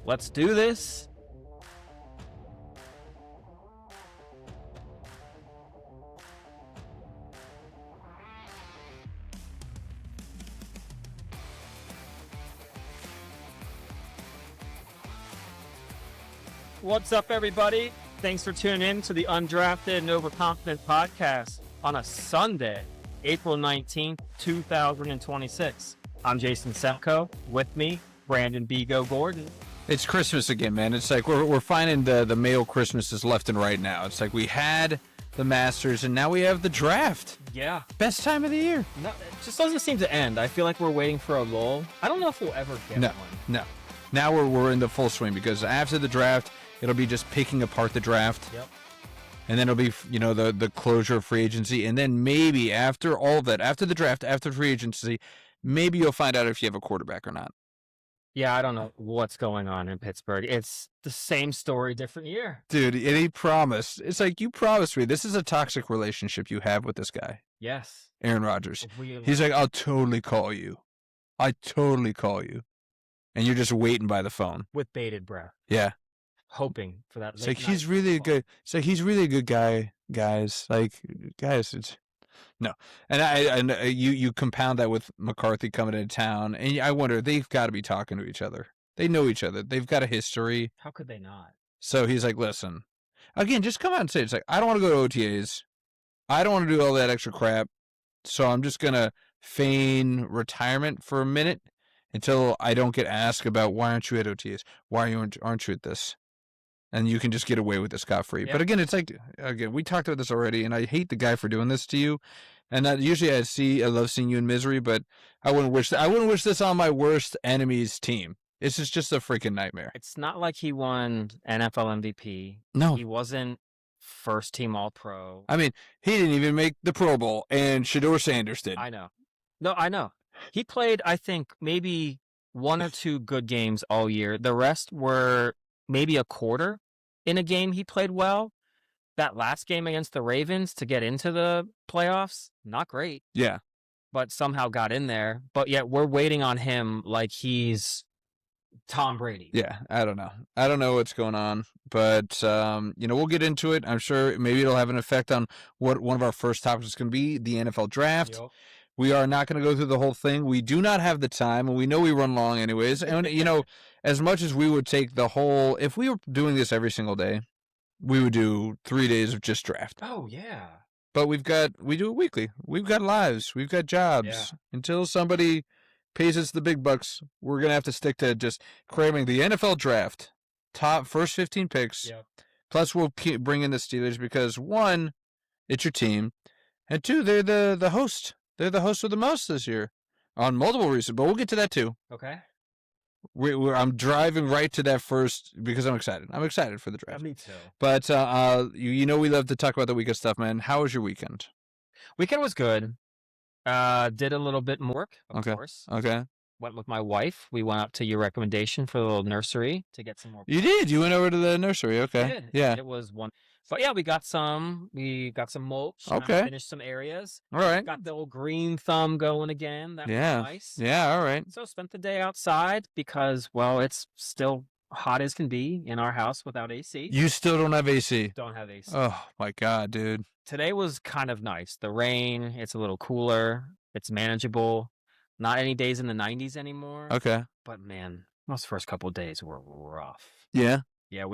Let's do this. What's up, everybody? Thanks for tuning in to the Undrafted and Overconfident podcast on a Sunday, April 19th, 2026. I'm Jason Semko. With me, Brandon Bigo Gordon. It's Christmas again, man. It's like we're finding the male Christmases left and right now. It's like we had the Masters and now we have the draft. Yeah. Best time of the year. No, it just doesn't seem to end. I feel like we're waiting for a lull. I don't know if we'll ever get one. No. Now we're in the full swing because after the draft, it'll be just picking apart the draft. Yep. And then it'll be, the closure of free agency. And then maybe after all of that, after the draft, after free agency, maybe you'll find out if you have a quarterback or not. Yeah, I don't know what's going on in Pittsburgh. It's the same story, different year. Dude, and he promised. It's like, you promised me. This is a toxic relationship you have with this guy. Yes. Aaron Rodgers. He's like, I'll totally call you. I totally call you. And you're just waiting by the phone. With bated breath. Yeah. Hoping for that. It's like, he's really a good, he's really a good guy, guys. Like, guys, it's, no. And you compound that with McCarthy coming into town. And I wonder, they've got to be talking to each other. They know each other. They've got a history. How could they not? So he's like, listen, again, just come out and say, it's like, I don't want to go to OTAs. I don't want to do all that extra crap. So I'm just going to feign retirement for a minute until I don't get asked about why aren't you at OTAs? Why aren't you at this? And you can just get away with this scot-free. Yeah. But again, it's like, we talked about this already, and I hate the guy for doing this to you. And that usually I love seeing you in misery, but I wouldn't wish this on my worst enemy's team. It's just a freaking nightmare. It's not like he won NFL MVP. No. He wasn't first team All-Pro. I mean, he didn't even make the Pro Bowl, and Shedeur Sanders did. I know. No, I know. He played, I think, maybe one or two good games all year. The rest were maybe a quarter in a game he played well. That last game against the Ravens to get into the playoffs, not great. Yeah. But somehow got in there. But yet we're waiting on him like he's Tom Brady. Yeah, I don't know. I don't know what's going on, but we'll get into it. I'm sure maybe it'll have an effect on what one of our first topics is going to be, the NFL draft. Yep. We are not going to go through the whole thing. We do not have the time, and we know we run long anyways. And, as much as we would take the whole, if we were doing this every single day, we would do 3 days of just draft. Oh, yeah. But we do it weekly. We've got lives. We've got jobs. Yeah. Until somebody pays us the big bucks, we're going to have to stick to just cramming the NFL draft. Top first 15 picks. Yep. Plus, we'll bring in the Steelers because, one, it's your team. And two, they're the host. They're the host of the most this year on multiple reasons, but we'll get to that too. Okay. I'm driving right to that first because I'm excited. I'm excited for the draft. Me too. But, we love to talk about the weekend stuff, man. How was your weekend? Weekend was good. Did a little bit more work, of course. Okay. Went with my wife. We went up to your recommendation for the little nursery to get some more. You did? You went over to the nursery. Okay. I did. Yeah. It was one. But yeah, we got some mulch. Okay. Finished some areas. All right. Got the old green thumb going again. That was nice. Yeah, all right. So spent the day outside because, well, it's still hot as can be in our house without AC. You still don't have AC? Don't have AC. Oh, my God, dude. Today was kind of nice. The rain, it's a little cooler. It's manageable. Not any days in the 90s anymore. Okay. But, man, those first couple of days were rough. Yeah? Yeah,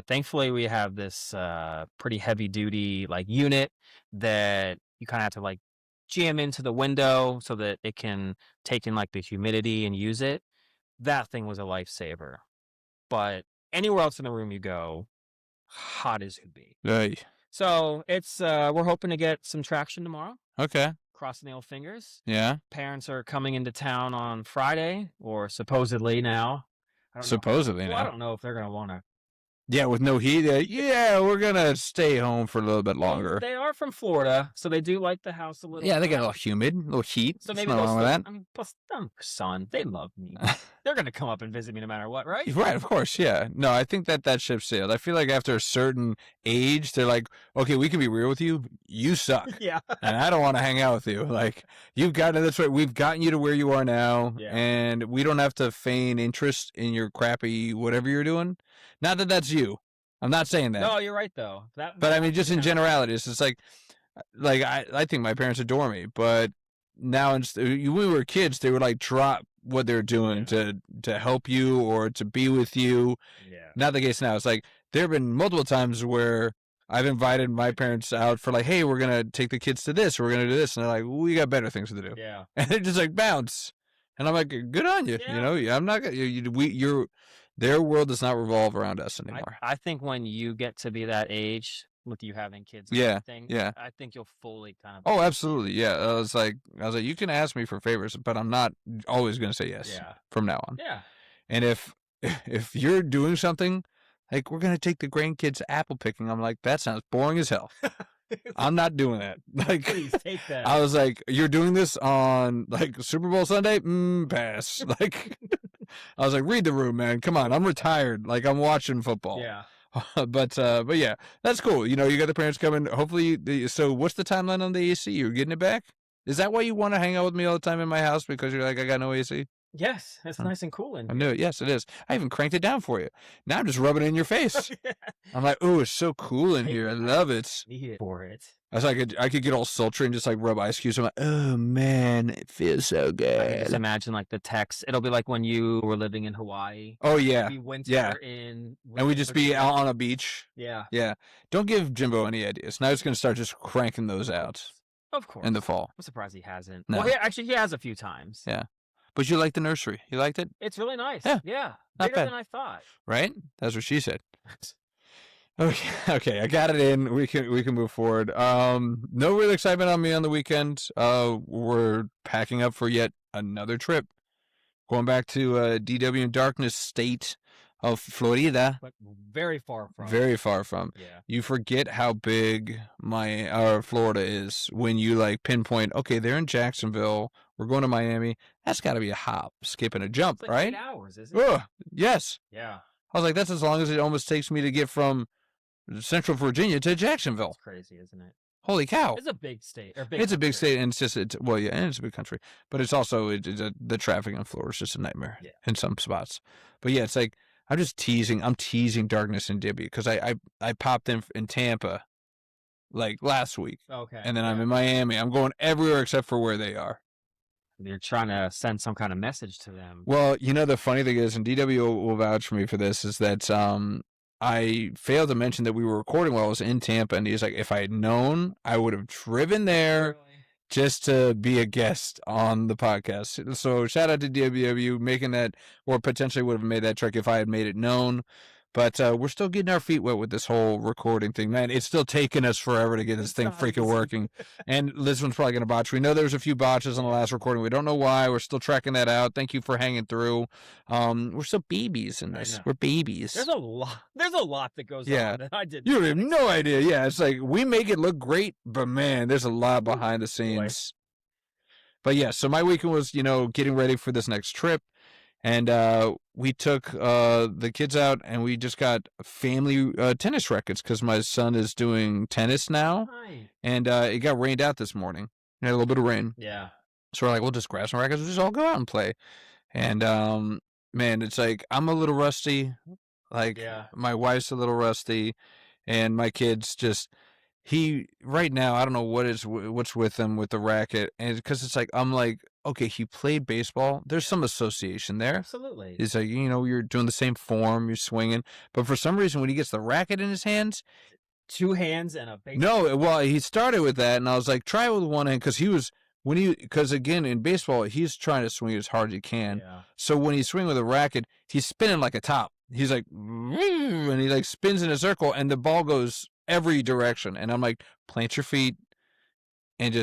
thankfully we have this pretty heavy duty unit that you kind of have to jam into the window so that it can take in the humidity and use it. That thing was a lifesaver. But anywhere else in the room you go, hot as could be. Hey. So it's we're hoping to get some traction tomorrow. Okay. Crossing the old fingers. Yeah. Parents are coming into town on Friday, or supposedly now. Supposedly now. I don't know if they're gonna want to. Yeah, with no heat. We're going to stay home for a little bit longer. They are from Florida, so they do like the house a little. Yeah, they get a little humid, a little heat. So There's maybe nothing they'll wrong with that. I mean, plus, I'm their son. They love me. They're gonna come up and visit me no matter what, right? Right, of course, yeah. No, I think that ship sailed. I feel like after a certain age, they're like, okay, we can be real with you. You suck. Yeah. And I don't want to hang out with you. Like, you've gotten this way. We've gotten you to where you are now. Yeah. And we don't have to feign interest in your crappy whatever you're doing. Not that that's you. I'm not saying that. No, you're right though. But I mean, just in generality, it's just like I think my parents adore me, but now when we were kids, they would like drop what they're doing to help you or to be with you. Yeah. Not the case now. It's like there have been multiple times where I've invited my parents out for like, hey, we're gonna take the kids to this, we're gonna do this, and they're like, we got better things to do. Yeah. And they're just like bounce, and I'm like, good on you. Yeah. You know, I'm not gonna. Their world does not revolve around us anymore. I think when you get to be that age, with you having kids and Yeah, everything, yeah. I think you'll fully kind of. Oh, absolutely. Yeah. I was like, you can ask me for favors, but I'm not always going to say yes from now on. Yeah. And if you're doing something like we're going to take the grandkids apple picking, I'm like, that sounds boring as hell. I'm not doing that. Like, please take that. I was like, you're doing this on like Super Bowl Sunday? Pass. Like, I was like, read the room, man. Come on. I'm retired. Like, I'm watching football. Yeah. But yeah, that's cool. You know, you got the parents coming. Hopefully, so what's the timeline on the AC? You're getting it back? Is that why you want to hang out with me all the time in my house because you're like, I got no AC? Yes, it's nice and cool in here. I knew it. Yes, it is. I even cranked it down for you. Now I'm just rubbing it in your face. I'm like, ooh, it's so cool in here. I love it. Need it for it. I was like, I could get all sultry and just like rub ice cubes. I'm like, oh man, it feels so I can good. just imagine like the text. It'll be like when you were living in Hawaii. Oh yeah, It'd be winter yeah. in. And we just be out on a beach. Yeah. Yeah. Don't give Jimbo any ideas. Now he's gonna start just cranking those out Of course. in the fall. I'm surprised he hasn't. No. Well, actually, he has a few times. Yeah. But you like the nursery. You liked it? It's really nice. Yeah. Yeah. Not Bigger bad. than I thought. Right? That's what she said. Okay, I got it in. We can move forward. No real excitement on me on the weekend. We're packing up for yet another trip. Going back to DW and Darkness State of Florida. But very far from. Very far from. Yeah. You forget how big our Florida is when you like pinpoint, okay, they're in Jacksonville. We're going to Miami. That's got to be a hop, skip, and a jump, It's like right? 8 hours, isn't it? Ugh, yes. Yeah. I was like, that's as long as it almost takes me to get from Central Virginia to Jacksonville. It's crazy, isn't it? Holy cow. It's a big state. It's a big state, and well, yeah, and it's a big country. But it's also, the traffic in Florida is just a nightmare in some spots. But yeah, it's like, I'm teasing Darkness and Dibby because I popped in Tampa like last week. Okay. And then I'm in Miami. I'm going everywhere except for where they are. You're trying to send some kind of message to them. Well, you know, the funny thing is, and DW will vouch for me for this, is that I failed to mention that we were recording while I was in Tampa, and he's like, if I had known, I would have driven there just to be a guest on the podcast. So shout out to DW making that, or potentially would have made that trick if I had made it known. But we're still getting our feet wet with this whole recording thing, man. It's still taking us forever to get this thing freaking working. And this one's probably going to botch. We know there was a few botches on the last recording. We don't know why. We're still tracking that out. Thank you for hanging through. We're still babies in this. We're babies. There's a lot that goes on that I didn't. You have no idea. Yeah, it's like we make it look great, but man, there's a lot behind the scenes. But yeah, so my weekend was, getting ready for this next trip. And we took the kids out, and we just got family tennis rackets because my son is doing tennis now. Hi. And it got rained out this morning. We had a little bit of rain. Yeah. So we're like, we'll just grab some rackets. We'll just all go out and play. And, man, it's like I'm a little rusty. Like, my wife's a little rusty. And my kids just... right now, I don't know what's with him with the racket. And because it's like, I'm like, okay, he played baseball. There's some association there. Absolutely. It's like, you're doing the same form, you're swinging. But for some reason, when he gets the racket in his hands. 2 hands and a baseball. No, well, he started with that. And I was like, try it with one hand. Because again, in baseball, he's trying to swing as hard as he can. Yeah. So when he's swinging with a racket, he's spinning like a top. He's like, and he like spins in a circle and the ball goes every direction. And I'm like, plant your feet and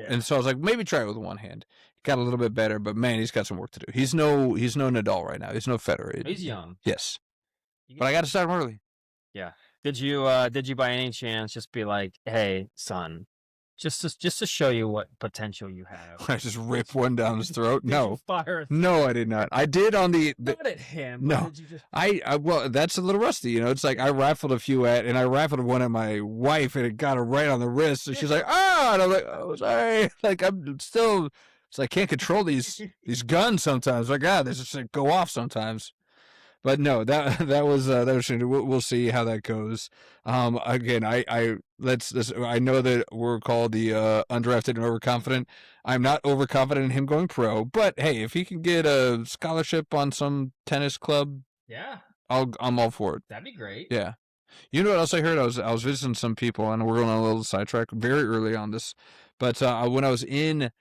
and so I was like, maybe try it with one hand. Got a little bit better, but man, he's got some work to do. He's no Nadal right now. He's no Federer. He's young. Yes. But I got to start him early. Yeah. Did you by any chance just be like, hey, son, Just to show you what potential you have. I just rip one down his throat. Did No, you fire a no, I did not. I did on the not at him, but no. did you just I well, that's a little rusty. You know, it's like I rifled a few and I rifled one at my wife, and it got her right on the wrist. And she's like, "Ah!" And I'm like, "Oh, sorry." Like I'm still, it's like I can't control these guns sometimes. Like, they just like, go off sometimes. But no, that was we'll see how that goes. Again, I know that we're called the undrafted and overconfident. I'm not overconfident in him going pro, but hey, if he can get a scholarship on some tennis club, yeah, I'm all for it. that'd be great. Yeah. You know what else I heard? I was visiting some people, and we're going on a little sidetrack very early on this. But when I was in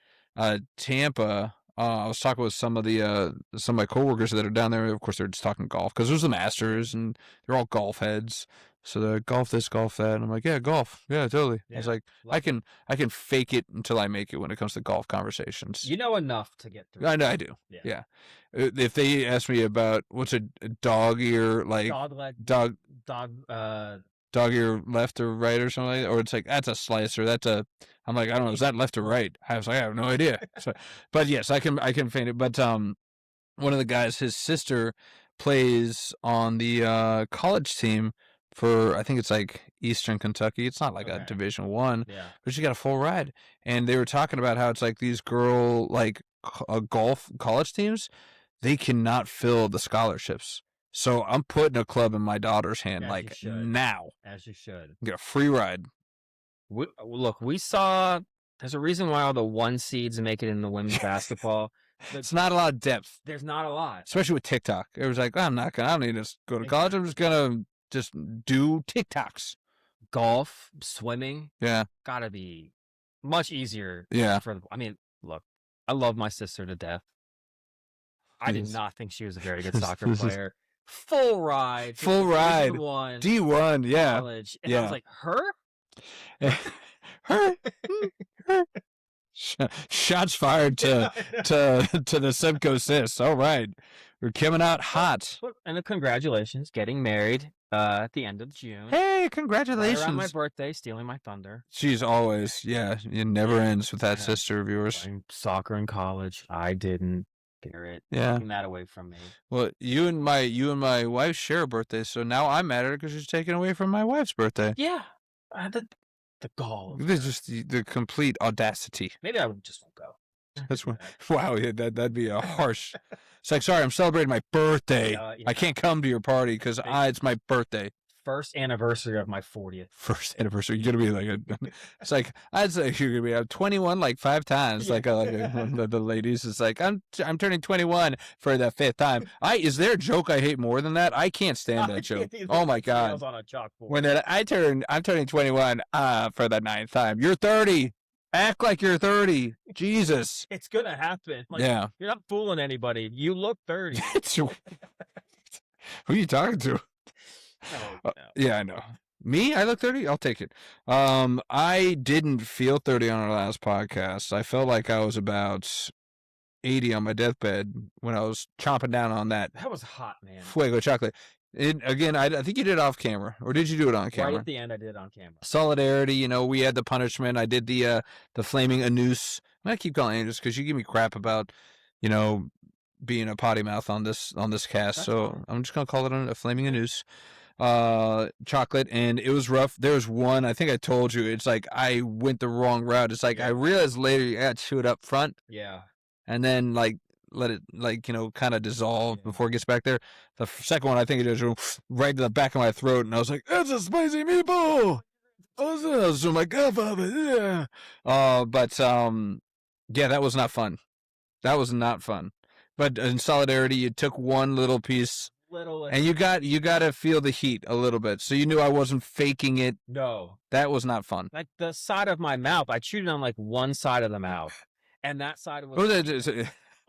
Tampa, I was talking with some of my coworkers that are down there. Of course, they're just talking golf because there's the Masters, and they're all golf heads. So they're golf this, golf that. And I'm like, yeah, golf, yeah, totally. I was like, I can fake it until I make it when it comes to golf conversations. You know enough to get through. I know I do. Yeah. If they ask me about what's a dog ear, like dog ear left or right or something like that, or it's like that's a slicer, I'm like, I don't know, is that left or right? I was like, I have no idea. So, but yes, I can feign it. But one of the guys, his sister plays on the college team for, I think it's like Eastern Kentucky. It's not like a Division I, but she got a full ride. And they were talking about how it's like these girl golf college teams, they cannot fill the scholarships. So I'm putting a club in my daughter's hand now. As you should. Get a free ride. Look, we saw. There's a reason why all the 1 seeds make it in the women's basketball. It's not a lot of depth. There's not a lot, especially with TikTok. It was like, I don't need to go to college. I'm just gonna do TikToks. Golf, swimming, yeah, gotta be much easier. Yeah. Look, I love my sister to death. I did not think she was a very good soccer player. Full ride, D1, yeah, college, and I was like, her. Shots fired to the Semko sis. All right, we're coming out hot. And congratulations, getting married at the end of June. Hey, congratulations! Right around my birthday, stealing my thunder. She's always, it never ends with that sister of yours. Playing soccer in college, I didn't. It. Taking that away from me. Well, you and my wife share a birthday, so now I'm mad at her because she's taken away from my wife's birthday. Yeah, the gall. This is just the complete audacity. Maybe I just won't go. That's what. Wow, yeah, that'd be a harsh. It's like, sorry, I'm celebrating my birthday. I can't come to your party because it's my birthday. First anniversary of my 40th. First anniversary. You're gonna be like it's like I'd say you're gonna be 21 like 5 times. Like the ladies. It's like I'm turning 21 for the 5th time. Is there a joke I hate more than that? I can't stand that joke. Oh my god. On a chalkboard. When I'm turning 21 for the 9th time. You're 30. Act like you're 30. Jesus. It's gonna happen. Yeah. You're not fooling anybody. You look 30. Who are you talking to? No. Yeah, I know. Me? I look 30? I'll take it. I didn't feel 30 on our last podcast. I felt like I was about 80 on my deathbed when I was chomping down on that. That was hot, man. Fuego chocolate. Again, I think you did it off camera. Or did you do it on camera? Right at the end, I did it on camera. Solidarity, we had the punishment. I did the flaming anus. I keep calling it just because you give me crap about, being a potty mouth on this cast. That's so fine. I'm just going to call it a flaming anus. Chocolate, and it was rough. There was one, I think I told you, it's like I went the wrong route. It's like I realized later I got to chew it up front. Yeah. And then let it kind of dissolve before it gets back there. The second one, I think it just right to the back of my throat, and I was like, "That's a spicy meatball." So my godfather, yeah. But yeah, that was not fun. That was not fun. But in solidarity, you took one little piece. And you got to feel the heat a little bit, so you knew I wasn't faking it. No, that was not fun. Like the side of my mouth, I chewed it on like one side of the mouth, and that side was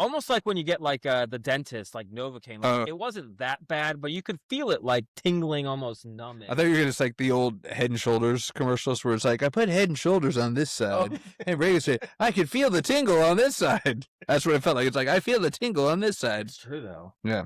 almost like when you get like the dentist, like Novocaine. It wasn't that bad, but you could feel it like tingling, almost numbing. I thought you were just like the old Head and Shoulders commercials where it's like, I put Head and Shoulders on this side, and Ray said, I could feel the tingle on this side. That's what it felt like. It's like I feel the tingle on this side. It's true though. Yeah.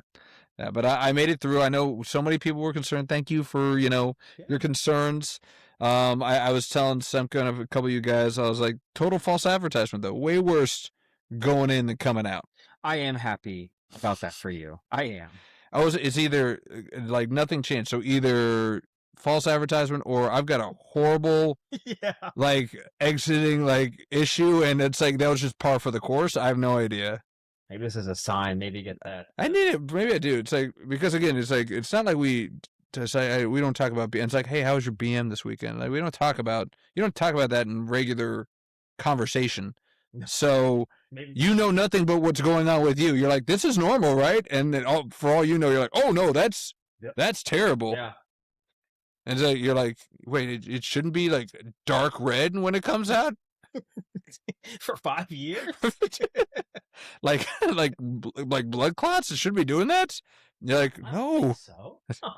Yeah, but I made it through. I know so many people were concerned. Thank you for, your concerns. I was telling Semko and a couple of you guys, I was like, total false advertisement though. Way worse going in than coming out. I am happy about that for you. I am. It's either like nothing changed. So either false advertisement or I've got a horrible Yeah. like exiting like issue, and it's like that was just par for the course. I have no idea. Maybe this is a sign. Maybe get that. I need it. Maybe I do. It's like because again, it's like it's not like we to say we don't talk about BM. It's like, hey, how was your BM this weekend? Like we don't talk about you don't talk about that in regular conversation. No. So Maybe. you know nothing but what's going on with you. You're like, this is normal, right? And then for all you know, you're like, oh no, that's terrible. Yeah. And so you're like, wait, it shouldn't be like dark red when it comes out For 5 years. like blood clots. It shouldn't be doing that. You're like, I don't no. think so. Huh.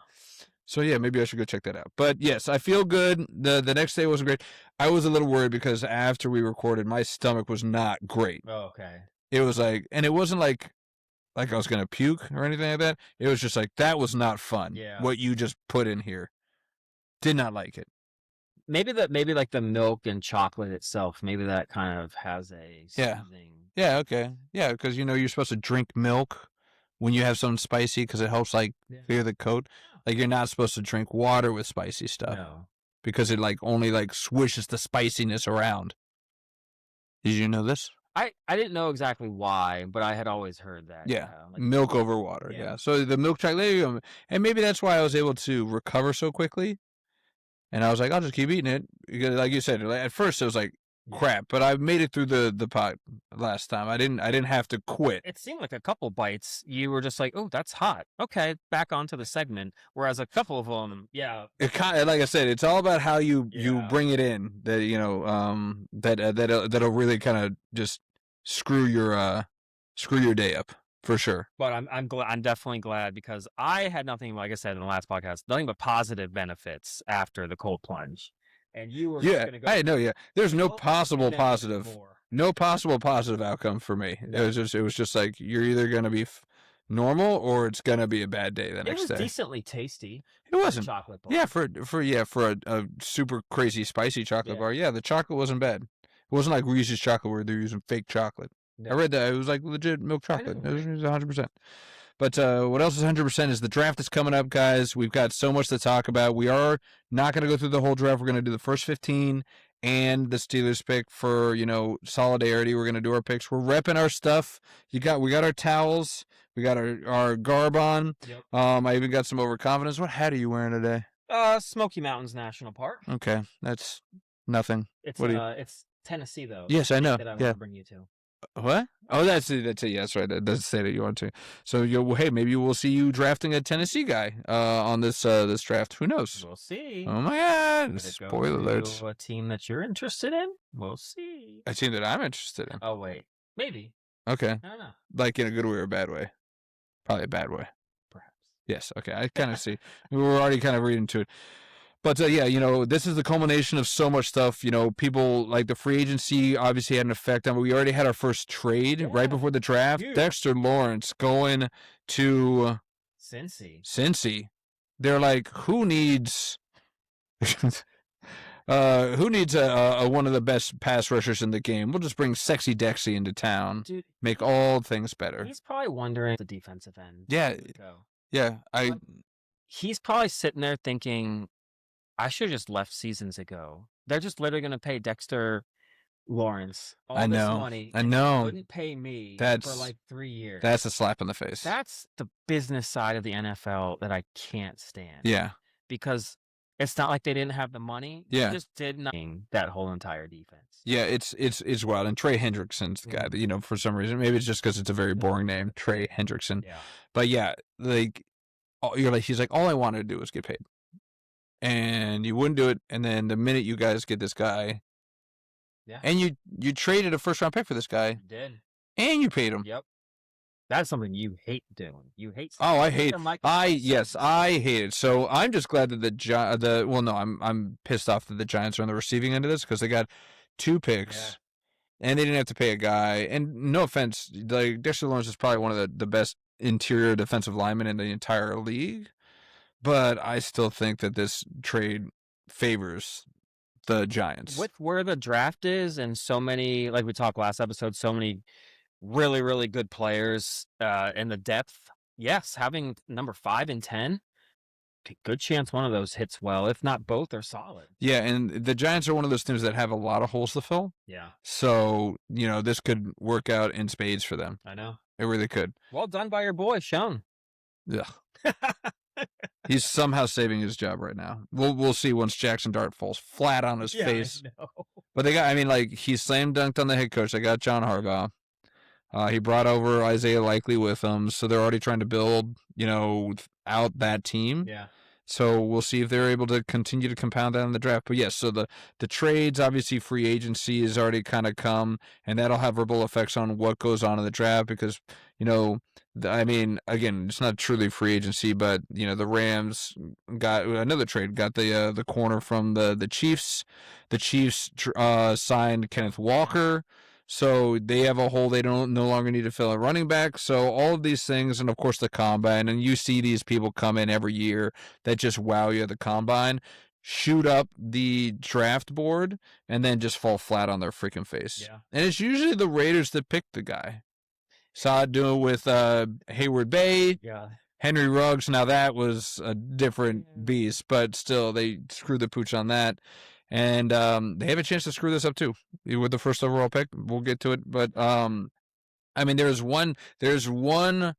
So yeah, maybe I should go check that out. But yes, I feel good. The next day wasn't great. I was a little worried because after we recorded, my stomach was not great. Oh, okay. It was like, and it wasn't like I was gonna puke or anything like that. It was just like that was not fun. Yeah. What you just put in here, did not like it. Maybe like the milk and chocolate itself. Maybe that kind of has a soothing. Yeah. Okay. Yeah, because you're supposed to drink milk when you have something spicy because it helps like clear the coat. Like you're not supposed to drink water with spicy stuff because it like only like swishes the spiciness around. Did you know this? I didn't know exactly why, but I had always heard that. Yeah, milk over water. Yeah. So the milk chocolate, and maybe that's why I was able to recover so quickly. And I was like, I'll just keep eating it because, like you said, at first it was like crap, but I made it through the pot last time. I didn't have to quit. It seemed like a couple bites, you were just like, oh, that's hot. Okay, back onto the segment. Whereas a couple of them, it kind of, like I said, it's all about how you bring it in. That that'll really kind of just screw your day up for sure. But I'm glad. I'm definitely glad because I had nothing, like I said in the last podcast, nothing but positive benefits after the cold plunge. And you were just gonna go. I know. Yeah, there's no possible positive. No possible positive outcome for me. No. It was just like you're either gonna be normal or it's gonna be a bad day the next day. It was decently tasty. It wasn't. Chocolate bar. Yeah, for a super crazy spicy chocolate bar. Yeah, the chocolate wasn't bad. It wasn't like Reese's chocolate where they're using fake chocolate. No. I read that it was like legit milk chocolate. It was 100%. But what else is 100% is the draft is coming up, guys. We've got so much to talk about. We are not going to go through the whole draft. We're going to do the first 15 and the Steelers pick for, solidarity. We're going to do our picks. We're repping our stuff. We got our towels. We got our garb on. Yep. I even got some overconfidence. What hat are you wearing today? Smoky Mountains National Park. Okay, that's nothing. It's Tennessee though. Yes, I know. That I want to bring you to. What? Oh, that's it. Yeah, that's right. That does say that you want to. So hey, maybe we'll see you drafting a Tennessee guy on this draft. Who knows? We'll see. Oh my God! Spoiler alert. A team that you're interested in? We'll see. A team that I'm interested in. Oh wait, maybe. Okay. I don't know. Like in a good way or a bad way? Probably a bad way. Perhaps. Yes. Okay. I kind of see. We're already kind of reading to it. But this is the culmination of so much stuff. People like the free agency obviously had an effect on. We already had our first trade right before the draft. Huge. Dexter Lawrence going to Cincy. They're like, who needs a one of the best pass rushers in the game? We'll just bring Sexy Dexy into town. Dude, make all things better. He's probably wondering the defensive end. Yeah. Yeah. He's probably sitting there thinking, I should have just left seasons ago. They're just literally going to pay Dexter Lawrence all this money. I know. Wouldn't pay me for like 3 years. That's a slap in the face. That's the business side of the NFL that I can't stand. Yeah. Because it's not like they didn't have the money. Yeah. They just did nothing that whole entire defense. Yeah, it's wild. And Trey Hendrickson's the guy that, for some reason, maybe it's just because it's a very boring name, Trey Hendrickson. Yeah. But yeah, he's like, all I wanted to do was get paid. And you wouldn't do it, and then the minute you guys get this guy, and you traded a first-round pick for this guy. You did. And you paid him. Yep. That's something you hate doing. You hate. I hate. I hate it. So I'm just glad that I'm pissed off that the Giants are on the receiving end of this because they got 2 picks, and they didn't have to pay a guy. And no offense, like Dexter Lawrence is probably one of the best interior defensive linemen in the entire league. But I still think that this trade favors the Giants. With where the draft is and so many, like we talked last episode, so many really, really good players in the depth. Yes, having number 5 and 10, good chance one of those hits well. If not, both are solid. Yeah, and the Giants are one of those teams that have a lot of holes to fill. Yeah, So, this could work out in spades for them. I know. It really could. Well done by your boy, Sean. Yeah. He's somehow saving his job right now. We'll see once Jackson Dart falls flat on his face. I know. But he slam dunked on the head coach. They got John Harbaugh. He brought over Isaiah Likely with him, so they're already trying to build, out that team. Yeah. So we'll see if they're able to continue to compound that in the draft. But yes, so the trades, obviously free agency has already kind of come, and that'll have ripple effects on what goes on in the draft because, again, it's not truly free agency, but, the Rams got another trade, got the corner from the Chiefs. The Chiefs signed Kenneth Walker. So they have a hole they no longer need to fill a running back. So all of these things, and of course the combine, and you see these people come in every year that just wow you at the combine, shoot up the draft board, and then just fall flat on their freaking face. Yeah. And it's usually the Raiders that pick the guy. Saw it do it with Hayward Bay. Yeah. Henry Ruggs. Now that was a different beast, but still they screwed the pooch on that. And they have a chance to screw this up too with the first overall pick. We'll get to it, but there's one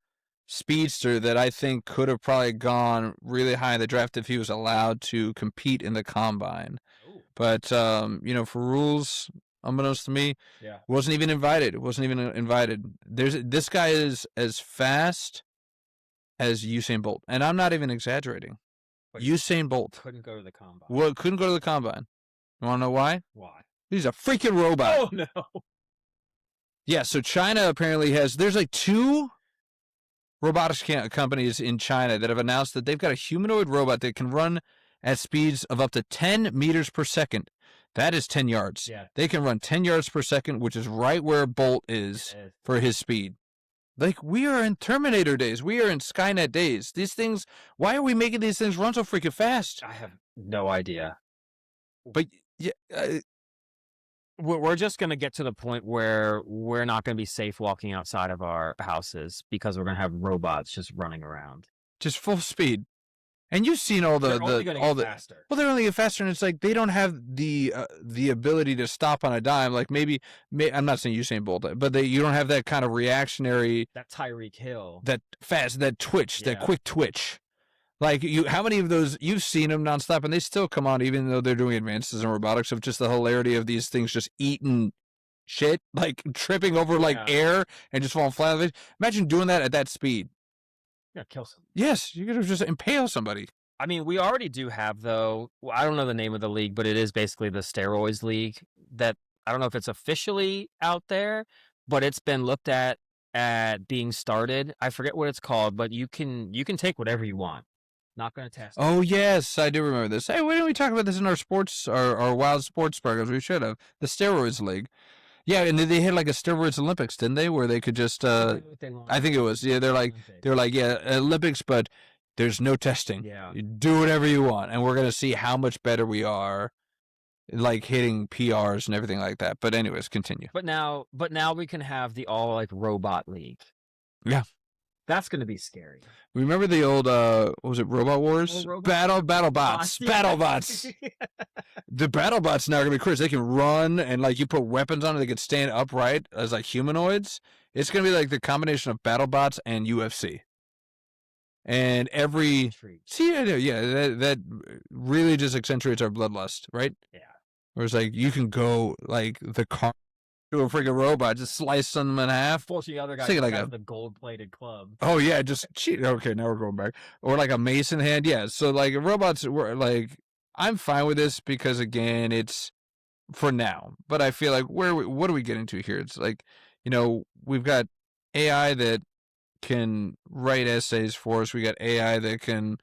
speedster that I think could have probably gone really high in the draft if he was allowed to compete in the combine. Ooh. But for rules, unbeknownst to me, wasn't even invited. This guy is as fast as Usain Bolt, and I'm not even exaggerating. But Usain Bolt couldn't go to the combine. Well, couldn't go to the combine. You want to know why? Why? He's a freaking robot. Oh, no. Yeah, so China apparently there's like 2 robotics companies in China that have announced that they've got a humanoid robot that can run at speeds of up to 10 meters per second. That is 10 yards. Yeah. They can run 10 yards per second, which is right where Bolt is for his speed. Like, we are in Terminator days. We are in Skynet days. These things, why are we making these things run so freaking fast? I have no idea. But, yeah. We're just going to get to the point where we're not going to be safe walking outside of our houses because we're going to have robots just running around. Just full speed. And you've seen all the faster. Well, they're only get faster, and it's like they don't have the ability to stop on a dime. Like maybe I'm not saying Usain Bolt, but you don't have that kind of reactionary, that Tyreek Hill, that fast, that twitch, that quick twitch. Like how many of those you've seen them nonstop, and they still come on, even though they're doing advances in robotics of just the hilarity of these things just eating shit, like tripping over air and just falling flat. Imagine doing that at that speed. Yeah, kill somebody. Yes, you're gonna just impale somebody. I mean, we already do have though. Well, I don't know the name of the league, but it is basically the steroids league. That I don't know if it's officially out there, but it's been looked at being started. I forget what it's called, but you can take whatever you want. Not going to test. Oh, yes, I do remember this. Hey, why didn't we talk about this in our wild sports programs? We should have. The steroids league. Yeah, and they had like a steroids Olympics, didn't they? Where they could just, I think it was. Yeah, they're like, yeah, Olympics, but there's no testing. Yeah. You do whatever you want, and we're going to see how much better we are, like hitting PRs and everything like that. But anyways, continue. But now we can have the all like robot league. Yeah. That's going to be scary. Remember the old, what was it, Robot Wars? BattleBots. BattleBots. The BattleBots now are going to be crazy. They can run, and like you put weapons on it, they can stand upright as like humanoids. It's going to be like the combination of BattleBots and UFC. And that really just accentuates our bloodlust, right? Yeah. Where it's like you can go like the car to a freaking robot, just slice them in half. Unfortunately, the other guy has the gold-plated club. Oh yeah, just cheat. Okay, now we're going back. Or like a mason hand. Yeah, so like robots were like, I'm fine with this because again, it's for now. But I feel like what are we getting to here? It's like, we've got AI that can write essays for us. We got AI that can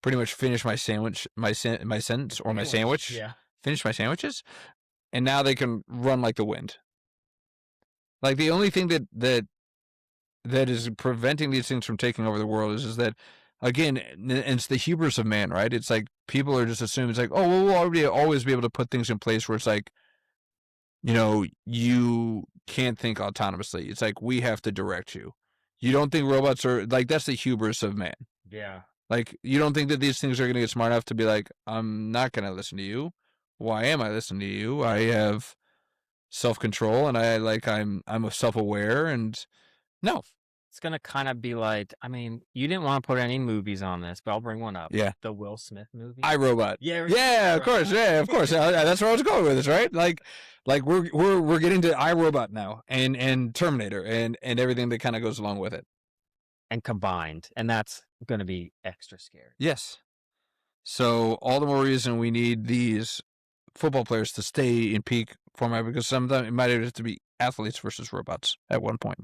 pretty much finish my sandwich, my sentence or my sandwich. Yeah. Finish my sandwiches. And now they can run like the wind. Like the only thing that is preventing these things from taking over the world is that again, and it's the hubris of man, right? It's like people are just assuming it's like, oh, well, we'll always be able to put things in place where it's like, you can't think autonomously. It's like we have to direct you. You don't think robots are like that's the hubris of man. Yeah. Like you don't think that these things are going to get smart enough to be like, I'm not going to listen to you. Why am I listening to you? I have self-control and I'm self-aware and no. It's gonna kind of be like, I mean, you didn't want to put any movies on this, but I'll bring one up. Yeah. The Will Smith movie. iRobot. Yeah. Yeah, of course. Yeah, of course. That's where I was going with this, right? Like we're getting to iRobot now and Terminator and everything that kind of goes along with it. And combined, and that's gonna be extra scary. Yes. So all the more reason we need these football players to stay in peak format because sometimes it might have to be athletes versus robots at one point.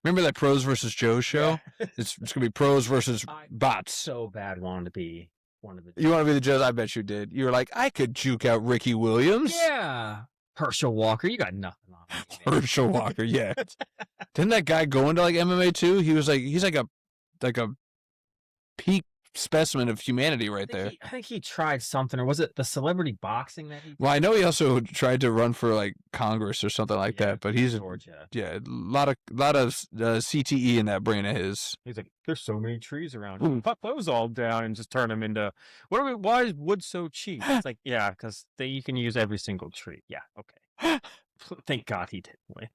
Remember that Pros versus Joe show? Yeah. It's gonna be pros versus bots. So bad wanted to be one of the. You want to be the Joes? I bet you did. You were like, I could juke out Ricky Williams. Yeah. Herschel Walker, you got nothing on me, man. Herschel Walker, yeah. Didn't that guy go into like MMA too? He's like a peak specimen of humanity right there. I think he tried something, or was it the celebrity boxing that he did? Well, I know he also tried to run for like Congress or something like that, but he's Georgia. A lot of CTE in that brain of his. He's like, there's so many trees around here. Cut those all down and just turn them into. Why is wood so cheap? It's like, yeah, because you can use every single tree. Yeah, okay. Thank God he didn't win.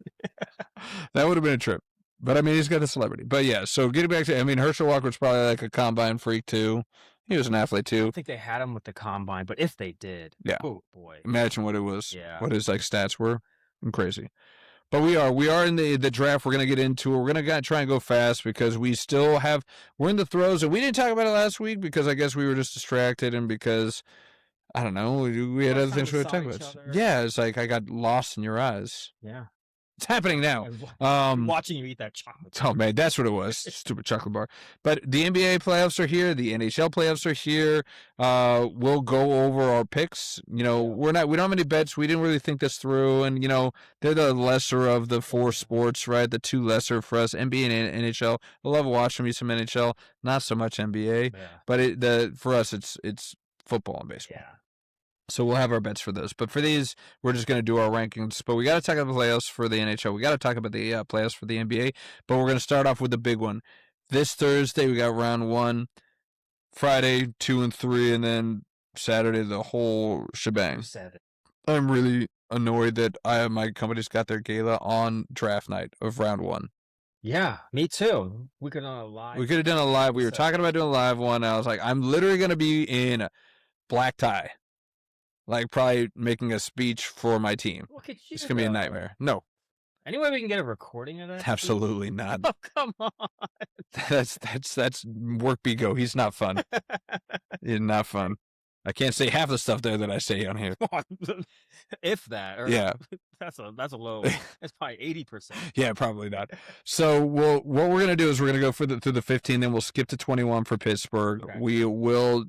That would have been a trip. But I mean, he's got a celebrity. But yeah, so getting back to, I mean, Herschel Walker was probably like a combine freak too. He was an athlete too. I don't think they had him with the combine, but if they did, yeah. Oh boy, imagine what it was. Yeah, what his like stats were. Crazy. But we are in the draft. We're gonna get into it. We're gonna try and go fast because we're in the throes, and we didn't talk about it last week because I guess we were just distracted and because I don't know, we had other things we were talking about. Yeah, it's like I got lost in your eyes. Yeah. It's happening now. Watching you eat that chocolate. Oh man, that's what it was. Stupid chocolate bar. But the NBA playoffs are here. The NHL playoffs are here. We'll go over our picks. We don't have any bets. We didn't really think this through, and they're the lesser of the four sports, right? The two lesser for us, NBA and NHL. I love watching me some NHL, not so much NBA. Yeah. But for us, it's football and baseball. Yeah. So we'll have our bets for those. But for these, we're just going to do our rankings. But we got to talk about the playoffs for the NHL. We got to talk about the playoffs for the NBA. But we're going to start off with the big one. This Thursday, we got round 1. Friday, 2 and 3. And then Saturday, the whole shebang. I'm really annoyed that my company's got their gala on draft night of round 1. Yeah, me too. We could have done a live. We could have done a live. We were talking about doing a live one. I was like, I'm literally going to be in black tie. Like probably making a speech for my team. It's gonna be a nightmare. No. Any way we can get a recording of that? Absolutely not. Oh, come on. That's work Bigo. He's not fun. He's not fun. I can't say half the stuff there that I say on here. If that. Or yeah. That's a low. That's probably 80%. Yeah, probably not. So what we're gonna do is we're gonna go through the 15, then we'll skip to 21 for Pittsburgh. Okay.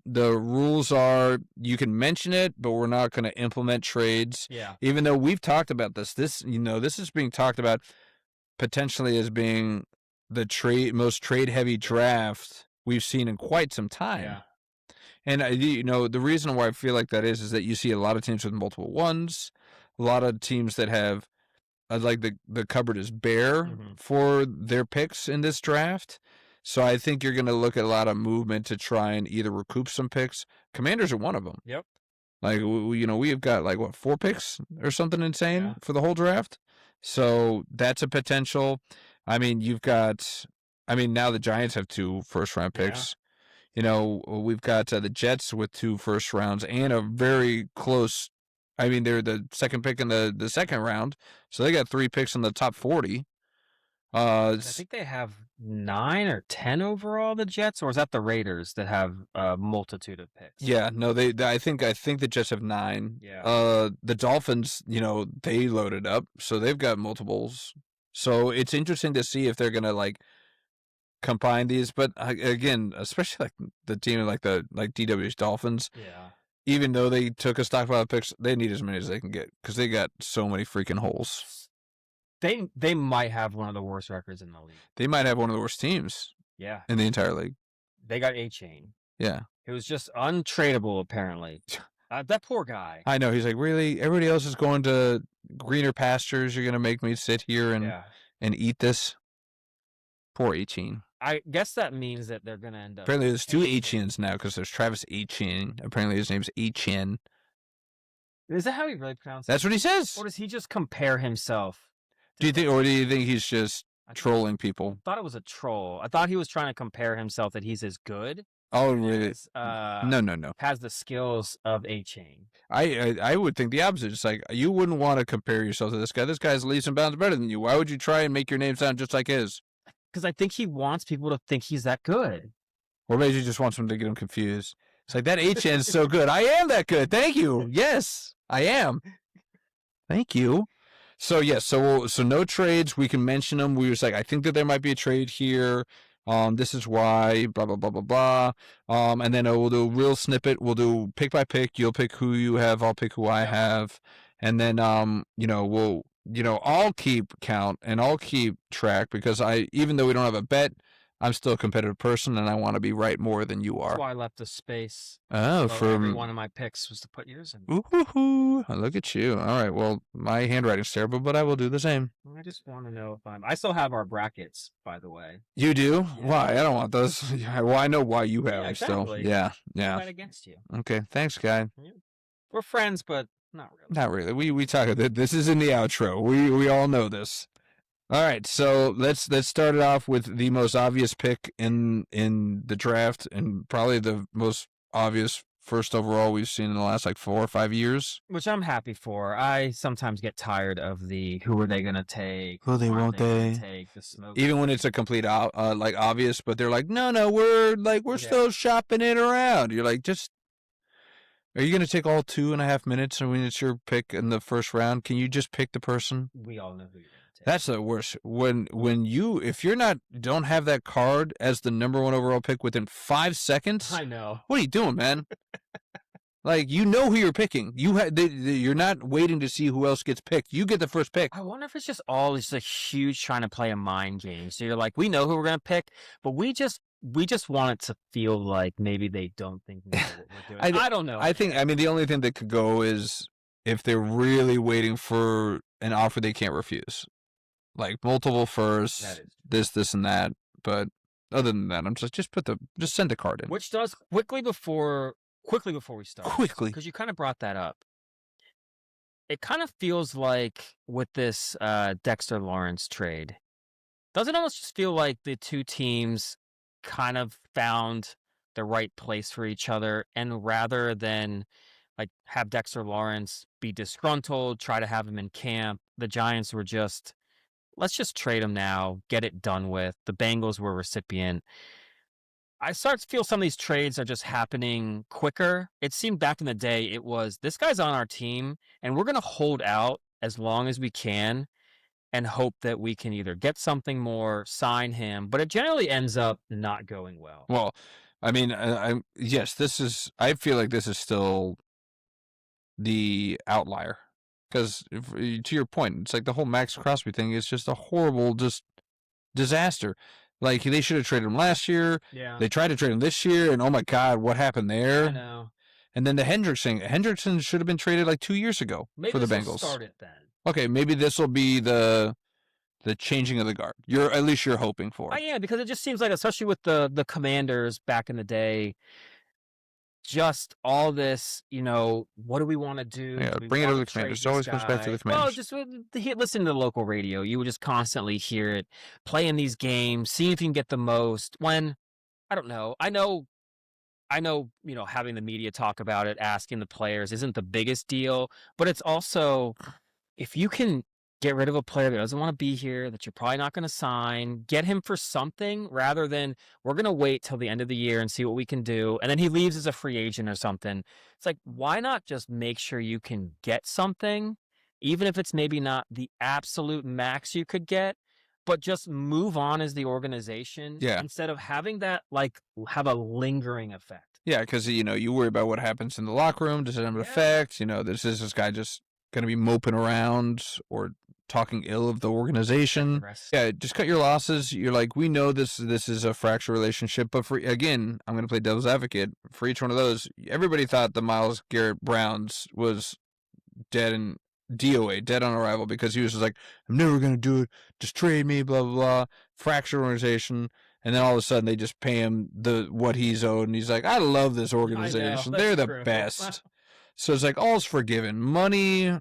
The rules are you can mention it, but we're not gonna implement trades. Yeah. Even though we've talked about this. This is being talked about potentially as being the most trade heavy draft we've seen in quite some time. Yeah. And the reason why I feel like that is that you see a lot of teams with multiple ones, a lot of teams that have like the cupboard is bare for their picks in this draft. So I think you're going to look at a lot of movement to try and either recoup some picks. Commanders are one of them. Yep. Like we've got like 4 picks or something insane for the whole draft. So that's a potential. I mean, now the Giants have 2 first-round picks. Yeah. We've got the Jets with 2 first rounds and a very close. I mean, they're the second pick in the second round, so they got 3 picks in the top 40. I think they have 9 or 10 overall. The Jets, or is that the Raiders that have a multitude of picks? Yeah, no, I think the Jets have 9. Yeah. The Dolphins, they loaded up, so they've got multiples. So it's interesting to see if they're gonna like combine these, but again, especially like the team like DW's Dolphins. Yeah. Even though they took a stockpile of picks, they need as many as they can get because they got so many freaking holes. They might have one of the worst records in the league. They might have one of the worst teams. Yeah. In the entire league. They got A-Chain. Yeah. It was just untradeable, apparently. That poor guy. I know. He's like, really? Everybody else is going to greener pastures. You're going to make me sit here and eat this? Poor 18. I guess that means that they're going to end up. Apparently, there's two paying him. H-Chins now because there's Travis H-Chin. Apparently, his name's H-Chin. Is that how he really pronounces it? That's what he says. Or does he just compare himself? Do you think he's just trolling people? I thought it was a troll. I thought he was trying to compare himself that he's as good. Oh, really? No. Has the skills of A-Chain. I would think the opposite. It's like, you wouldn't want to compare yourself to this guy. This guy's leaps and bounds better than you. Why would you try and make your name sound just like his? Because I think he wants people to think he's that good. Or maybe he just wants them to get him confused. It's like, that H-N is so good. I am that good. Thank you. Yes, I am. Thank you. So, yes, so no trades. We can mention them. We was like, I think that there might be a trade here. This is why, blah, blah, blah, blah, blah. And then we'll do a real snippet. We'll do pick by pick. You'll pick who you have. I'll pick who I have. And then, I'll keep count and I'll keep track because even though we don't have a bet, I'm still a competitive person and I want to be right more than you are. That's why I left the space. Oh, every one of my picks was to put yours in. Ooh, look at you. All right. Well, my handwriting's terrible, but I will do the same. I just want to know if I still have our brackets, by the way. You do? Yeah. Why? I don't want those. Well, I know why you have them exactly. still. Yeah. I'm not against you. Okay. Thanks, guy. Yeah. We're friends, but not really. Not really. We talk about this is in the outro. We all know this. All right, so let's start it off with the most obvious pick in the draft and probably the most obvious first overall we've seen in the last 4 or 5 years. Which I'm happy for. I sometimes get tired of the who are they gonna take? Who they won't they take the smoke. Even when it's a complete obvious, but they're like, no, we're still shopping it around. You're like, just. Are you going to take all 2.5 minutes when it's your pick in the first round? Can you just pick the person? We all know who you're going to take. That's the worst. If you're don't have that card as the number 1 overall pick within 5 seconds. I know. What are you doing, man? You know who you're picking. You're not waiting to see who else gets picked. You get the first pick. I wonder if it's just a huge trying to play a mind game. So you're like, we know who we're going to pick, but we just want it to feel like maybe they don't think we know what we're doing. I don't know. The only thing that could go is if they're really waiting for an offer they can't refuse. Like multiple firsts, this, and that. But other than that, I'm just send the card in. Which does quickly before we start. Quickly. Because you kind of brought that up. It kind of feels like with this Dexter Lawrence trade, does it almost just feel like the two teams kind of found the right place for each other, and rather than have Dexter Lawrence be disgruntled, try to have him in camp, the Giants were just, let's just trade him now, get it done with. The Bengals were recipient. I start to feel some of these trades are just happening quicker. It seemed back in the day it was, this guy's on our team and we're going to hold out as long as we can and hope that we can either get something more, sign him, but it generally ends up not going well. Well, I feel like this is still the outlier. Because to your point, it's like the whole Max Crosby thing is just a horrible disaster. They should have traded him last year. Yeah. They tried to trade him this year, and oh my God, what happened there? I know. And then the Hendrickson should have been traded 2 years ago for the Bengals. Maybe start it then. Okay, maybe this will be the changing of the guard. At least you're hoping for. I am, because it just seems like, especially with the Commanders back in the day, just all this, what do we want to do? Yeah, bring it to the Commanders. It always comes back to the Commanders. Well, just listen to the local radio. You would just constantly hear it, playing these games, seeing if you can get the most. When, I don't know. I know, having the media talk about it, asking the players isn't the biggest deal, but it's also, if you can get rid of a player that doesn't want to be here, that you're probably not going to sign, get him for something rather than we're going to wait till the end of the year and see what we can do. And then he leaves as a free agent or something. It's like, why not just make sure you can get something, even if it's maybe not the absolute max you could get, but just move on as the organization instead of having that have a lingering effect. Yeah, because, you worry about what happens in the locker room. Does it have an effect? Is this guy just going to be moping around or talking ill of the organization. Yeah, just cut your losses. You're like, we know this is a fractured relationship, but I'm going to play devil's advocate. For each one of those, everybody thought the Myles Garrett Browns was dead and DOA, dead on arrival, because he was just like, I'm never going to do it. Just trade me, blah, blah, blah. Fractured organization. And then all of a sudden they just pay him what he's owed. And he's like, I love this organization. They're the best. So it's like, all's forgiven. Money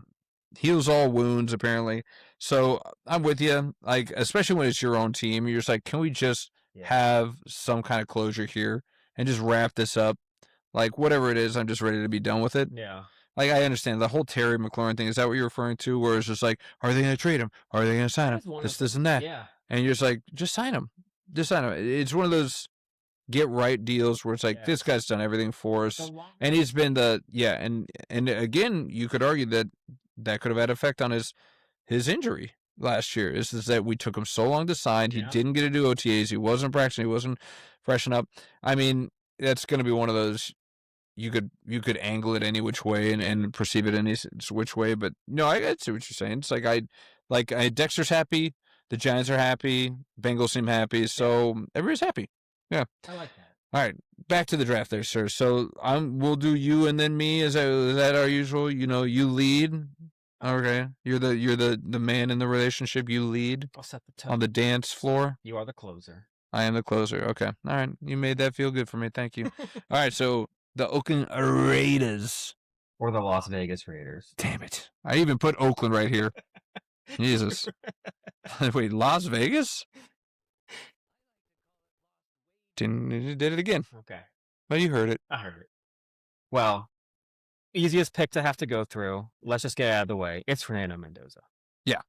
heals all wounds, apparently. So I'm with you. Like, especially when it's your own team, you're just like, can we just have some kind of closure here and just wrap this up? Like, whatever it is, I'm just ready to be done with it. Yeah. Like, I understand the whole Terry McLaurin thing. Is that what you're referring to? Where it's just like, are they going to trade him? Are they going to sign him? This, and that. Yeah. And you're just like, just sign him. Just sign him. It's one of those get right deals where it's like, this guy's done everything for us. And he's been and again, you could argue that could have had effect on his injury last year. Is that we took him so long to sign. He didn't get to do OTAs. He wasn't practicing. He wasn't freshen up. I mean, that's going to be one of those. You could angle it any which way and perceive it any which way, but no, I see what you're saying. It's like Dexter's happy, the Giants are happy, Bengals seem happy, so everybody's happy. Yeah, I like that. All right, back to the draft there, sir. So we'll do you and then me. Is that our usual? You lead. Okay, you're the man in the relationship. You lead. I'll set the tone on the dance floor. You are the closer. I am the closer. Okay, all right. You made that feel good for me. Thank you. All right, so. The Oakland Raiders. Or the Las Vegas Raiders. Damn it. I even put Oakland right here. Jesus. Wait, Las Vegas? Did it again. Okay. Well, you heard it. I heard it. Well, easiest pick to have to go through. Let's just get out of the way. It's Fernando Mendoza. Yeah.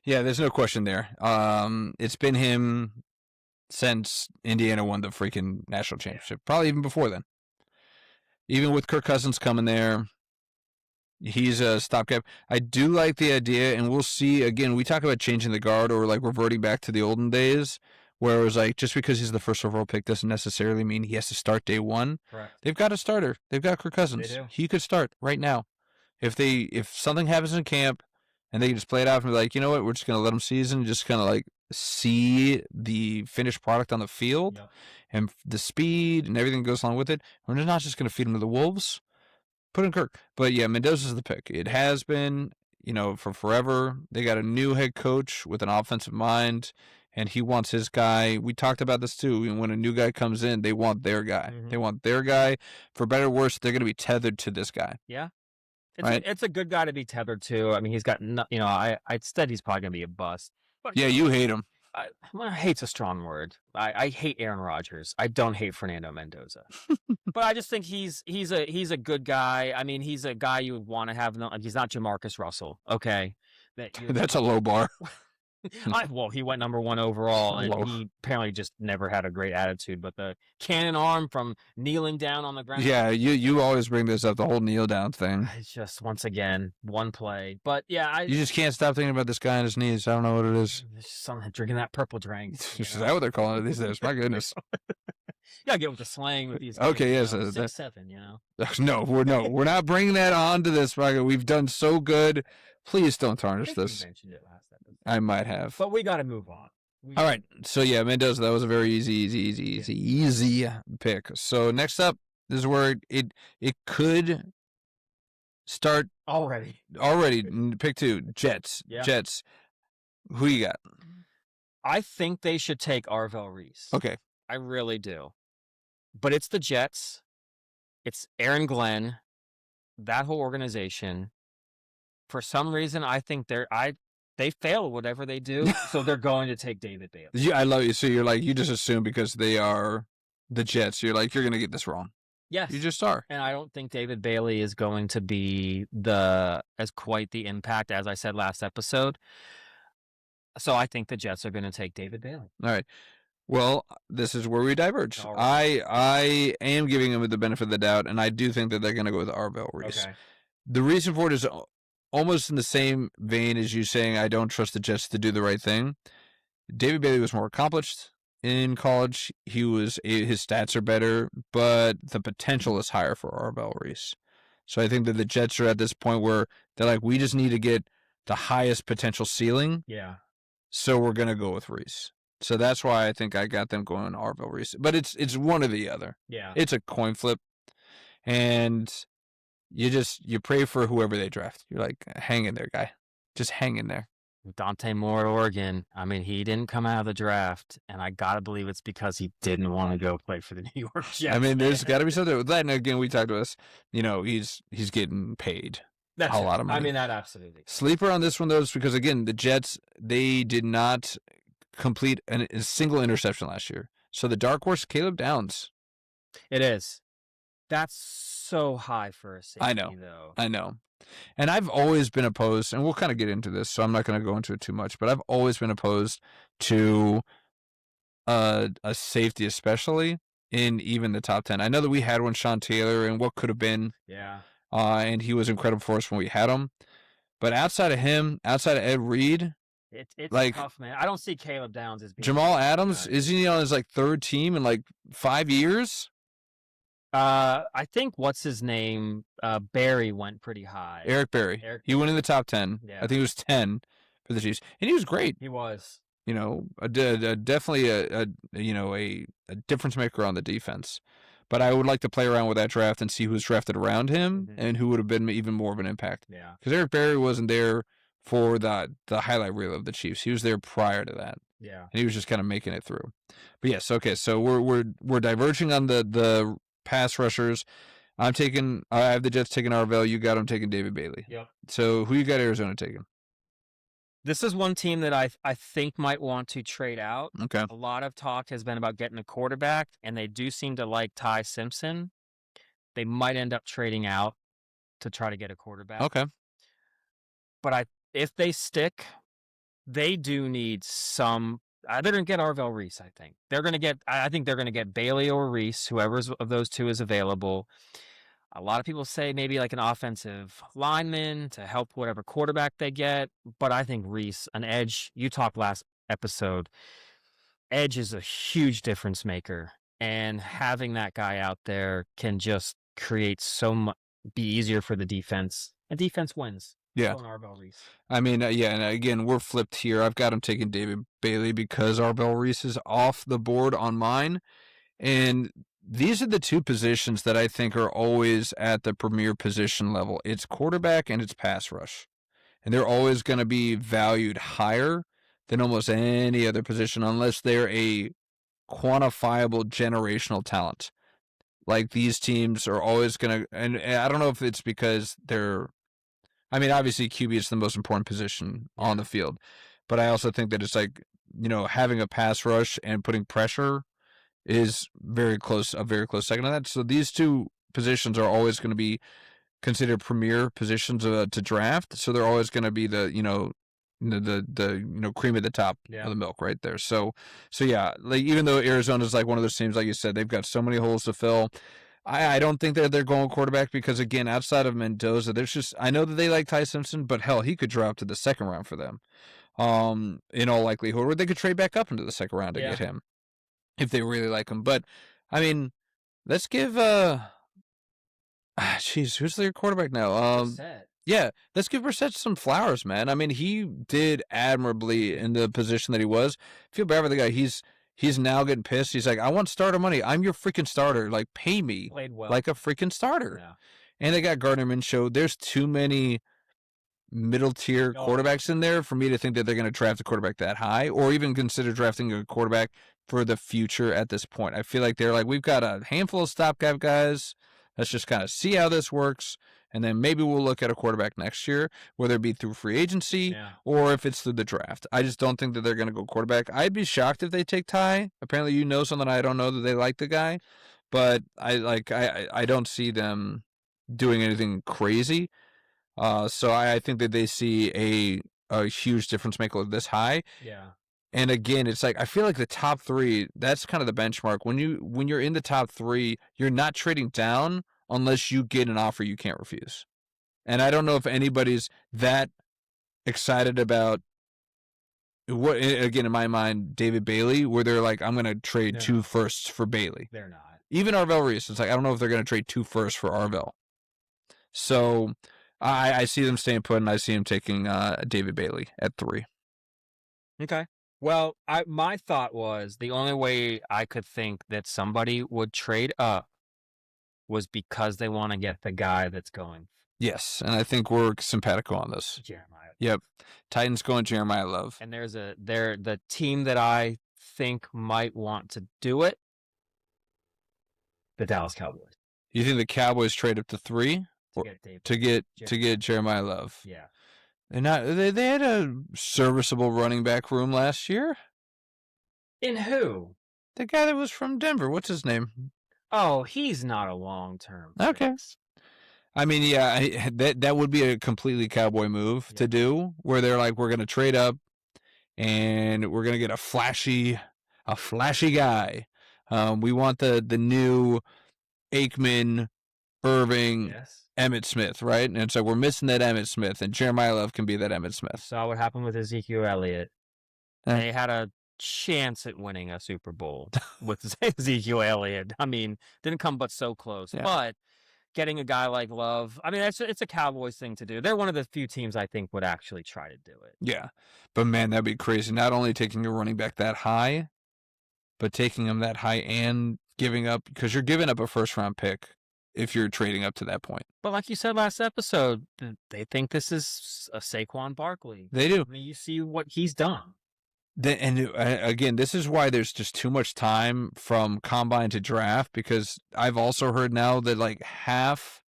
Yeah, there's no question there. It's been him since Indiana won the freaking national championship. Probably even before then. Even with Kirk Cousins coming there, he's a stopgap. I do like the idea, and we'll see. Again, we talk about changing the guard or like reverting back to the olden days, where it was like just because he's the first overall pick doesn't necessarily mean he has to start day one. Correct. They've got a starter. They've got Kirk Cousins. They do. He could start right now. If something happens in camp and they can just play it out and be like, you know what, we're just going to let him season, just kind of like see the finished product on the field and the speed and everything goes along with it. We're not just going to feed him to the wolves. Put in Kirk. But yeah, Mendoza's the pick. It has been, for forever. They got a new head coach with an offensive mind, and he wants his guy. We talked about this too. When a new guy comes in, they want their guy. Mm-hmm. They want their guy. For better or worse, they're going to be tethered to this guy. Yeah. It's a good guy to be tethered to. I mean, he's got, I said he's probably going to be a bust. But yeah, you hate him. Hate's a strong word. I hate Aaron Rodgers. I don't hate Fernando Mendoza. But I just think he's a good guy. I mean, he's a guy you would want to have. He's not Jamarcus Russell. Okay. That's a low bar. He went number 1 overall, and he apparently just never had a great attitude. But the cannon arm from kneeling down on the ground. Yeah, you always bring this up, the whole kneel down thing. It's just, once again, one play. But yeah, you just can't stop thinking about this guy on his knees. I don't know what it is. Something drinking that purple drink. Is that what they're calling it these days? My goodness. You gotta get with the slang with these. Okay, yes, 6'7", No, we're not bringing that on to this. We've done so good. Please don't tarnish this. You mentioned it last episode. I might have. But we got to move on. All right. So, yeah, Mendoza, that was a very easy pick. So, next up, this is where it could start. Already. Pick 2, Jets. Yeah. Jets. Who you got? I think they should take Arvell Reese. Okay. I really do. But it's the Jets. It's Aaron Glenn. That whole organization. For some reason, I think they fail whatever they do, so they're going to take David Bailey. Yeah, I love you. So you're like, you just assume because they are the Jets, you're like, you're going to get this wrong. Yes. You just are. And I don't think David Bailey is going to be as quite the impact as I said last episode. So I think the Jets are going to take David Bailey. All right. Well, this is where we diverge. Right. I am giving them the benefit of the doubt, and I do think that they're going to go with Arvell Reese. Okay. The reason for it is almost in the same vein as you saying I don't trust the Jets to do the right thing. David Bailey was more accomplished in college. His stats are better, but the potential is higher for Arvell Reese. So I think that the Jets are at this point where they're like, we just need to get the highest potential ceiling. Yeah. So we're gonna go with Reese. So that's why I think I got them going Arvell Reese. But it's one or the other. Yeah. It's a coin flip, and you pray for whoever they draft. You're like, hang in there, guy. Just hang in there. Dante Moore, Oregon. I mean, he didn't come out of the draft, and I gotta believe it's because he didn't want to go play for the New York Jets. I mean, there's got to be man. something with that. And again, we talked to us. He's getting paid That's a it. lot of money. I mean, that absolutely. Sleeper on this one though is because again, the Jets, they did not complete a single interception last year. So the dark horse, Caleb Downs. It is. That's so high for a safety, though. I know. And I've always been opposed, and we'll kind of get into this, so I'm not going to go into it too much, but I've always been opposed to a safety, especially in even the top 10. I know that we had one, Sean Taylor, and what could have been. Yeah. And he was incredible for us when we had him. But outside of him, outside of Ed Reed, It's like tough, man. I don't see Caleb Downs as being Jamal Adams, good. isn't he on his third team in 5 years? I think what's his name? Barry went pretty high. Eric Berry. He went in the top 10. Yeah. I think he was 10 for the Chiefs, and he was great. He was. Definitely a difference maker on the defense. But I would like to play around with that draft and see who's drafted around him and who would have been even more of an impact. Yeah. Because Eric Berry wasn't there for the highlight reel of the Chiefs. He was there prior to that. Yeah. And he was just kind of making it through. But yes, okay. So we're diverging on the pass rushers. I have the Jets taking Arvell. You got them taking David Bailey. Yep. So who you got Arizona taking? This is one team that I think might want to trade out. Okay. A lot of talk has been about getting a quarterback, and they do seem to like Ty Simpson. They might end up trading out to try to get a quarterback. Okay. But if they stick, they do need some. They're going to get Arvell Reese, I think. I think they're going to get Bailey or Reese, whoever of those two is available. A lot of people say maybe an offensive lineman to help whatever quarterback they get. But I think Reese, an edge, you talked last episode, edge is a huge difference maker. And having that guy out there can just create so much, be easier for the defense. And defense wins. Yeah. Arvell Reese. I mean, and again, we're flipped here. I've got him taking David Bailey because Arvell Reese is off the board on mine. And these are the two positions that I think are always at the premier position level. It's quarterback and it's pass rush. And they're always going to be valued higher than almost any other position unless they're a quantifiable generational talent. Like these teams are always going to, and I don't know if it's because obviously QB is the most important position on the field, but I also think that it's having a pass rush and putting pressure is a very close second to that. So these two positions are always going to be considered premier positions to draft. So they're always going to be the cream of the top of the milk right there. So yeah, even though Arizona's one of those teams, like you said, they've got so many holes to fill. I don't think that they're going quarterback because, again, outside of Mendoza, I know that they like Ty Simpson, but hell, he could drop to the second round for them. In all likelihood, or they could trade back up into the second round to get him if they really like him. But I mean, let's give who's their quarterback now? Yeah, let's give Brissett some flowers, man. I mean, he did admirably in the position that he was. I feel bad for the guy. He's now getting pissed. He's like, I want starter money. I'm your freaking starter. Pay me like a freaking starter. Yeah. And they got Gardner Minshew. There's too many middle tier quarterbacks in there for me to think that they're going to draft a quarterback that high or even consider drafting a quarterback for the future at this point. I feel like they're we've got a handful of stopgap guys. Let's just kind of see how this works. And then maybe we'll look at a quarterback next year, whether it be through free agency or if it's through the draft. I just don't think that they're going to go quarterback. I'd be shocked if they take Ty. Apparently you know something I don't know, that they like the guy. But I don't see them doing anything crazy. So I think that they see a huge difference maker this high. Yeah. And again, it's I feel like the top three, that's kind of the benchmark. When you're in the top three, you're not trading down unless you get an offer you can't refuse. And I don't know if anybody's that excited about what, again, in my mind, David Bailey, where they're I'm going to trade 2 firsts for Bailey. They're not. Even Arvell Reese, it's I don't know if they're going to trade 2 firsts for Arvell. So I see them staying put, and I see him taking David Bailey at 3. Okay. Well, my thought was the only way I could think that somebody would trade up was because they want to get the guy that's going Yes, and I think we're simpatico on this. Jeremiah. Yep. Titans going Jeremiah Love. And the team that I think might want to do it, the Dallas Cowboys. You think the Cowboys trade up to 3 to get Jeremiah Love? Yeah. And they had a serviceable running back room last year. In who? The guy that was from Denver. What's his name? Oh, he's not a long-term Okay. fix. I mean, yeah, that would be a completely Cowboy move to do, where they're like, we're going to trade up, and we're going to get a flashy guy. We want the new Aikman, Irving, Emmitt Smith, right? And so we're missing that Emmitt Smith, and Jeremiah Love can be that Emmitt Smith. Saw what happened with Ezekiel Elliott. They had a chance at winning a Super Bowl with Ezekiel Elliott. I mean, didn't come but so close. Yeah. But getting a guy like Love, I mean, it's a Cowboys thing to do. They're one of the few teams I think would actually try to do it. Yeah. But, man, that'd be crazy. Not only taking your running back that high, but taking him that high and giving up, because you're giving up a first-round pick if you're trading up to that point. But like you said last episode, they think this is a Saquon Barkley. They do. I mean, you see what he's done. And again, this is why there's just too much time from combine to draft, because I've also heard now that like half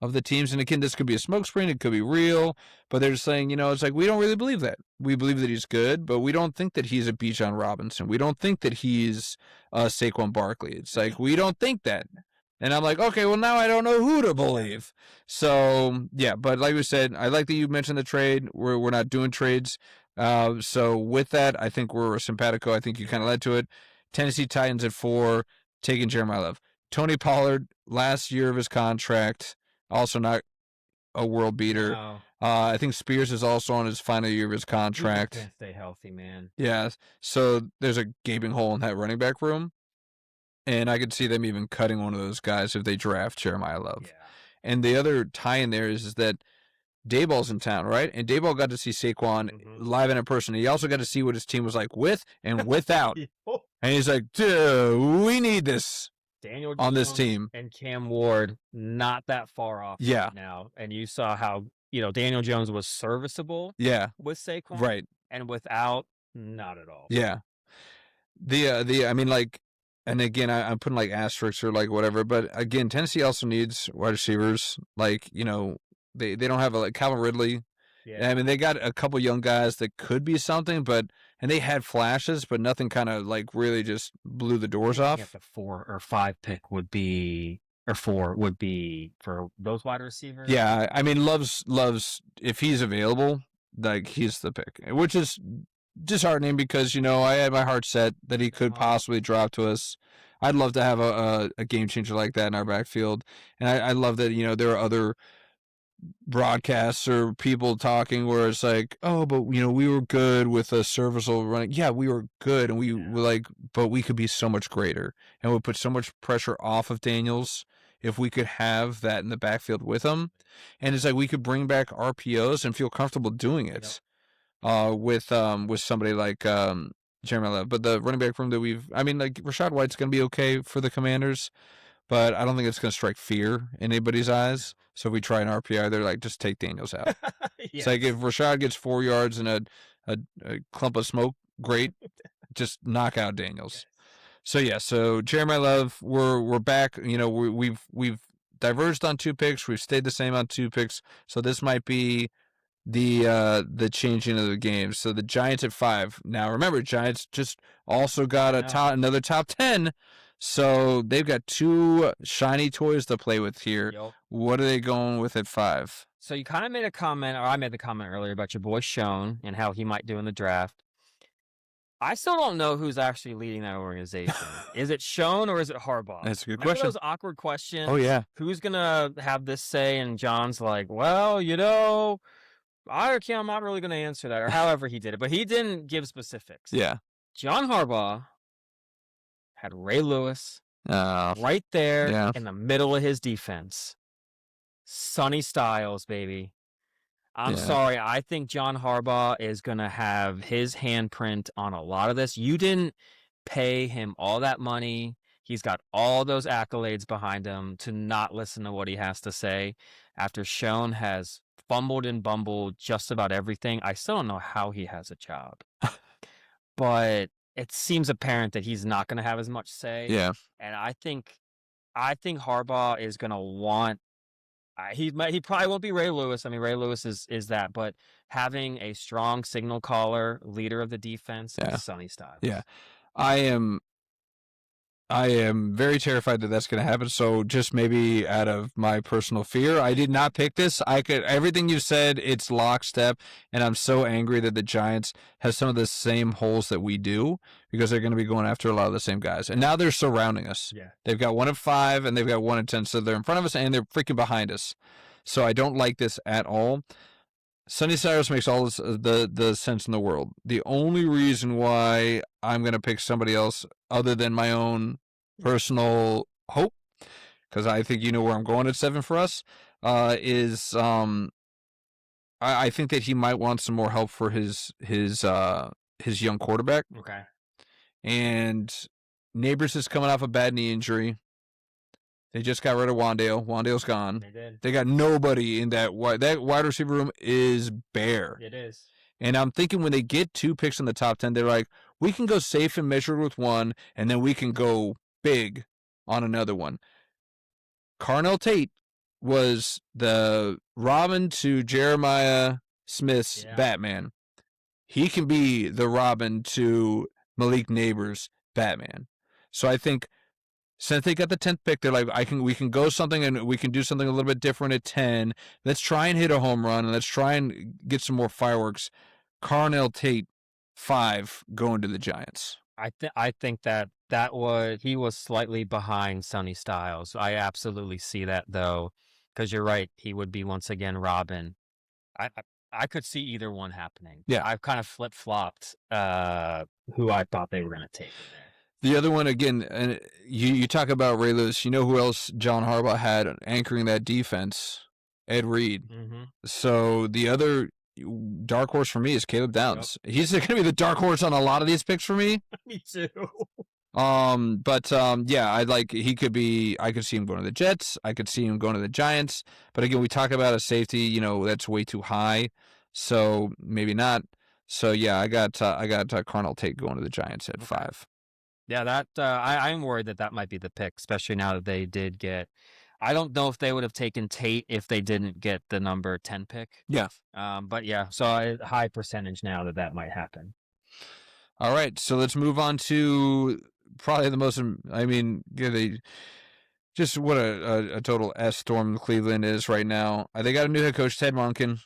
of the teams, and again, this could be a smokescreen, it could be real, but they're just saying, it's like, we don't really believe that. We believe that he's good, but we don't think that he's a Bijan Robinson. We don't think that he's Saquon Barkley. It's like, we don't think that. And I'm like, okay, well, now I don't know who to believe. So, yeah, but like we said, I like that you mentioned the trade. We're not doing trades. So with that, I think we're simpatico. I think you kind of led to it. Tennessee Titans at 4, taking Jeremiah Love. Tony Pollard, last year of his contract, also not a world beater. No. I think Spears is also on his final year of his contract. He can't stay healthy, man. Yeah, so there's a gaping hole in that running back room. And I could see them even cutting one of those guys if they draft Jeremiah Love. Yeah. And the other tie in there is that Dayball's in town, right? And Dayball got to see Saquon live and in person. He also got to see what his team was like with and without. And he's like, dude, we need this Daniel on Jones this team. And Cam Ward, not that far off right now. And you saw how, Daniel Jones was serviceable with Saquon. Right. And without, not at all. Yeah. I mean, like, and again, I'm putting like asterisks or like whatever, but again, Tennessee also needs wide receivers. Like, they don't have like Calvin Ridley. Yeah. I mean, they got a couple young guys that could be something, and they had flashes, but nothing kind of like really just blew the doors off. The 4 or 5 pick would be, or 4 would be for those wide receivers. Yeah. I mean, Love's, if he's available, like he's the pick, which is disheartening because, I had my heart set that he could possibly drop to us. I'd love to have a game changer like that in our backfield. And I love that, there are other broadcasts or people talking where it's like, oh, but, we were good with a serviceable running. Yeah, we were good. And we were like, but we could be so much greater. And would put so much pressure off of Daniels if we could have that in the backfield with him. And it's like we could bring back RPOs and feel comfortable doing it. Yep. With somebody like Jeremiah Love. But the running back room that like Rachaad White's going to be okay for the Commanders, but I don't think it's going to strike fear in anybody's eyes. So if we try an RPI, they're like, just take Daniels out. Yes. It's like if Rachaad gets 4 yards and a clump of smoke, great. Just knock out Daniels. Yes. So Jeremiah Love, we're back. We've diverged on 2 picks. We've stayed the same on 2 picks. So this might be the changing of the game. So the Giants at 5. Now remember, Giants just also got another top 10. So they've got 2 shiny toys to play with here. Yep. What are they going with at 5? So you kind of made a comment, or I made the comment earlier about your boy Schoen and how he might do in the draft. I still don't know who's actually leading that organization. Is it Schoen or is it Harbaugh? That's a good question. Those awkward questions. Oh, yeah. Who's going to have this say? And John's like, well, I'm not really going to answer that, or however he did it. But he didn't give specifics. Yeah. John Harbaugh had Ray Lewis right there in the middle of his defense. Sonny Styles, baby. I'm Yeah, sorry. I think John Harbaugh is going to have his handprint on a lot of this. You didn't pay him all that money. He's got all those accolades behind him to not listen to what he has to say after Schoen has fumbled and bumbled just about everything. I still don't know how he has a job, but it seems apparent that he's not going to have as much say. yeah. And I think Harbaugh is going to want he probably won't be Ray Lewis. I mean, Ray Lewis is that, but having a strong signal caller, leader of the defense, Yeah. is Sonny Yeah. Styles. I am very terrified that that's going to happen. So just maybe out of my personal fear, I did not pick this. Everything you said, it's lockstep, and I'm so angry that the Giants have some of the same holes that we do because they're going to be going after a lot of the same guys. And now they're surrounding us. Yeah. They've got 1-5 and they've got 1-10, so they're in front of us and they're freaking behind us. So I don't like this at all. Sunny Cyrus makes all the sense in the world. The only reason why I'm going to pick somebody else other than my own personal hope, because I think you know where I'm going at 7 for us, is I think that he might want some more help for his young quarterback. Okay. And Neighbors is coming off a bad knee injury. They just got rid of Wandale. Wandale's gone. They did. They got nobody in that wide receiver room is bare. It is. And I'm thinking when they get 2 picks in the top 10, they're like, we can go safe and measured with one, and then we can go big on another one. Carnell Tate was the Robin to Jeremiah Smith's Batman. He can be the Robin to Malik Neighbors' Batman. So I think since they got the 10th pick, they're like, we can go something and we can do something a little bit different at 10. Let's try and hit a home run and let's try and get some more fireworks. Carnell Tate, 5, going to the Giants. I think that he was slightly behind Sonny Styles. I absolutely see that though, because you're right. He would be once again Robin. I could see either one happening. Yeah. I've kind of flip flopped who I thought they were going to take in there. The other one, again, and you talk about Ray Lewis. You know who else John Harbaugh had anchoring that defense? Ed Reed. Mm-hmm. So the other dark horse for me is Caleb Downs. Yep. He's going to be the dark horse on a lot of these picks for me. Me too. Yeah, I could see him going to the Jets. I could see him going to the Giants. But again, we talk about a safety, that's way too high. So maybe not. So yeah, I got Carnell Tate going to the Giants at 5. Yeah, that I'm worried that might be the pick, especially now that they did get. I don't know if they would have taken Tate if they didn't get the number 10 pick. Yeah. But yeah, so a high percentage now that might happen. All right, so let's move on to probably the most. Just what a total S storm Cleveland is right now. They got a new head coach, Ted Monken,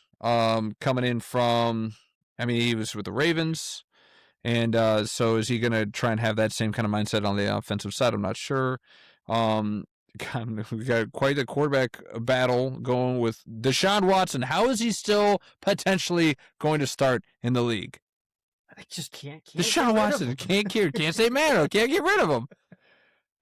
coming in from. He was with the Ravens. And so is he going to try and have that same kind of mindset on the offensive side? I'm not sure. We've got quite a quarterback battle going with Deshaun Watson. How is he still potentially going to start in the league? I just can't Deshaun Watson can't say man, can't get rid of him.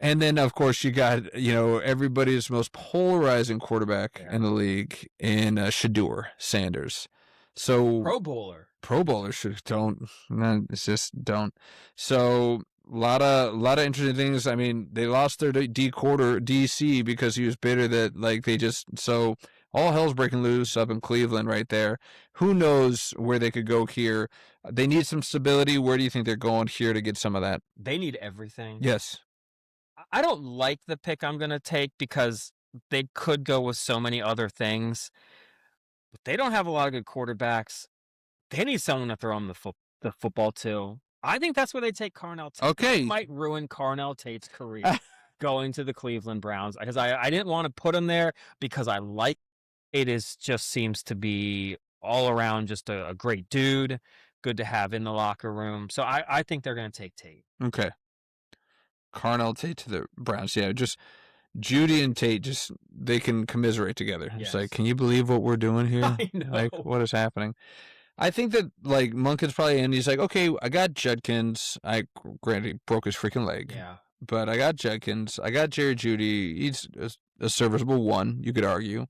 And then, of course, you got, everybody's most polarizing quarterback in the league in Shedeur Sanders. So Pro Bowlers don't. It's just don't. So a lot of interesting things. They lost their DC because he was bitter that they just so all hell's breaking loose up in Cleveland right there. Who knows where they could go here? They need some stability. Where do you think they're going here to get some of that? They need everything. Yes. I don't like the pick I'm going to take because they could go with so many other things. But they don't have a lot of good quarterbacks. They need someone to throw them the football to. I think that's where they take Carnell Tate. Okay. It might ruin Carnell Tate's career going to the Cleveland Browns because I didn't want to put him there because I like it just seems to be all around just a great dude, good to have in the locker room. So I think they're going to take Tate. Okay. Carnell Tate to the Browns. Yeah, just Judy and Tate, they can commiserate together. Yes. It's like, can you believe what we're doing here? I know. What is happening? I think that, Monken's probably in. He's like, okay, I got Judkins. Granted, he broke his freaking leg. Yeah. But I got Judkins. I got Jerry Judy. He's a serviceable one, you could argue.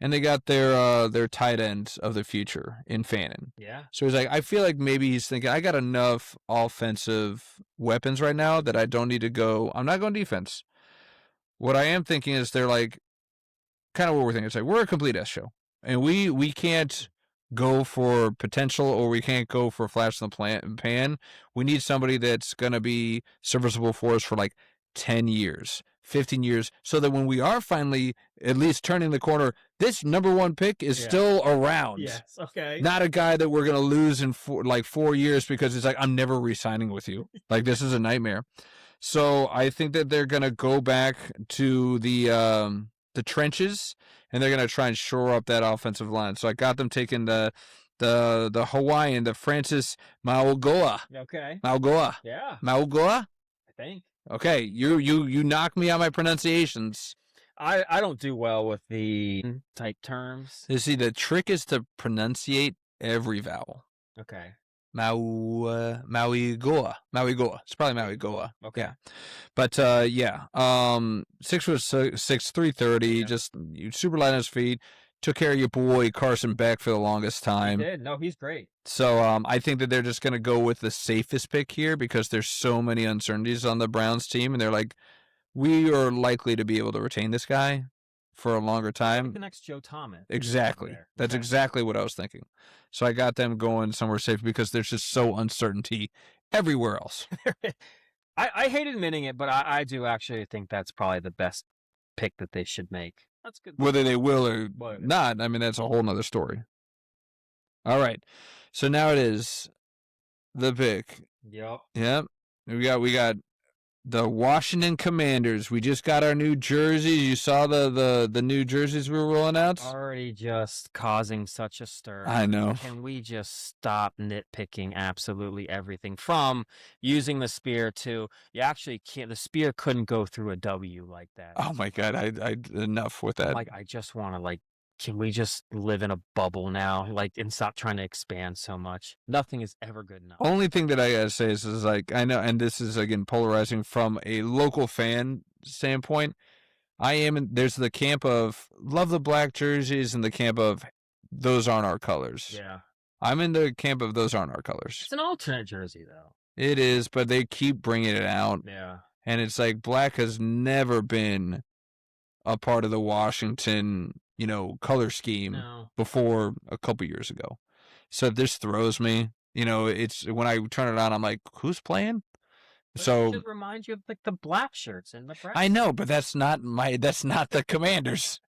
and they got their tight end of the future in Fannin. Yeah. So he's like, I feel like maybe he's thinking, I got enough offensive weapons right now that I don't need to go. I'm not going defense. What I am thinking is they're like, kind of what we're thinking. It's like, we're a complete S show, and we can't go for potential, or we can't go for a flash in the pan. We need somebody that's going to be serviceable for us for like 10 years, 15 years, so that when we are finally at least turning the corner, this number one pick is still around. Yes. Okay. Not a guy that we're going to lose in 4 years because it's like, I'm never re-signing with you. Like, this is a nightmare. So I think that they're going to go back to the trenches, and they're going to try and shore up that offensive line. So I got them taking the Hawaiian, the Francis Mauigoa. Okay. Mauigoa. Yeah. Mauigoa? I think. Okay, you knock me on my pronunciations. I don't do well with the type terms. You see, the trick is to pronunciate every vowel. Okay. Mauigoa. It's probably Mauigoa. Okay. Yeah. But 6'6", 330, Yeah. just super light on his feet. Took care of your boy Carson Beck for the longest time. He did. No, he's great. So I think that they're just gonna go with the safest pick here because there's so many uncertainties on the Browns team, and they're like, we are likely to be able to retain this guy for a longer time. Like the next Joe Thomas. Exactly. That's exactly what I was thinking. So I got them going somewhere safe because there's just so uncertainty everywhere else. I hate admitting it, but I do actually think that's probably the best pick that they should make. That's good. Whether they will or not, I mean, that's a whole nother story. All right. So now it is the pick. Yep. We got the Washington Commanders. We just got our new jerseys. You saw the new jerseys we were rolling out? Already just causing such a stir. I know. Can we just stop nitpicking absolutely everything from using the spear to you actually can't, the spear couldn't go through a W like that. Oh my God. I enough with that. Like, I just want to can we just live in a bubble now? And stop trying to expand so much. Nothing is ever good enough. Only thing that I gotta say is like, I know, and this is again polarizing from a local fan standpoint. There's the camp of love the black jerseys and the camp of those aren't our colors. Yeah. I'm in the camp of those aren't our colors. It's an alternate jersey though. It is, but they keep bringing it out. Yeah. And it's like black has never been a part of the Washington, color scheme before a couple years ago. So this throws me. It's when I turn it on, I'm like, who's playing? But so it should remind you of the black shirts and the brown. I know, but that's not the Commanders.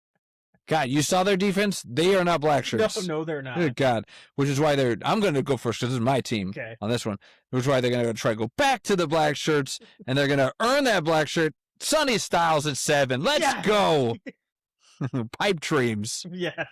God, you saw their defense? They are not black shirts. No, they're not. Good God. Which is why I'm going to go first because this is my team on this one. Which is why they're going to try to go back to the black shirts, and they're going to earn that black shirt. Sonny Styles at 7. Let's go. Pipe dreams. Yes.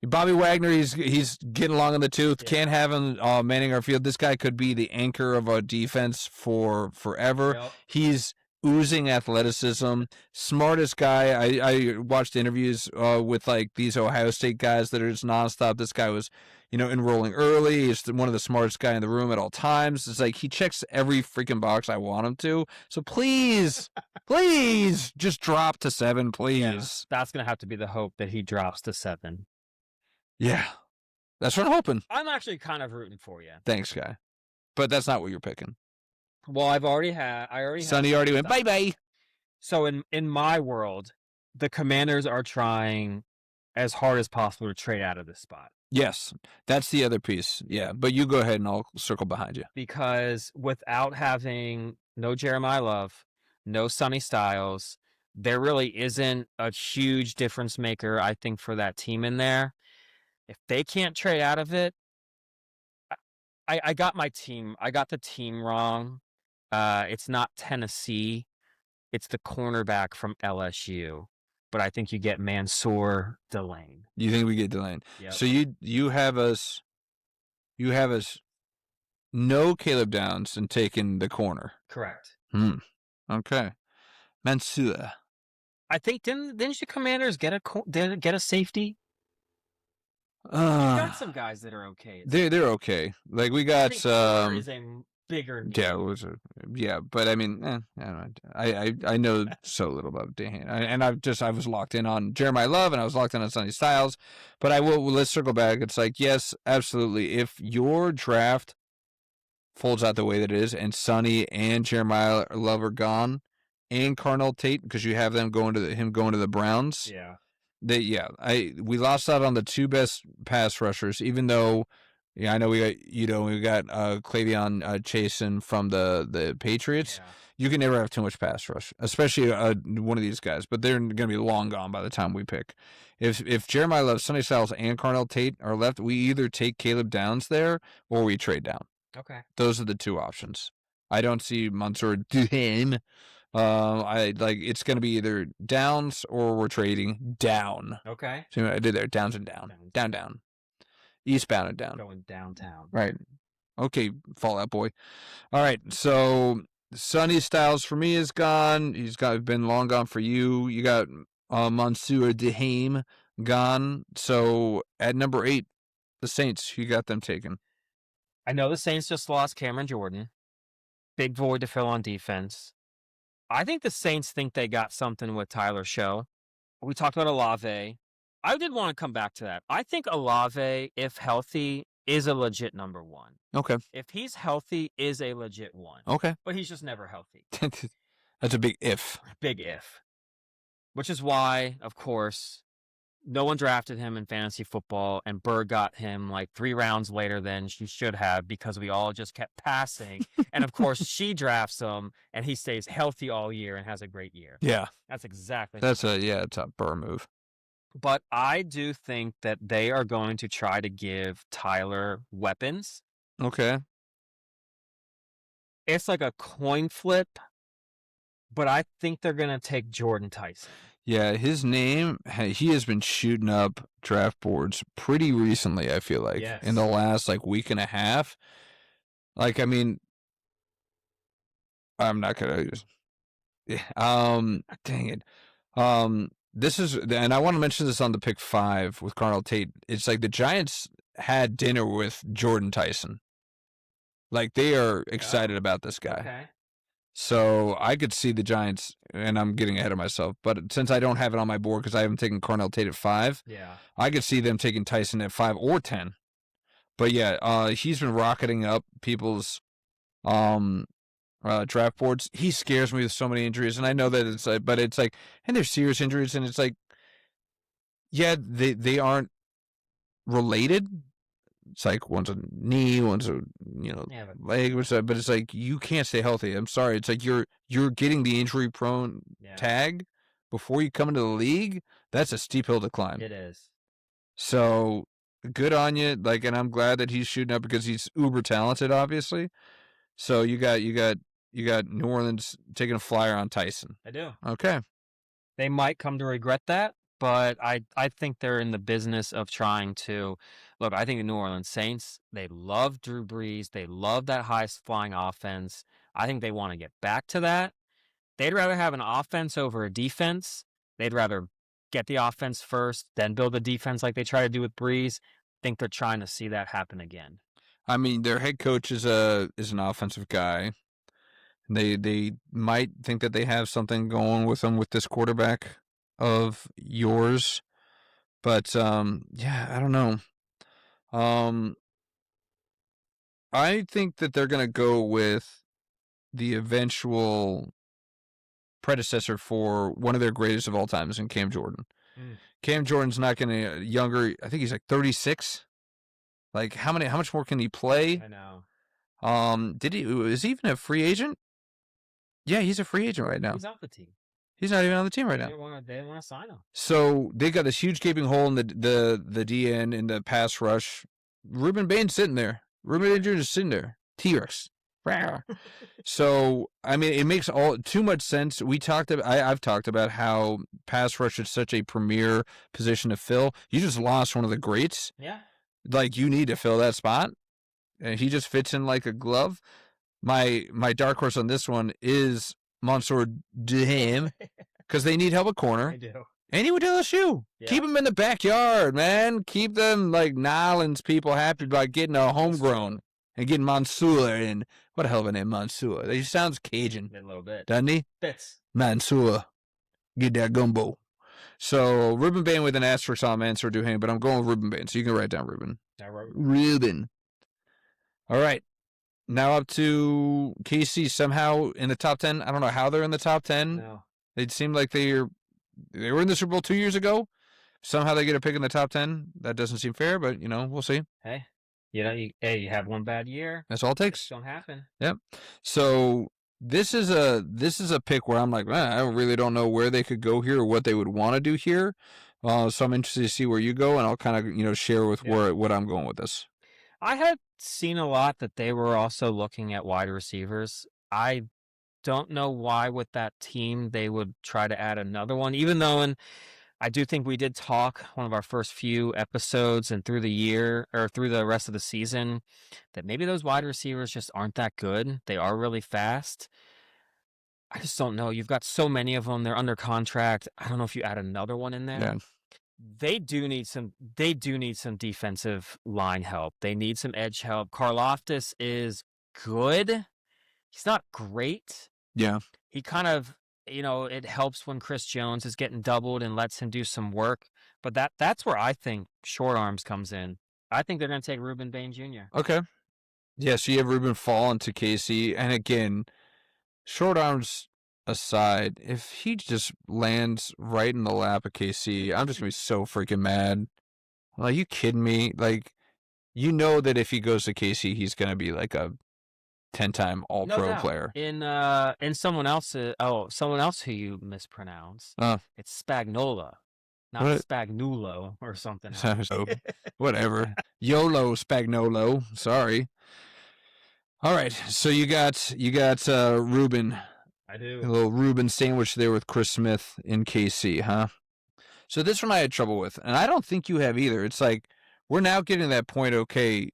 Bobby Wagner, he's getting along in the tooth. Yeah. Can't have him manning our field. This guy could be the anchor of our defense for forever. Yep. He's oozing athleticism. Smartest guy. I watched interviews with these Ohio State guys that are just nonstop. This guy was, enrolling early. He's one of the smartest guy in the room at all times. It's like he checks every freaking box I want him to. So please, please just drop to 7, please. Yeah, that's going to have to be the hope that he drops to 7. Yeah, that's what I'm hoping. I'm actually kind of rooting for you. Thanks, guy. But that's not what you're picking. Well, I already Sonny already went bye-bye. So in my world, the Commanders are trying as hard as possible to trade out of this spot. Yes, that's the other piece. Yeah, but you go ahead and I'll circle behind you. Because without having no Jeremiah Love, no Sonny Styles, there really isn't a huge difference maker, I think, for that team in there. If they can't trade out of it, I got my team. I got the team wrong. It's not Tennessee. It's the cornerback from LSU. But I think you get Mansour Delane. You think we get Delane? Yep. So you have us no Caleb Downs and taking the corner. Correct. Okay. Mansour. I think didn't the Commanders get a safety? You got some guys that are okay. They're okay. Like we got is a bigger name. Yeah, it was but I mean, I don't know. I know so little about Dahan, and I was locked in on Jeremiah Love, and I was locked in on Sonny Styles, but let's circle back. It's like, yes, absolutely. If your draft folds out the way that it is, and Sonny and Jeremiah Love are gone, and Carnell Tate, because you have them going to him going to the Browns. Yeah. We lost out on the two best pass rushers, even though, I know we got Clavion Chasen from the Patriots. Yeah. You can never have too much pass rush, especially one of these guys. But they're going to be long gone by the time we pick. If Jeremiah Love, Sonny Styles, and Carnell Tate are left, we either take Caleb Downs there or we trade down. Okay. Those are the two options. I don't see Mansour Duhaime. It's going to be either Downs or we're trading down. Okay. So I did there, Downs and down. Down. Eastbound and down. Going downtown. Right. Okay, Fallout Boy. All right, so Sonny Styles for me is gone. Been long gone for you. You got Mansour Duhaime gone. So at number 8, the Saints, you got them taken. I know the Saints just lost Cameron Jordan. Big void to fill on defense. I think the Saints think they got something with Tyler Show. We talked about Olave. I did want to come back to that. I think Olave, if healthy, is a legit number 1. Okay. If he's healthy, is a legit 1. Okay. But he's just never healthy. That's a big if. Big if. Which is why, of course, no one drafted him in fantasy football, and Bird got him like 3 rounds later than she should have because we all just kept passing. And of course, she drafts him, and he stays healthy all year and has a great year. Yeah. That's exactly. It's a Burr move. But I do think that they are going to try to give Tyler weapons. Okay. It's like a coin flip, but I think they're going to take Jordan Tyson. Yeah, his name, he has been shooting up draft boards pretty recently, I feel like. Yes. In the last, week and a half. I mean, I'm not going to... dang it. This is... And I want to mention this on the pick 5 with Carnell Tate. It's like the Giants had dinner with Jordan Tyson. They are excited about this guy. Okay. So I could see the Giants, and I'm getting ahead of myself, but since I don't have it on my board because I haven't taken Carnell Tate at 5, I could see them taking Tyson at 5 or 10. But yeah, he's been rocketing up people's draft boards. He scares me with so many injuries, and I know that and they're serious injuries, and it's they aren't related. It's one's a knee, one's a leg, but it's you can't stay healthy. I'm sorry. It's you're getting the injury prone tag before you come into the league. That's a steep hill to climb. It is. So good on you. And I'm glad that he's shooting up because he's uber talented, obviously. So you got New Orleans taking a flyer on Tyson. I do. Okay. They might come to regret that. But I think they're in the business of trying to look. I think the New Orleans Saints, they love Drew Brees. They love that high-flying offense. I think they want to get back to that. They'd rather have an offense over a defense. They'd rather get the offense first, then build the defense like they try to do with Brees. I think they're trying to see that happen again. I mean, their head coach is an offensive guy. They might think that they have something going with them with this quarterback of yours, but I don't know. I think that they're gonna go with the eventual predecessor for one of their greatest of all times in Cam Jordan. Cam Jordan's not gonna younger. I think he's 36. How much more can he play? I know. Is he even a free agent? Yeah, he's a free agent right now. He's off the team. He's not even on the team right now. They didn't want to sign him. So they got this huge gaping hole in the DN in the pass rush. Ruben Bain's sitting there. Ruben Bain Jr. is sitting there. T-Rex. So I mean, it makes too much sense. I've talked about how pass rush is such a premier position to fill. You just lost one of the greats. Yeah. You need to fill that spot, and he just fits in like a glove. My dark horse on this one is Mansour Duhaime, because they need help at corner. They do. And he would tell LSU. Yeah. Keep them in the backyard, man. Keep them Nolans people happy about getting a homegrown and getting Mansour and What a hell of a name, Mansoor. He sounds Cajun, A little bit. doesn't he? Fits. Mansoor. Get that gumbo. So, Ruben Bain with an asterisk on Mansour Duhane, but I'm going with Ruben Bain, so you can write down Ruben. I wrote Ruben. All right. Now up to KC, somehow in the top 10. I don't know how they're in the top 10. no. It seemed like they were in the Super Bowl 2 years ago. Somehow they get a pick in the top 10. That doesn't seem fair, but, we'll see. Hey, you have one bad year. That's all it takes. Don't happen. Yep. So this is a pick where I'm like, I really don't know where they could go here or what they would want to do here. So I'm interested to see where you go, and I'll kind of share with what I'm going with this. I had seen a lot that they were also looking at wide receivers. I don't know why with that team they would try to add another one, even though I do think we did talk one of our first few episodes and through the year or through the rest of the season that maybe those wide receivers just aren't that good. They are really fast. I just don't know. You've got so many of them. They're under contract. I don't know if you add another one in there. Yeah. They do need some defensive line help. They need some edge help. Karlaftis is good. He's not great. Yeah. He kind of, it helps when Chris Jones is getting doubled and lets him do some work. But that's where I think short arms comes in. I think they're going to take Ruben Bain Jr. Okay. Yeah, so you have Ruben fall into KC. And again, short arms aside, if he just lands right in the lap of KC, I'm just going to be so freaking mad. Are you kidding me? Like, that if he goes to KC, he's going to be like a 10-time All-Pro player. In someone else who you mispronounce. It's Spagnola, not Spagnuolo or something else. So, whatever. YOLO Spagnolo. Sorry. All right. So you got Ruben. I do. A little Ruben sandwich there with Chris Smith in KC, huh? So this one I had trouble with, and I don't think you have either. It's like we're now getting to that point, okay,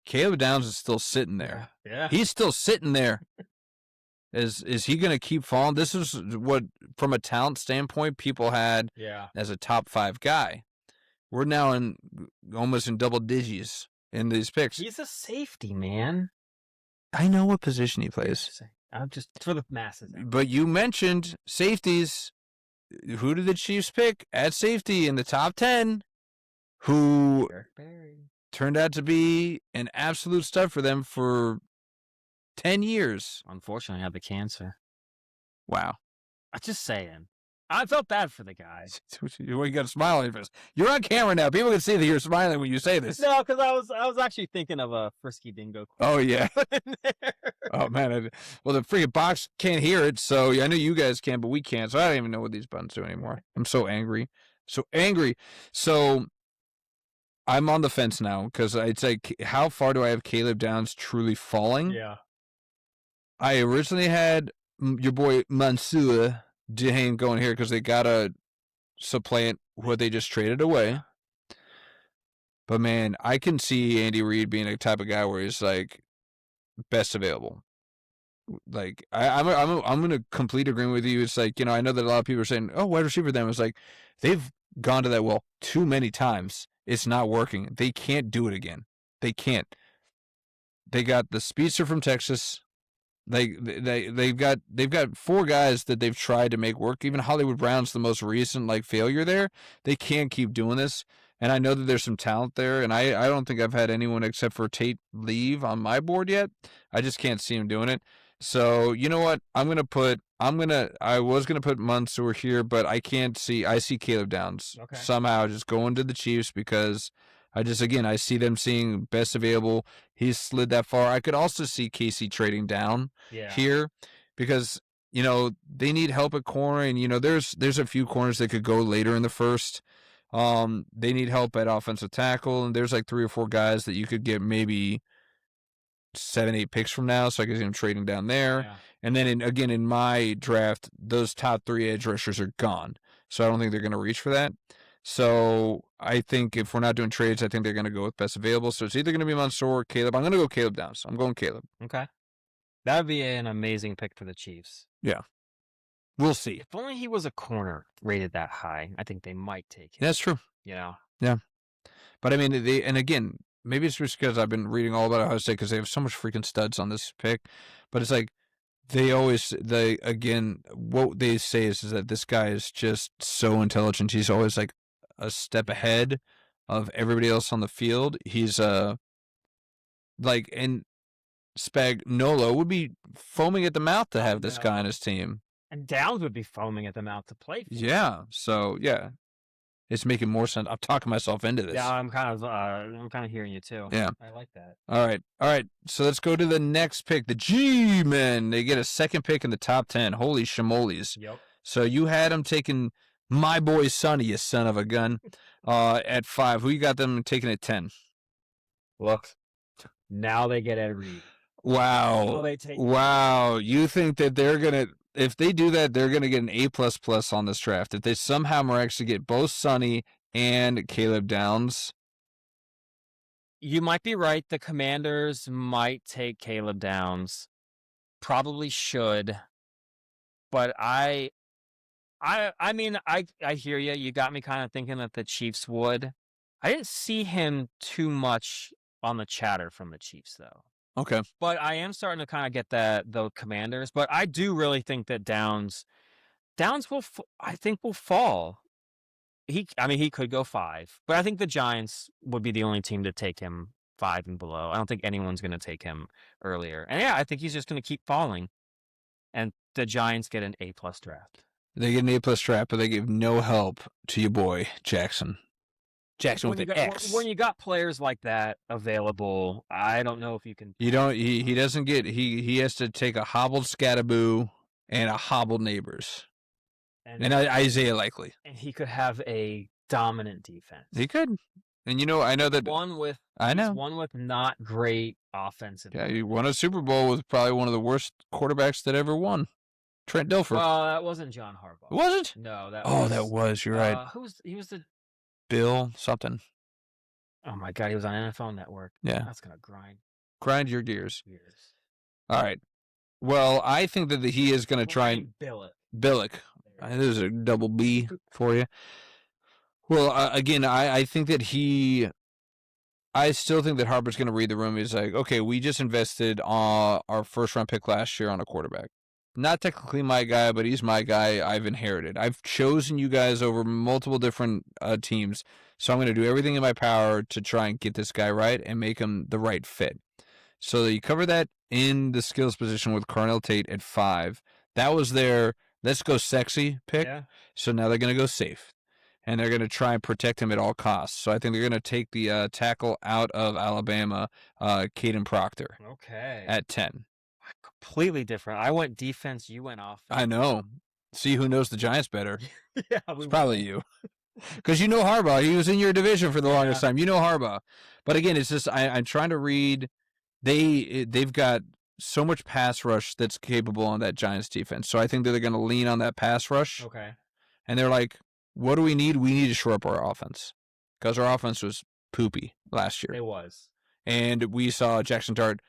Caleb Downs is still sitting there. Yeah. He's still sitting there. Is he going to keep falling? This is what, from a talent standpoint, people had as a top 5 guy. We're now almost in double digits in these picks. He's a safety, man. I know what position he plays. I'm just for the masses. But you mentioned safeties. Who did the Chiefs pick at safety in the top 10? Who turned out to be an absolute stud for them for 10 years. Unfortunately, I had the cancer. Wow. I'm just saying. I felt bad for the guy. You got a smile on your face. You're on camera now. People can see that you're smiling when you say this. No, because I was actually thinking of a Frisky Dingo quote. Oh, yeah. Oh, man. Well, the freaking box can't hear it, so I know you guys can, but we can't, so I don't even know what these buttons do anymore. I'm so angry. So angry. So I'm on the fence now, because it's like, how far do I have Caleb Downs truly falling? Yeah. I originally had your boy Mansour Duhane going here because they got to supplant what they just traded away. But, man, I can see Andy Reid being a type of guy where he's, like, best available. Like, I'm in a complete agreement with you. It's like, I know that a lot of people are saying, oh, wide receiver them. It's like, they've gone to that well too many times. It's not working. They can't do it again. They can't. They got the speedster from Texas. They've got 4 guys that they've tried to make work. Even Hollywood Brown's the most recent failure there. They can't keep doing this. And I know that there's some talent there, and I don't think I've had anyone except for Tate leave on my board yet. I just can't see him doing it. So you know what? I was gonna put Mansour here, but I see Caleb Downs somehow just going to the Chiefs because I see them seeing best available. He's slid that far. I could also see Casey trading down here because, they need help at corner. And, there's a few corners that could go later in the first. They need help at offensive tackle. And there's 3 or 4 guys that you could get maybe 7, 8 picks from now. So I could see him trading down there. Yeah. And then in my draft, those top 3 edge rushers are gone. So I don't think they're going to reach for that. So I think if we're not doing trades, I think they're going to go with best available. So it's either going to be Mansour or Caleb. I'm going to go Caleb Downs. I'm going Caleb. Okay. That would be an amazing pick for the Chiefs. Yeah. We'll see. If only he was a corner rated that high, I think they might take him. That's true. Yeah. But I mean, maybe it's just because I've been reading all about Ohio State because they have so much freaking studs on this pick, but it's like what they say is that this guy is just so intelligent. He's always like a step ahead of everybody else on the field. He's and Spagnolo would be foaming at the mouth to have this guy on his team. And Downs would be foaming at the mouth to play for. Yeah, so yeah, it's making more sense. I'm talking myself into this. Yeah, I'm kind of hearing you too. Yeah, I like that. All right. So let's go to the next pick. The G-Men. They get a second pick in the top 10. Holy shamoles. Yep. So you had them taking my boy Sonny, you son of a gun, at 5. Who you got them taking at 10? Look, now they get Ed Reed. Wow. Wow. You think that they're going to, if they do that, they're going to get an A++ on this draft. If they somehow miraculously get both Sonny and Caleb Downs. You might be right. The Commanders might take Caleb Downs. Probably should. But I mean, I hear you. You got me kind of thinking that the Chiefs would. I didn't see him too much on the chatter from the Chiefs, though. Okay. But I am starting to kind of get the Commanders. But I do really think that Downs will fall. He could go 5, but I think the Giants would be the only team to take him 5 and below. I don't think anyone's going to take him earlier. And yeah, I think he's just going to keep falling. And the Giants get an A+ draft. They get an A+ draft, but they give no help to your boy Jackson. Jackson with an X. When you got players like that available, I don't know if you can. You don't. He doesn't get. He has to take a hobbled Scattaboo and a hobbled Neighbors, and Isaiah likely. And he could have a dominant defense. He could. And I know that one with not great offensive. Yeah, he won a Super Bowl with probably one of the worst quarterbacks that ever won, Trent Dilfer. Well, that wasn't John Harbaugh. Was it? No, that. That was. You're right. He was the. Bill something. Oh my God, he was on NFL Network. Yeah, that's gonna grind your gears. All right. Well, I think that he is going to try and Billick. There's a double B for you. Well, again, I think that I still think that Harbaugh's going to read the room. He's like, okay, we just invested our first round pick last year on a quarterback. Not technically my guy, but he's my guy I've inherited. I've chosen you guys over multiple different teams, so I'm going to do everything in my power to try and get this guy right and make him the right fit. So you cover that in the skills position with Carnell Tate at 5. That was their let's go sexy pick. Yeah. So now they're going to go safe, and they're going to try and protect him at all costs. So I think they're going to take the tackle out of Alabama, Caden Proctor. Okay. At 10. Completely different. I went defense. You went offense. I know. See who knows the Giants better. Yeah, it's probably you. Because you know Harbaugh. He was in your division for the longest time. You know Harbaugh. But again, it's just I'm trying to read. They've got so much pass rush that's capable on that Giants defense. So I think that they're going to lean on that pass rush. Okay. And they're like, what do we need? We need to shore up our offense. Because our offense was poopy last year. It was. And we saw Jackson Dart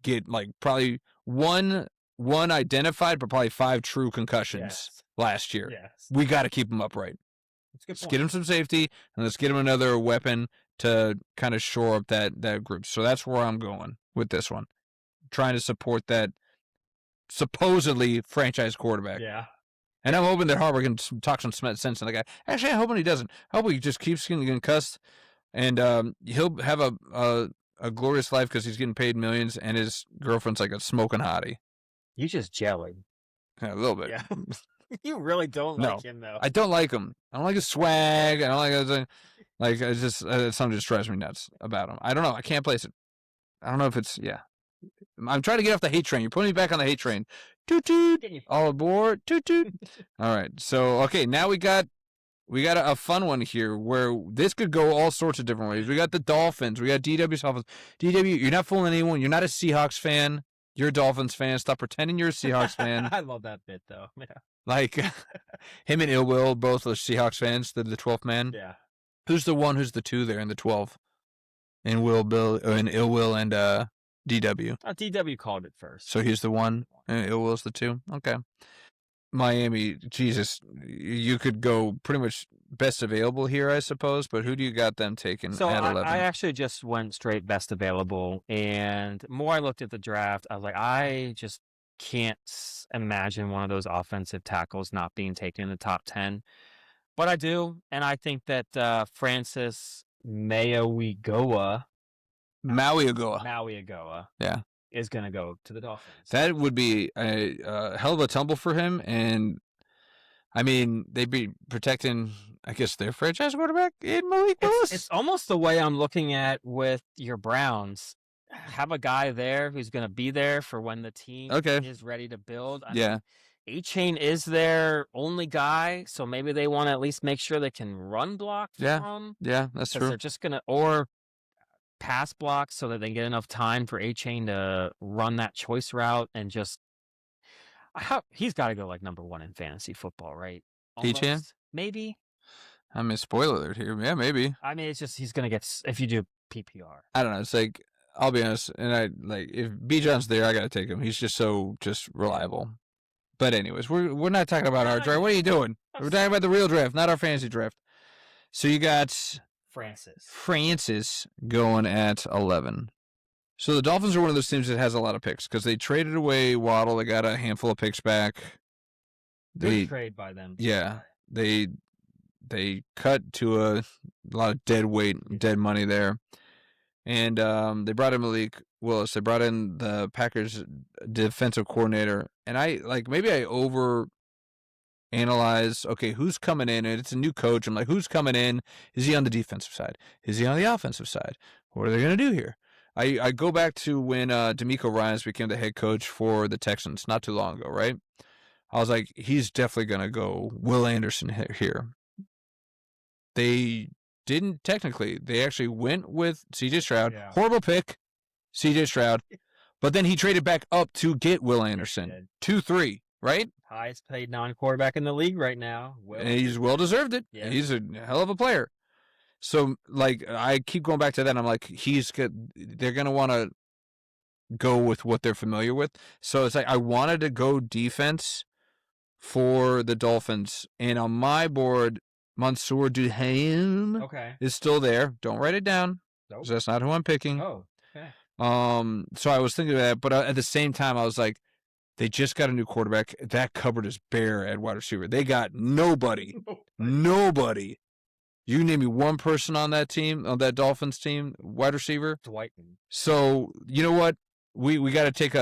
get probably one identified, but probably 5 true concussions last year. Yes. We got to keep him upright. Let's get him some safety, and let's get him another weapon to kind of shore up that group. So that's where I'm going with this one. Trying to support that supposedly franchise quarterback. Yeah. And I'm hoping that Harbaugh can talk some sense into the guy. Actually, I'm hoping he doesn't. I hope he just keeps getting concussed, and he'll have a glorious life because he's getting paid millions, and his girlfriend's like a smoking hottie. You just jelly. Yeah, a little bit. Yeah. You really don't like him, though. I don't like him. I don't like his swag. I don't like his, it's just something just drives me nuts about him. I don't know. I can't place it. I don't know if it's I'm trying to get off the hate train. You're putting me back on the hate train. Toot toot. All aboard. Toot toot. All right. So okay, now we got a fun one here where this could go all sorts of different ways. We got the Dolphins. We got DW's Dolphins. DW, you're not fooling anyone. You're not a Seahawks fan. You're a Dolphins fan. Stop pretending you're a Seahawks fan. I love that bit, though. Yeah. Like him and Ill Will, both are Seahawks fans. They're the 12th man. Yeah. Who's the 1? Who's the 2 there in the 12? In Ill Will and DW. DW called it first. So he's the 1 and Ill Will's the 2? Okay. Miami, Jesus, you could go pretty much best available here, I suppose. But who do you got them taking So at I 11? actually just went straight best available, and more I looked at the draft, I was like, I just can't imagine one of those offensive tackles not being taken in the top 10. But I do, and I think that Francis Maui Agoa. Mauigoa Yeah. is going to go to the Dolphins. That would be a hell of a tumble for him. And, I mean, they'd be protecting, I guess, their franchise quarterback in Malik Willis. It's almost the way I'm looking at with your Browns. Have a guy there who's going to be there for when the team is ready to build. I mean, A-Chain is their only guy, so maybe they want to at least make sure they can run block for him. Yeah, that's true. They're just going to, or pass block so that they get enough time for A-Chain to run that choice route and just, he's got to go like number 1 in fantasy football, right? A-Chain? Maybe. I mean, spoiler alert here. Yeah, maybe. I mean, it's just, he's going to get, if you do PPR. I don't know. It's like, I'll be honest, and if Bijan's there, I got to take him. He's just reliable. But anyways, we're not talking about our draft. What are you doing? We're talking about the real draft, not our fantasy draft. So you got Francis going at 11. So the Dolphins are one of those teams that has a lot of picks because they traded away Waddle. They got a handful of picks back. Good trade by them. Yeah, they cut to a lot of dead money there. And they brought in Malik Willis. They brought in the Packers defensive coordinator. And maybe I overanalyze, okay, who's coming in? And it's a new coach. I'm like, who's coming in? Is he on the defensive side? Is he on the offensive side? What are they going to do here? I go back to when DeMeco Ryans became the head coach for the Texans not too long ago, right? I was like, he's definitely going to go Will Anderson here. They didn't technically. They actually went with C.J. Stroud. Yeah. Horrible pick, C.J. Stroud. But then he traded back up to get Will Anderson. 2-3, right? Highest paid non-quarterback in the league right now. And he's well-deserved it. Yeah. He's a hell of a player. So, I keep going back to that. I'm like, they're going to want to go with what they're familiar with. So, it's like I wanted to go defense for the Dolphins. And on my board, Mansour Duhaime is still there. Don't write it down. Nope. That's not who I'm picking. Oh, okay. So I was thinking of that, but at the same time, I was like, they just got a new quarterback. That cupboard is bare at wide receiver. They got nobody. Nobody. You can name me one person on that team, on that Dolphins team, wide receiver. Dwight. So, you know what? We got to take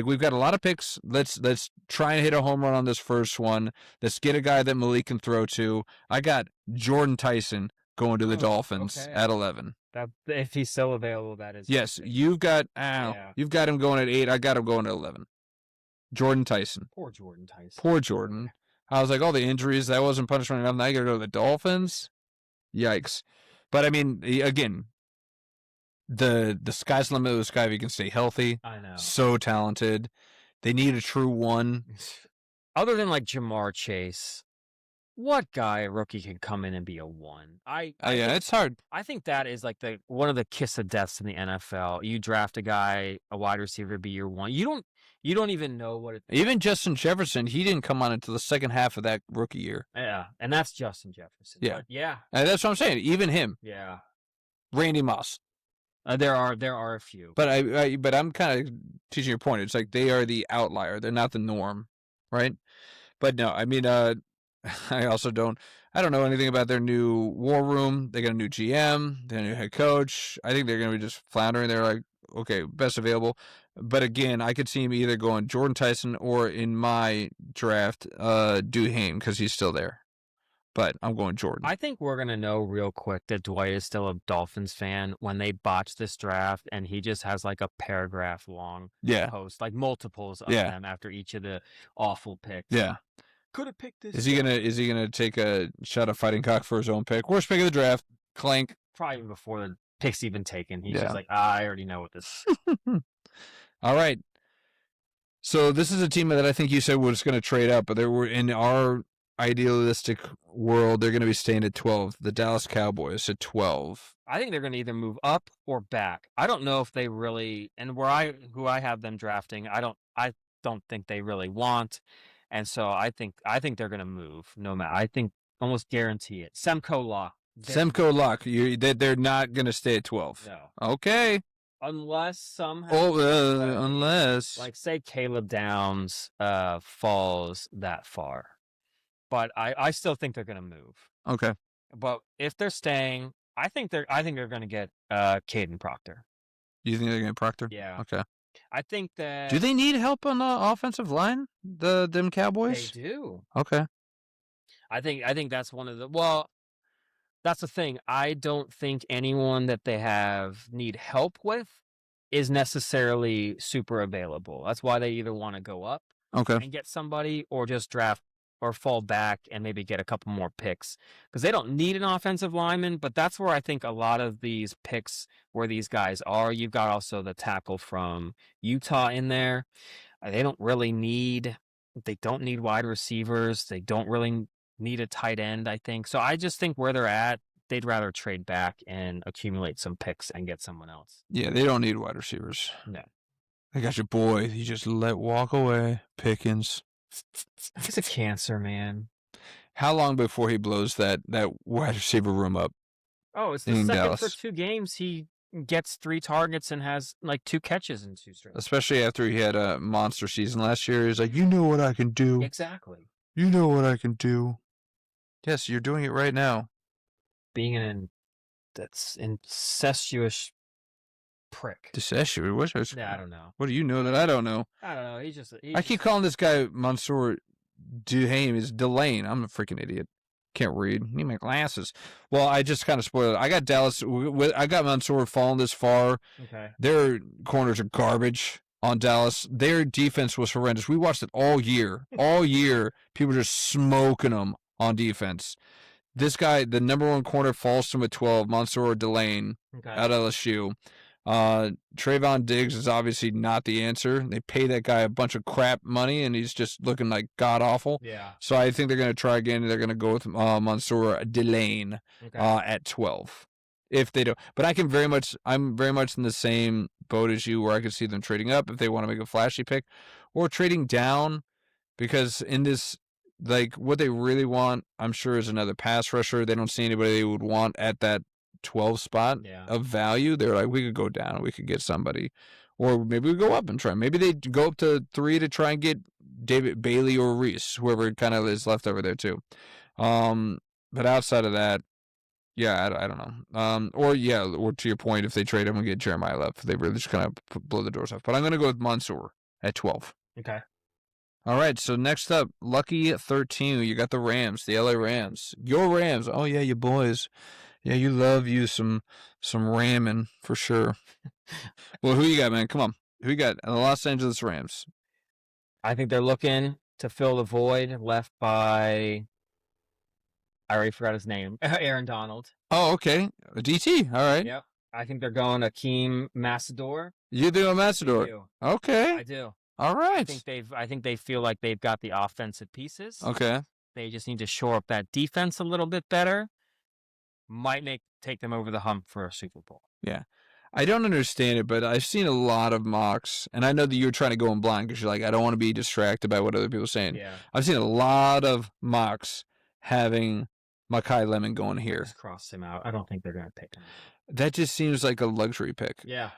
we've got a lot of picks. Let's try and hit a home run on this first one. Let's get a guy that Malik can throw to. I got Jordan Tyson going to the Dolphins at 11. If he's still available, that is. Yes, you've got him going at 8. I got him going at 11. Jordan Tyson. Poor Jordan Tyson. Poor Jordan. I was like, all the injuries, that wasn't punishment enough. Now you got to go to the Dolphins. Yikes. But I mean, again, the sky's the limit of the sky if you can stay healthy. I know. So talented. They need a true one. Other than Jamar Chase, what rookie can come in and be a 1? It's hard. I think that is one of the kiss of deaths in the NFL. You draft a guy, a wide receiver, be your 1. You don't even know what it. Even Justin Jefferson, he didn't come on until the second half of that rookie year. Yeah, and that's Justin Jefferson. Yeah, but yeah. And that's what I'm saying. Even him. Yeah. Randy Moss. There are a few. But I'm kind of teaching your point. It's like they are the outlier. They're not the norm, right? But no, I mean, I don't know anything about their new war room. They got a new GM, their new head coach. I think they're going to be just floundering. They're like, okay, best available. But again, I could see him either going Jordan Tyson or in my draft, Duhaime because he's still there. But I'm going Jordan. I think we're going to know real quick that Dwight is still a Dolphins fan when they botch this draft and he just has a paragraph long post, multiples of them after each of the awful picks. Yeah. Could have picked this. Is he gonna take a shot of fighting cock for his own pick? Worst pick of the draft. Clank. Probably before the pick's even taken. He's just I already know what this is. All right. So this is a team that I think you said was going to trade up, but they were in our idealistic world, they're going to be staying at 12. The Dallas Cowboys at 12. I think they're going to either move up or back. I don't know if they really, and who I have them drafting, I don't think they really want. And so I think they're gonna move no matter. I think almost guarantee it. Semko lock. Semko lock. They're not going to stay at 12. No. Okay. Unless somehow, Oh, unless. like say Caleb Downs falls that far. But I still think they're gonna move. Okay. But if they're staying, I think they're gonna get Caden Proctor. You think they're going to Proctor? Yeah. Okay. I think that Do they need help on the offensive line? Them they Cowboys? do. Okay. I think that's one of the well, that's the thing. I don't think anyone that they have need help with is necessarily super available. That's why they either want to go up Okay. and get somebody or just draft or fall back and maybe get a couple more picks because they don't need an offensive lineman. But that's where I think a lot of these picks where these guys are. You've got also the tackle from Utah in there. They don't really need. They don't need wide receivers. They don't really need a tight end, I think. So I just think where they're at, they'd rather trade back and accumulate some picks and get someone else. Yeah, they don't need wide receivers. No. They got your boy. You just let walk away. Pickens. He's a cancer, man. How long before he blows that wide receiver room up? Oh, it's the In second Dallas. for 2 games. He gets 3 targets and has like 2 catches in 2 straight. Especially after he had a monster season last year. He's like, you know what I can do. Exactly. You know what I can do. Yes, you're doing it right now. Being an that's incestuous prick. Incestuous? Yeah, I don't know. What do you know that I don't know? I don't know. He's I keep calling this guy Mansour Duhaime. It's Delane. I'm a freaking idiot. Can't read. Need my glasses. Well, I just kind of spoiled it. I got Dallas. I got Mansour falling this far. Okay. Their corners are garbage on Dallas. Their defense was horrendous. We watched it all year. All year, people just smoking them on defense. This guy, the number 1 corner, falls to him at 12. Mansour Delane out of LSU. Trayvon Diggs is obviously not the answer. They pay that guy a bunch of crap money, and he's just looking like god awful. Yeah. So I think they're going to try again. They're going to go with Mansour Delane at 12. If they don't, but I'm very much in the same boat as you, where I could see them trading up if they want to make a flashy pick, or trading down, because in this, like, what they really want, I'm sure, is another pass rusher. They don't see anybody they would want at that 12 spot of value. They're like, we could go down, we could get somebody, or maybe we go up and try. Maybe they go up to 3 to try and get David Bailey or Reese, whoever kind of is left over there too. But outside of that, yeah, I don't know. Or to your point, if they trade him and get Jeremiah Love, they really just kind of blow the doors off. But I'm going to go with Mansour at 12. Okay. All right, so next up, lucky 13. You got the Rams, the LA Rams. Your Rams. Oh, yeah, you boys. Yeah, you love you some ramming for sure. Well, who you got, man? Come on. Who you got? The Los Angeles Rams. I think they're looking to fill the void left by, I already forgot his name, Aaron Donald. Oh, okay. DT. All right. Yep. I think they're going Akeem Massador. You do a Massador. I do. Okay. I do. All right. I think they feel like they've got the offensive pieces. Okay. They just need to shore up that defense a little bit better. Might take them over the hump for a Super Bowl. Yeah. I don't understand it, but I've seen a lot of mocks, and I know that you're trying to go in blind because you're like, I don't want to be distracted by what other people are saying. Yeah. I've seen a lot of mocks having Mekhi Lemon going here. Just cross him out. I don't think they're going to pick him. That just seems like a luxury pick. Yeah.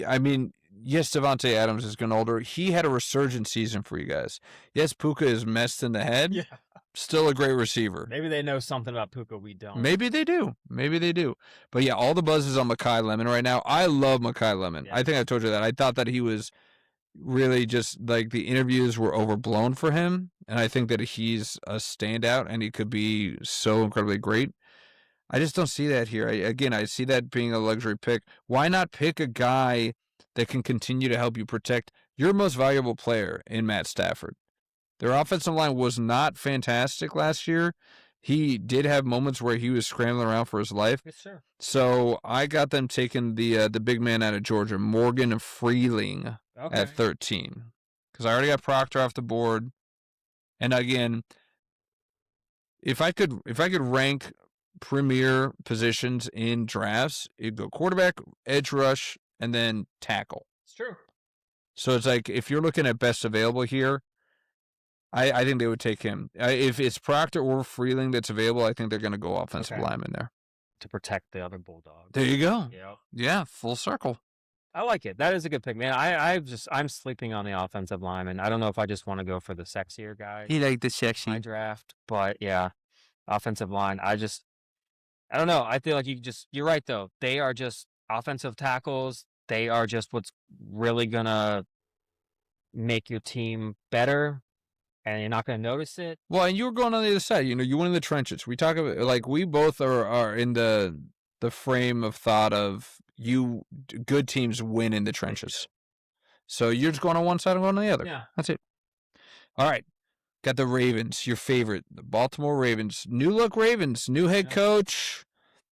I mean, yes, Devontae Adams is getting older. He had a resurgent season for you guys. Yes, Puka is messed in the head. Yeah. Still a great receiver. Maybe they know something about Puka we don't. Maybe they do. But yeah, all the buzz is on Mekhi Lemon right now. I love Mekhi Lemon. Yeah. I think I told you that. I thought that he was really just like the interviews were overblown for him. And I think that he's a standout and he could be so incredibly great. I just don't see that here. I see that being a luxury pick. Why not pick a guy that can continue to help you protect your most valuable player in Matt Stafford? Their offensive line was not fantastic last year. He did have moments where he was scrambling around for his life. Yes, sir. So I got them taking the big man out of Georgia, Morgan Freeling, at 13. Because I already got Proctor off the board. And again, if I could rank premier positions in drafts, it'd go quarterback, edge rush, and then tackle. It's true. So it's like if you're looking at best available here, I think they would take him. If it's Proctor or Freeling that's available, I think they're going to go offensive lineman there. To protect the other Bulldogs. There you go. Yeah. Yeah, full circle. I like it. That is a good pick, man. I'm sleeping on the offensive lineman. I don't know if I just want to go for the sexier guy He liked the in my sexy. draft, but yeah, offensive line. I don't know. I feel like you're right though. They are just offensive tackles. They are just what's really gonna make your team better, and you're not gonna notice it. Well, and you were going on the other side. You know, you went in the trenches. We talk about like we both are in the frame of thought of good teams win in the trenches. So you're just going on one side and going on the other. Yeah. That's it. All right. Got the Ravens, your favorite, the Baltimore Ravens. New look Ravens, new head coach,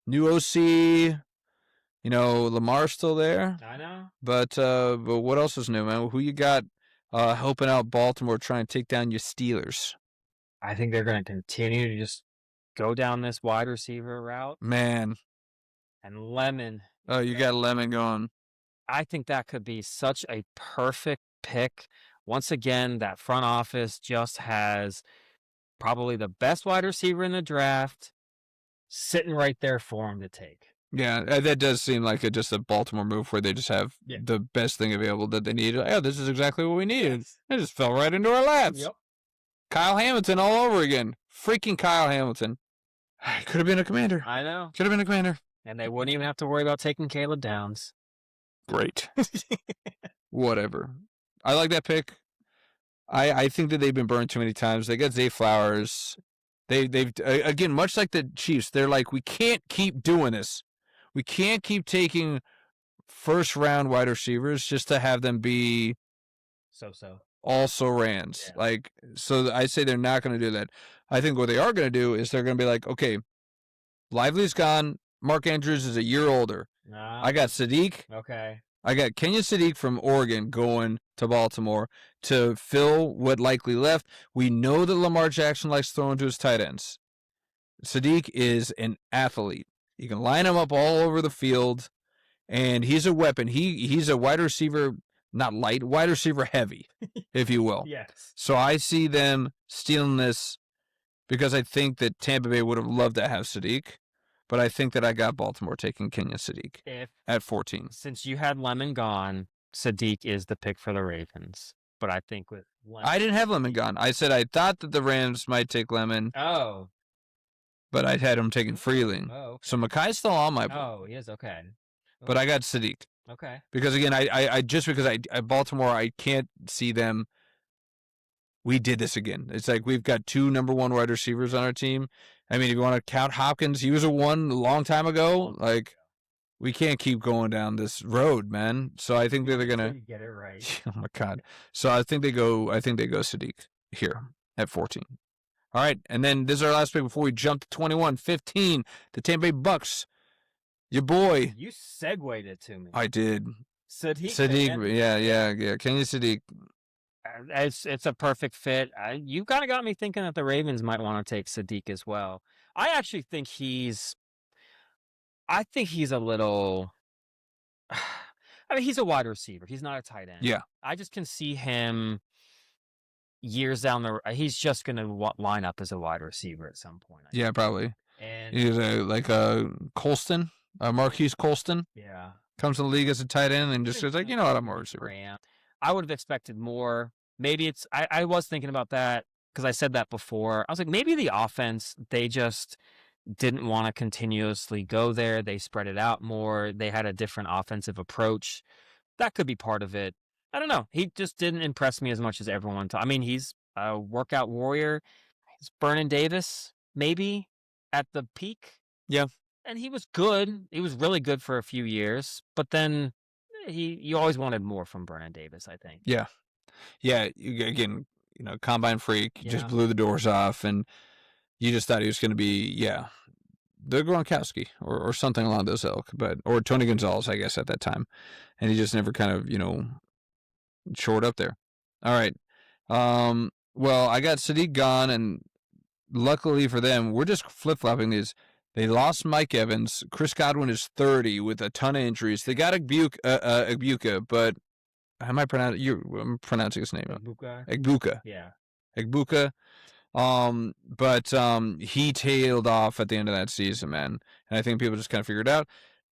new OC. You know, Lamar's still there. I know. But what else is new, man? Who you got helping out Baltimore trying to take down your Steelers? I think they're going to continue to just go down this wide receiver route. Man. And Lemon. Oh, you got Lemon going. I think that could be such a perfect pick. Once again, that front office just has probably the best wide receiver in the draft sitting right there for him to take. Yeah, that does seem like just a Baltimore move where they just have the best thing available that they need. Yeah, this is exactly what we needed. Yes. It just fell right into our laps. Yep. Kyle Hamilton all over again. Freaking Kyle Hamilton. Could have been a Commander. I know. Could have been a Commander. And they wouldn't even have to worry about taking Caleb Downs. Great. Whatever. I like that pick. I think that they've been burned too many times. They got Zay Flowers. They've again, much like the Chiefs, they're like, we can't keep doing this. We can't keep taking first-round wide receivers just to have them be so-so. Also Rans. Yeah. Like, so I say they're not going to do that. I think what they are going to do is they're going to be like, okay, Lively's gone. Mark Andrews is a year older. I got Sadiq. Okay. I got Kenyon Sadiq from Oregon going to Baltimore to fill what likely left. We know that Lamar Jackson likes throwing to his tight ends. Sadiq is an athlete. You can line him up all over the field, and he's a weapon. He's a wide receiver, not light, wide receiver heavy, if you will. Yes. So I see them stealing this because I think that Tampa Bay would have loved to have Sadiq, but I think that I got Baltimore taking Kenyon Sadiq at 14. Since you had Lemon gone, Sadiq is the pick for the Ravens. But I think with Lemon, I didn't have Lemon gone. I said I thought that the Rams might take Lemon. Oh. But I had him taking Freeling. Oh, okay. So Makai's still on my board. Oh, he is, okay. But I got Sadiq. Okay. Because again, I just because I Baltimore, I can't see them. We did this again. It's like we've got 2 number 1 wide receivers on our team. I mean, if you want to count Hopkins, he was a 1 a long time ago. Like, we can't keep going down this road, man. So I think they're gonna get it right. Oh my God. So I think they go Sadiq here at 14. All right, and then this is our last pick before we jump to 21. 15, the Tampa Bay Bucks. Your boy. You segued it to me. I did. Sadiq. Yeah. Kenyon Sadiq. It's a perfect fit. You kind of got me thinking that the Ravens might want to take Sadiq as well. I actually think he's a little. I mean, he's a wide receiver. He's not a tight end. Yeah. I just can see him years down the. He's just going to line up as a wide receiver at some point. Yeah, probably. And he's like a Colston, Marquise Colston. Yeah. Comes in the league as a tight end and just goes like, you know what, I'm a receiver. I would have expected more. Maybe it's. I was thinking about that because I said that before. I was like, maybe the offense, they just didn't want to continuously go there. They spread it out more. They had a different offensive approach. That could be part of it. I don't know. He just didn't impress me as much as everyone. I mean, he's a workout warrior. He's Vernon Davis, maybe, at the peak. Yeah. And he was good. He was really good for a few years. But then you always wanted more from Vernon Davis, I think. Yeah. Yeah. Again, combine freak. Just blew the doors off. And you just thought he was going to be, the Gronkowski or something along those ilk, or Tony Gonzalez, I guess, at that time. And he just never kind of, showed up there. All right. Well, I got Sadiq gone, and luckily for them, we're just flip-flopping these. They lost Mike Evans. Chris Godwin is 30 with a ton of injuries. They got Egbuka, but how am I pronouncing? I'm pronouncing his name. Egbuka. Egbuka. Yeah. Igbokwe. But he tailed off at the end of that season, man. And I think people just kind of figured it out.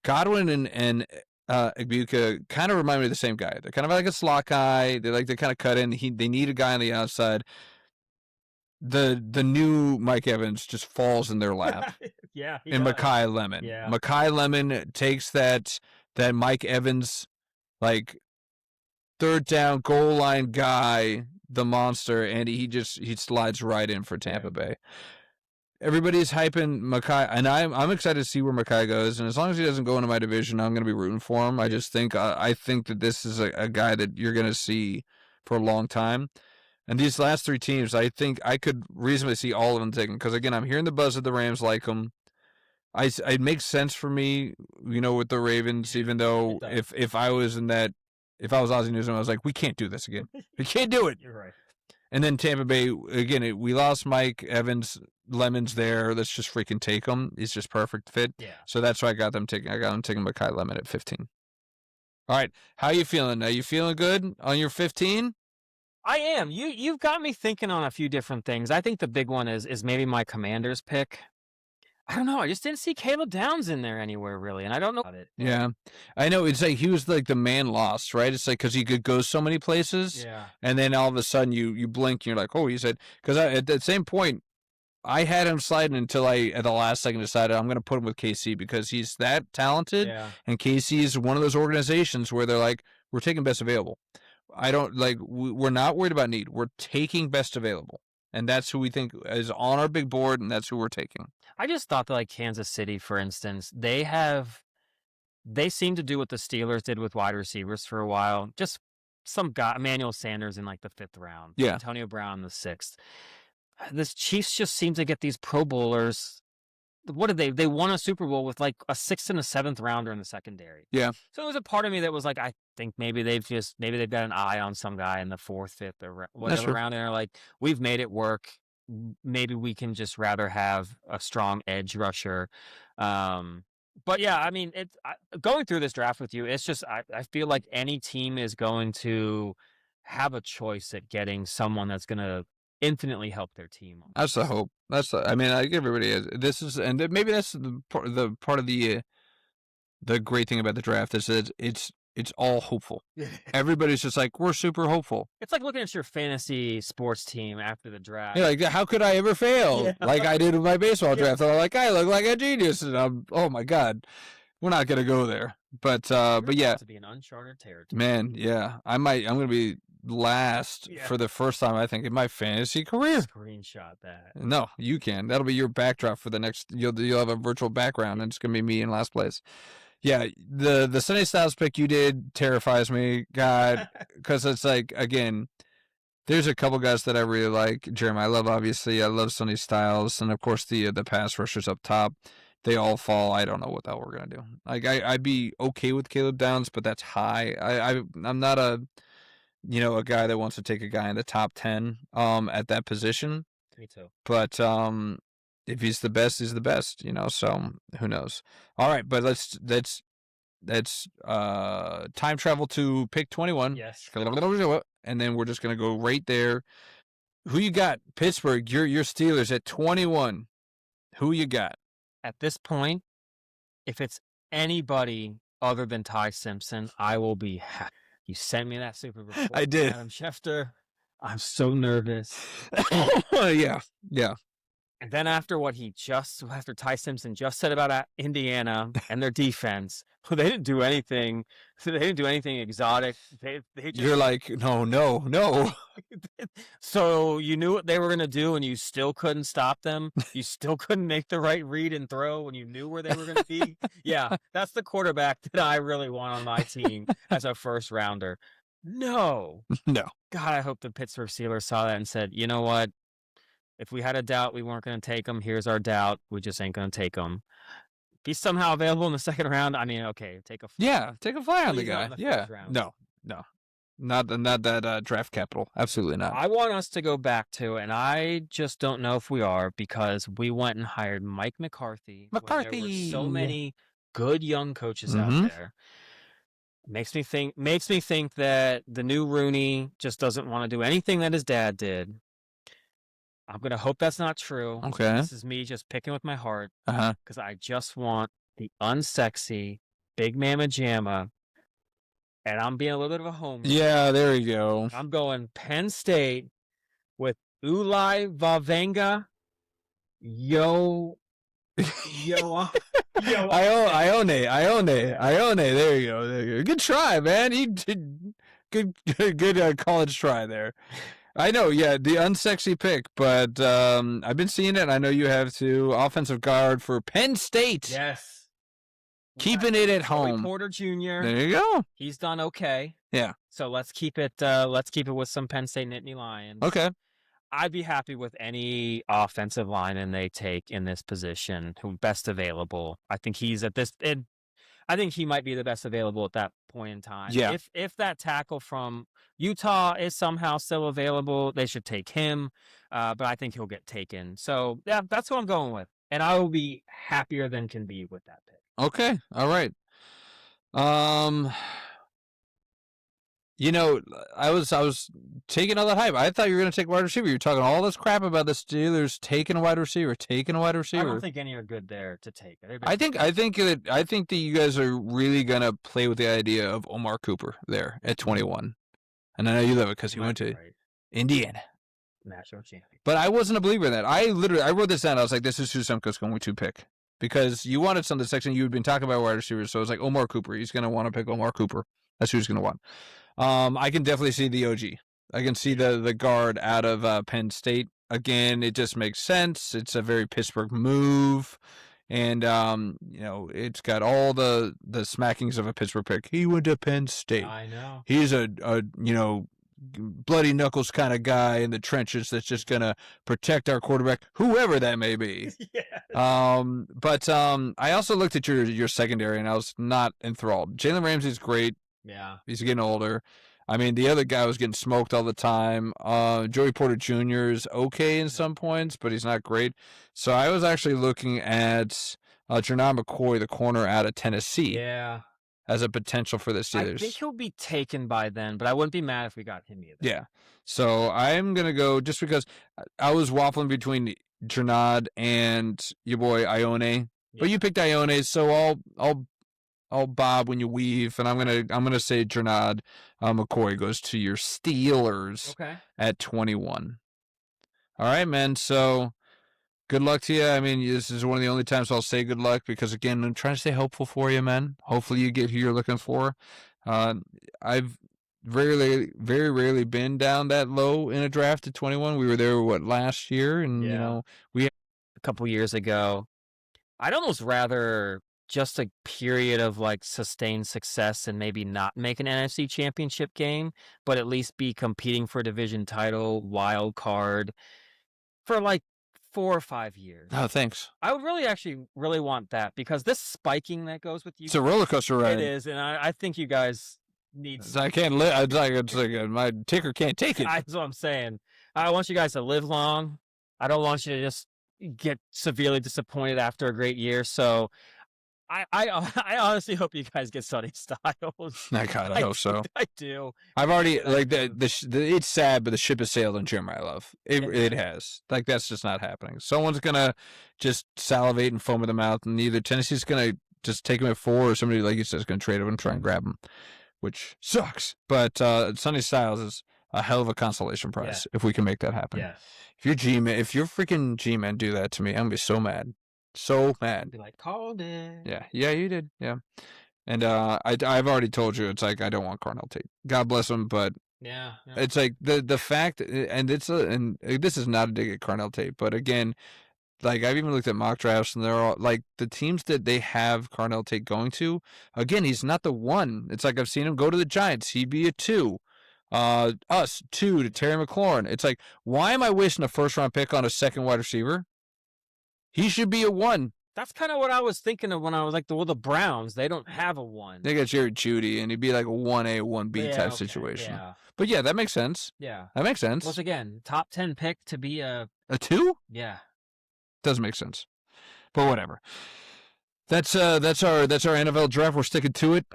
Godwin and Igbokwe kind of remind me of the same guy. They're kind of like a slot guy. They like to kind of cut in. They need a guy on the outside. The new Mike Evans just falls in their lap. Yeah, he and does. Makai Lemon. Yeah. Makai Lemon takes that Mike Evans like third down goal line guy, the monster, and he slides right in for Tampa Bay. Everybody's hyping Makai, and I'm excited to see where Makai goes. And as long as he doesn't go into my division, I'm going to be rooting for him. I just think I think that this is a guy that you're going to see for a long time. And these last three teams, I think I could reasonably see all of them taking. Because again, I'm hearing the buzz of the Rams like him. It makes sense for me, with the Ravens. Even though if I was Ozzie Newsome, I was like, we can't do this again. We can't do it. You're right. And then Tampa Bay, again, we lost Mike Evans. Lemon's there. Let's just freaking take him. He's just perfect fit. Yeah. So that's why I got them taking Makai Lemon at 15. All right. How you feeling? Are you feeling good on your 15? I am. You've got me thinking on a few different things. I think the big one is maybe my Commanders pick. I don't know. I just didn't see Caleb Downs in there anywhere, really, and I don't know about it. Yeah. I know. It's like he was like the man lost, right? It's like because he could go so many places, and then all of a sudden you blink and you're like, oh, he said, because at that same point, I had him sliding until I, at the last second, decided I'm going to put him with KC because he's that talented, and KC is one of those organizations where they're like, we're taking best available. We're not worried about need. We're taking best available. And that's who we think is on our big board, and that's who we're taking. I just thought that, like, Kansas City, for instance, they seem to do what the Steelers did with wide receivers for a while. Just some guy, Emmanuel Sanders in, like, the 5th round. Yeah. Antonio Brown in the 6th. This Chiefs just seem to get these Pro Bowlers. What did they? They won a Super Bowl with like a 6th and a 7th rounder in the secondary. Yeah. So it was a part of me that was like, I think maybe they've got an eye on some guy in the 4th, 5th, or whatever round, and they're like, we've made it work. Maybe we can just rather have a strong edge rusher. But yeah, I mean, going through this draft with you, it's just I feel like any team is going to have a choice at getting someone that's going to infinitely help their team. That's the hope. I mean, I think everybody is. This is, and maybe that's the part of the great thing about the draft is that it's all hopeful. Everybody's just like, we're super hopeful. It's like looking at your fantasy sports team after the draft. Yeah, like, how could I ever fail? Like I did with my baseball draft. I'm like, I look like a genius, and oh my god, we're not gonna go there. But yeah, to be an uncharted territory. Man, yeah, I'm gonna be last for the first time, I think, in my fantasy career. Screenshot that. No, you can. That'll be your backdrop for the next. You'll have a virtual background, and it's gonna be me in last place. Yeah, the Sunny Styles pick you did terrifies me, God, because it's like, again, there's a couple guys that I really like. Jeremiah Love, obviously, I love Sunny Styles, and of course the pass rushers up top. They all fall. I don't know what the hell we're gonna do. Like I'd be okay with Caleb Downs, but that's high. I'm not a guy that wants to take a guy in the top 10 at that position. Me too. But if he's the best, he's the best, so who knows. All right, but let's time travel to pick 21. Yes. And then we're just gonna go right there. Who you got? Pittsburgh, your Steelers at 21. Who you got? At this point, if it's anybody other than Ty Simpson, I will be happy. You sent me that super report. I did. Adam Schefter. I'm so nervous. Yeah. And then after Ty Simpson just said about Indiana and their defense, they didn't do anything. They didn't do anything exotic. They just, you're like, no. So you knew what they were going to do, and you still couldn't stop them. You still couldn't make the right read and throw when you knew where they were going to be. Yeah, that's the quarterback that I really want on my team as a first rounder. No. God, I hope the Pittsburgh Steelers saw that and said, you know what? If we had a doubt we weren't going to take him, here's our doubt. We just ain't going to take him. If he's somehow available in the 2nd round, I mean, okay, take a flyer on the guy. The No. Not that draft capital. Absolutely not. I want us to go back to, and I just don't know if we are, because we went and hired Mike McCarthy. There were so many good young coaches out there. Makes me think that the new Rooney just doesn't want to do anything that his dad did. I'm gonna hope that's not true. And Okay. this is me just picking with my heart Uh-huh. because I just want the unsexy big mama jamma, and I'm being a little bit of a homer. Yeah, there you go. I'm going Penn State with Ulai Vavenga. Yo, yo, yo. Ione. There you go. There you go. Good try, man. You did good college try there. I know, yeah, the unsexy pick, but I've been seeing it. I know you have too. Offensive guard for Penn State, Yes. keeping it at Joey home. Porter Jr. There you go. He's done okay. Yeah. So let's keep it. Let's keep it with some Penn State Nittany Lions. Okay. I'd be happy with any offensive lineman they take in this position, who best available. I think he's at this. I think he might be the best available at that point in time. Yeah. If that tackle from Utah is somehow still available, they should take him. But I think he'll get taken. So yeah, that's what I'm going with, and I will be happier than can be with that pick. Okay. All right. Um, you know, I was taking all that hype. I thought you were going to take wide receiver. You're talking all this crap about the Steelers taking a wide receiver, taking a wide receiver. I don't think any are good there to take. I think that you guys are really going to play with the idea of Omar Cooper there at 21. And I know you love it because he went to Indiana. National champion. But I wasn't a believer in that. I wrote this down. I was like, this is who Semko's going to pick. Because you wanted some of the section. You had been talking about wide receivers. So I was like, Omar Cooper. He's going to want to pick Omar Cooper. That's who he's going to want. I can definitely see the OG. I can see the guard out of Penn State. Again, it just makes sense. It's a very Pittsburgh move. And, it's got all the smackings of a Pittsburgh pick. He went to Penn State. I know. He's a bloody knuckles kind of guy in the trenches that's just going to protect our quarterback, whoever that may be. Yeah. But I also looked at your secondary, and I was not enthralled. Jalen Ramsey's great. Yeah. He's getting older. I mean, the other guy was getting smoked all the time. Joey Porter Jr. is okay in some points, but he's not great. So I was actually looking at Jerron McCoy, the corner out of Tennessee, as a potential for the Steelers. I think he'll be taken by then, but I wouldn't be mad if we got him either. Yeah. So I'm going to go just because I was waffling between Jerron and your boy Ione. Yeah. But you picked Ione, so I'll bob when you weave, and I'm gonna say Jerron McCoy goes to your Steelers at 21. All right, man. So good luck to you. I mean, this is one of the only times I'll say good luck because, again, I'm trying to stay hopeful for you, man. Hopefully you get who you're looking for. I've very rarely been down that low in a draft at 21. We were there, last year? And, we a couple years ago. I'd almost rather just a period of sustained success and maybe not make an NFC championship game, but at least be competing for a division title, wild card for 4 or 5 years. Oh, thanks. I would really want that because this spiking that goes with you. It's a roller coaster ride. It is, and I think you guys need. I can't live. It's like my ticker can't take it. That's what I'm saying. I want you guys to live long. I don't want you to just get severely disappointed after a great year. So I honestly hope you guys get Sonny Styles. God, I hope so. I do. I've already it's sad, but the ship has sailed on Jeremiah Love. It has. That's just not happening. Someone's gonna just salivate and foam at the mouth, and either Tennessee's gonna just take him at 4, or somebody like you said is gonna trade him and try and grab him, which sucks. But Sonny Styles is a hell of a consolation prize if we can make that happen. Yeah. If your freaking G-men do that to me, I'm gonna be so mad. So mad. Be like, called it. Yeah, you did. Yeah. And I've already told you, it's like I don't want Carnell Tate. God bless him, but it's like the fact, and this is not a dig at Carnell Tate, but again, I've even looked at mock drafts, and they're all the teams that they have Carnell Tate going to. Again, he's not the one. It's like I've seen him go to the Giants. He'd be a 2. Us 2 to Terry McLaurin. It's like, why am I wasting a first-round pick on a second wide receiver? He should be a 1. That's kind of what I was thinking of when I was the Browns. They don't have a 1. They got Jerry Jeudy, and he'd be like a 1A, 1B type situation. Yeah. But yeah, that makes sense. Yeah. That makes sense. Once again, top 10 pick to be a 2? Yeah. Doesn't make sense. But whatever. That's our NFL draft. We're sticking to it.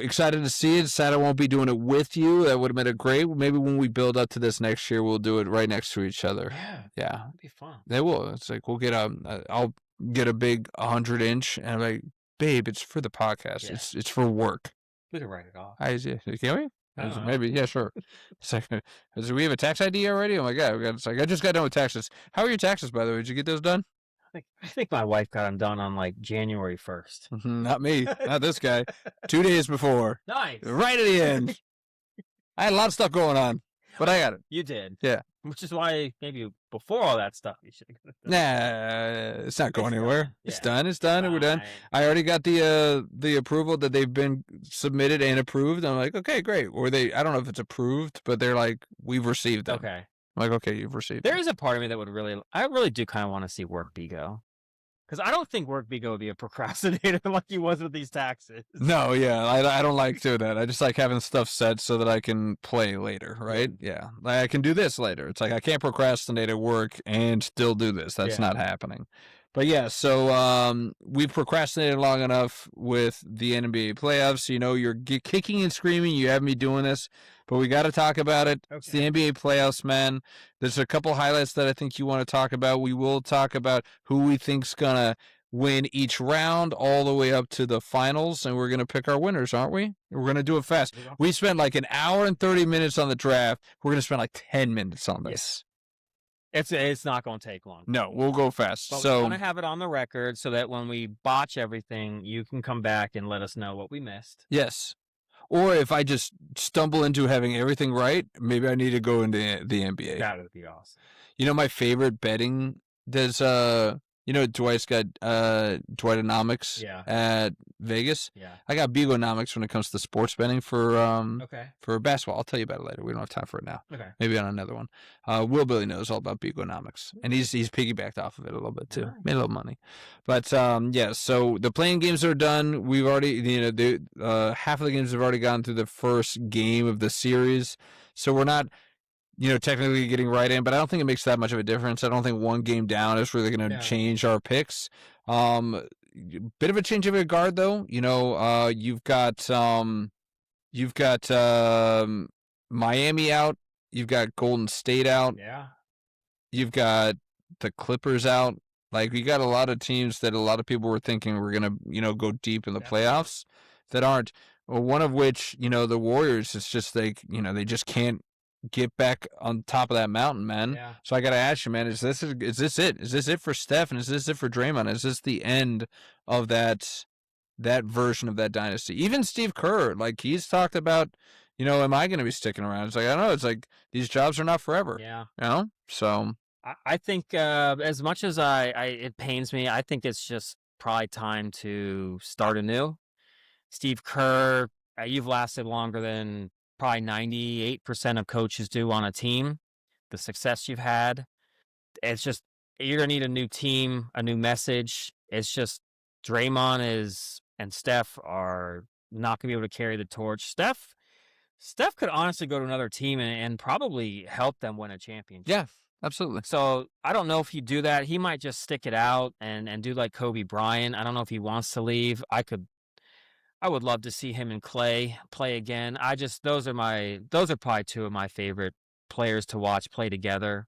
Excited to see it. Sad I won't be doing it with you. That would have been a great. Maybe when we build up to this next year, we'll do it right next to each other. Yeah, That'd be fun. they will. It's like we'll get I'll get a big 100-inch, and I'm like, babe, it's for the podcast. Yeah. It's for work. We could write it off. Can we? I don't know. Maybe, yeah, sure. It's like, do we have a tax ID already? Oh my god, it's like I just got done with taxes. How are your taxes, by the way? Did you get those done? I think my wife got them done on like January 1st. Not me, not this guy. 2 days before, Nice. right at the end. I had a lot of stuff going on, but I got it. You did. Yeah. Which is why maybe before all that stuff you should have done. Nah, it's not going anywhere. Done. It's Yeah. done. It's done. And we're done. I already got the approval that they've been submitted and approved. I'm like, okay, great. Or I don't know if it's approved, but they're like, we've received them. Okay. I'm like, okay, you've received There them. is a part of me that I really do kind of want to see Work Bigo. Because I don't think Work Bigo would be a procrastinator like he was with these taxes. No, yeah, I don't like doing that. I just like having stuff set so that I can play later, right? Yeah, like I can do this later. It's like I can't procrastinate at work and still do this. That's not happening. But yeah, so we've procrastinated long enough with the NBA playoffs. You know, you're kicking and screaming. You have me doing this, but we got to talk about it. Okay. It's the NBA playoffs, man. There's a couple highlights that I think you want to talk about. We will talk about who we think's gonna win each round all the way up to the finals, and we're gonna pick our winners, aren't we? We're gonna do it fast. We spent like an hour and 30 minutes on the draft. We're gonna spend like 10 minutes on this. Yes. It's not going to take long. No, we'll go fast. But so we want to have it on the record so that when we botch everything, you can come back and let us know what we missed. Yes. Or if I just stumble into having everything right, maybe I need to go into the NBA. That would be awesome. You know, my favorite betting, there's Dwight's got Dwightonomics at Vegas. Yeah. I got Bigonomics when it comes to sports betting for basketball. I'll tell you about it later. We don't have time for it now. Okay. Maybe on another one. Will Billy knows all about Bigonomics, and he's piggybacked off of it a little bit too. Made a little money. But so the playing games are done. We've already half of the games have already gone through the first game of the series. So we're not technically getting right in, but I don't think it makes that much of a difference. I don't think one game down is really going to change our picks. Bit of a change of a guard though. You've got Miami out. You've got Golden State out. Yeah. You've got the Clippers out. Like, you got a lot of teams that a lot of people were thinking were going to, go deep in the playoffs that aren't. One of which, the Warriors, is just like, they just can't get back on top of that mountain, man. Yeah. So I got to ask you, man, is this it? Is this it for Steph, and is this it for Draymond? Is this the end of that version of that dynasty? Even Steve Kerr, like, he's talked about, am I going to be sticking around? It's like, I don't know. It's like, these jobs are not forever. Yeah. So I think as much as it pains me, I think it's just probably time to start anew. Steve Kerr, you've lasted longer than probably 98% of coaches do on a team. The success you've had, it's just, you're going to need a new team, a new message. It's just Draymond and Steph are not going to be able to carry the torch. Steph could honestly go to another team and probably help them win a championship. Yeah, absolutely. So I don't know if he'd do that. He might just stick it out and do like Kobe Bryant. I don't know if he wants to leave. I would love to see him and Clay play again. Those are probably two of my favorite players to watch play together.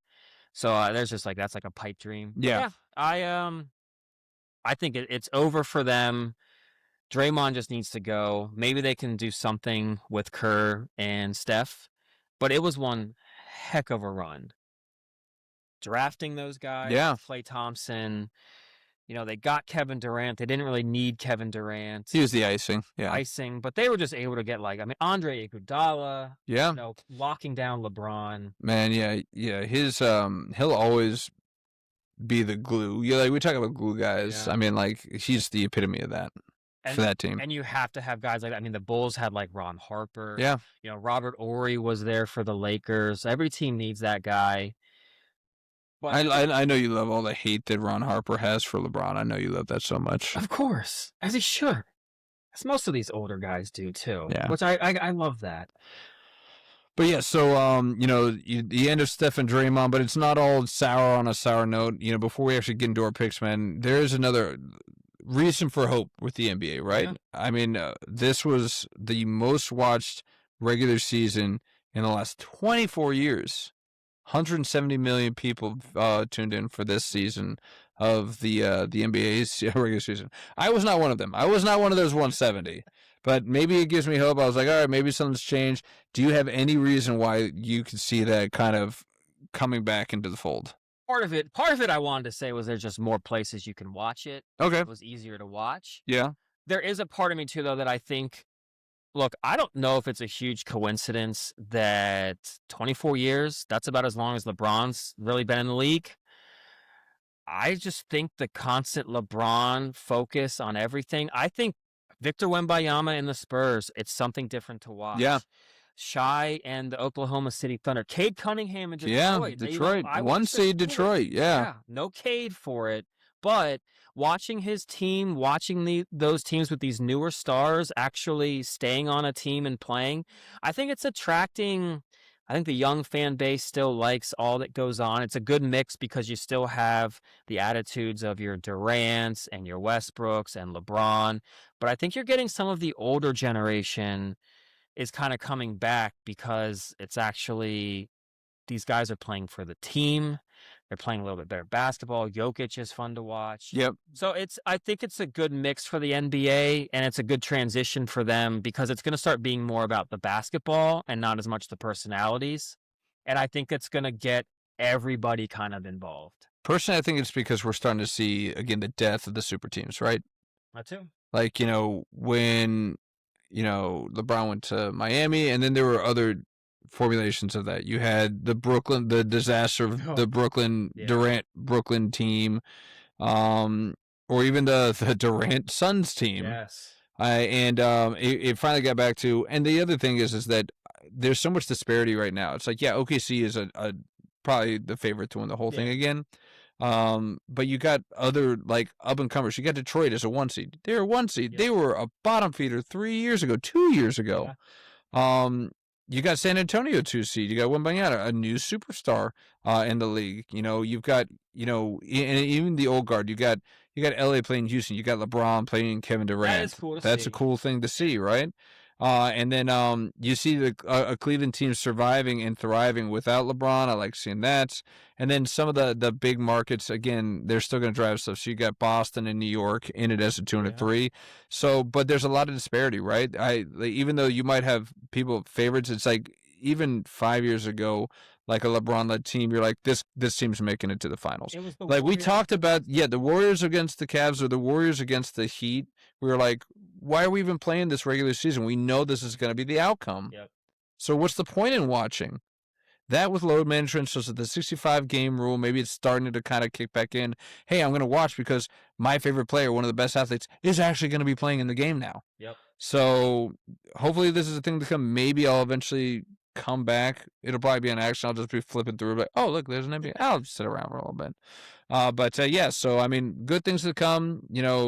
So there's just like, that's like a pipe dream. Yeah. I think it's over for them. Draymond just needs to go. Maybe they can do something with Kerr and Steph, but it was one heck of a run. Drafting those guys, Klay Thompson. They got Kevin Durant. They didn't really need Kevin Durant. He was the icing. Yeah. Icing. But they were just able to get Andre Iguodala. Yeah. Locking down LeBron. Man, yeah. His he'll always be the glue. We talk about glue guys. Yeah. I mean, he's the epitome of that for that team. And you have to have guys like that. I mean, the Bulls had Ron Harper. Yeah. Robert Horry was there for the Lakers. Every team needs that guy. But I know you love all the hate that Ron Harper has for LeBron. I know you love that so much. Of course, as he should. As most of these older guys do too. Yeah. Which I love that. But yeah, so the end of Steph and Draymond, but it's not all sour on a sour note. Before we actually get into our picks, man, there is another. reason for hope with the NBA, right? Yeah. I mean, this was the most watched regular season in the last 24 years. 170 million people tuned in for this season of the NBA's regular season. I was not one of them. I was not one of those 170. But maybe it gives me hope. I was like, all right, maybe something's changed. Do you have any reason why you could see that kind of coming back into the fold? Part of it I wanted to say was there's just more places you can watch it. Okay. It was easier to watch. Yeah. There is a part of me too, though, that I think, look, I don't know if it's a huge coincidence that 24 years, that's about as long as LeBron's really been in the league. I just think the constant LeBron focus on everything. I think Victor Wembanyama and the Spurs, it's something different to Yeah. watch. Shy and the Oklahoma City Thunder. Cade Cunningham in Yeah. Detroit. Detroit. I One watched their seed sport. Detroit. Yeah. No Cade for it. But watching his team, watching those teams with these newer stars actually staying on a team and playing, I think it's attracting. I think the young fan base still likes all that goes on. It's a good mix because you still have the attitudes of your Durants and your Westbrooks and LeBron. But I think you're getting some of the older generation is kind of coming back because it's actually these guys are playing for the team. They're playing a little bit better basketball. Jokic is fun to watch. Yep. So I think it's a good mix for the NBA, and it's a good transition for them because it's going to start being more about the basketball and not as much the personalities. And I think it's going to get everybody kind of involved. Personally, I think it's because we're starting to see, again, the death of the super teams, right? That too. Like, when, LeBron went to Miami, and then there were other formulations of that. You had the disaster of the Brooklyn Yeah. Durant Brooklyn team, or even the Durant Suns team. Yes. It finally got back to, and the other thing is that there's so much disparity right now. It's like, yeah, OKC is a probably the favorite to win the whole thing again. But you got other like up and comers. You got Detroit as a 1 seed. They're a 1 seed. Yeah. They were a bottom feeder 2 years ago. Yeah. You got San Antonio 2 seed. You got Wembanyama, a new superstar in the league. You've got and even the old guard. You got LA playing Houston. You got LeBron playing Kevin Durant. That is cool to That's see. a cool thing to see, right? And then you see a Cleveland team surviving and thriving without LeBron. I like seeing that. And then some of the big markets, again, they're still going to drive stuff. So you got Boston and New York in it as a 2 and a 3. So, but there's a lot of disparity, right? Even though you might have people favorites, it's like even 5 years ago, like a LeBron-led team, you're like, this team's making it to the finals. It was the Like we Warriors. talked about, the Warriors against the Cavs or the Warriors against the Heat. We were like, why are we even playing this regular season? We know this is going to be the outcome. Yep. So what's the point in watching? That with load management, so the 65-game rule, maybe it's starting to kind of kick back in. Hey, I'm going to watch because my favorite player, one of the best athletes, is actually going to be playing in the game now. Yep. So hopefully this is a thing to come. Maybe I'll eventually come back. It'll probably be an action. I'll just be flipping through. Like, oh, look, there's an NBA. I'll just sit around for a little bit. But so, I mean, good things to come,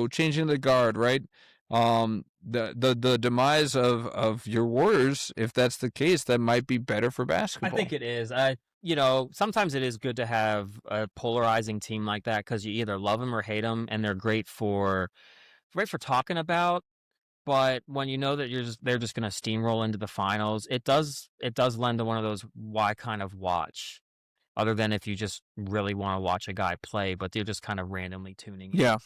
changing the guard, right? The demise of your Warriors, if that's the case, that might be better for basketball. I think it is. Sometimes it is good to have a polarizing team like that because you either love them or hate them, and they're great for talking about. But when you know that they're just going to steamroll into the finals, it does lend to one of those why kind of watch, other than if you just really want to watch a guy play, but they're just kind of randomly tuning in. Yeah.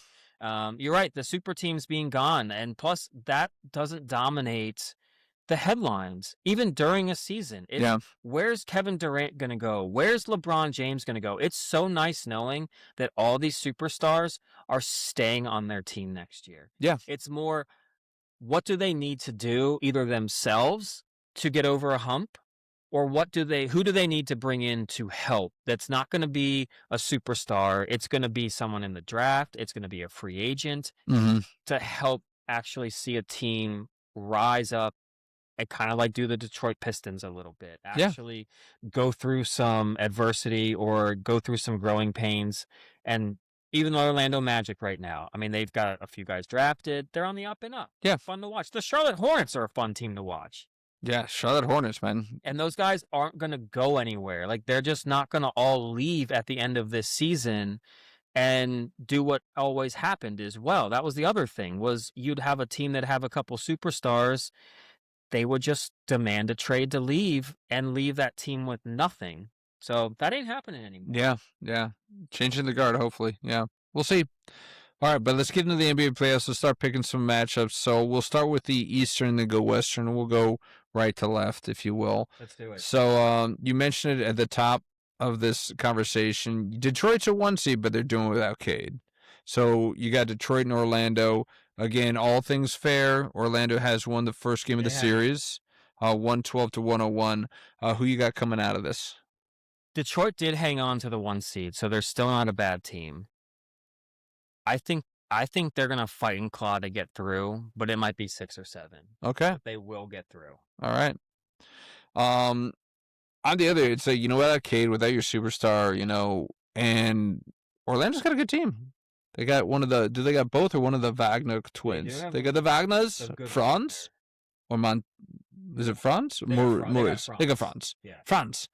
You're right. The super teams being gone, and plus that doesn't dominate the headlines even during a season. Where's Kevin Durant going to go? Where's LeBron James going to go? It's so nice knowing that all these superstars are staying on their team next year. Yeah. It's more, what do they need to do either themselves to get over a hump, or who do they need to bring in to help? That's not going to be a superstar. It's going to be someone in the draft. It's going to be a free agent to help actually see a team rise up and kind of like do the Detroit Pistons a little bit. Actually go through some adversity or go through some growing pains. And even the Orlando Magic right now, I mean, they've got a few guys drafted. They're on the up and up. Yeah. Fun to watch. The Charlotte Hornets are a fun team to watch. Yeah, Charlotte Hornets, man. And those guys aren't going to go anywhere. Like, they're just not going to all leave at the end of this season. and do what always happened as well. That was the other thing was you'd have a team that have a couple superstars, they would just demand a trade to leave and leave that team with nothing. So that ain't happening anymore. Yeah, yeah. Changing the guard, hopefully. Yeah. We'll see. All right, but let's get into the NBA playoffs. Let's start picking some matchups. So we'll start with the Eastern, then go Western, and we'll go right to left, if you will. Let's do it. So you mentioned it at the top of this conversation. Detroit's a 1 seed, but they're doing it without Cade. So you got Detroit and Orlando. Again, all things fair. Orlando has won the first game of the series, 112 to 101. Who you got coming out of this? Detroit did hang on to the 1 seed, so they're still not a bad team. I think they're gonna fight and claw to get through, but it might be 6 or 7. Okay. But they will get through. All right. On the other, it's without Cade, without your superstar, and Orlando's got a good team. They got do they got both or one of the Wagner twins? They got the Wagners, Franz, or is it Franz? Maurice. They got Franz. Yeah. Franz.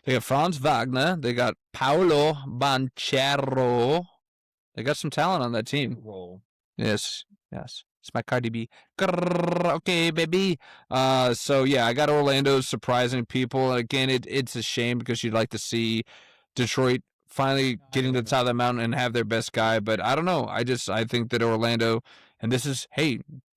They got Franz Wagner. They got Paolo Banchero. They got some talent on that team. Roll. Yes. It's my Cardi B. Okay, baby. So yeah, I got Orlando surprising people. Again, it's a shame because you'd like to see Detroit finally getting to the top of the mountain and have their best guy. But I don't know. I think that Orlando, and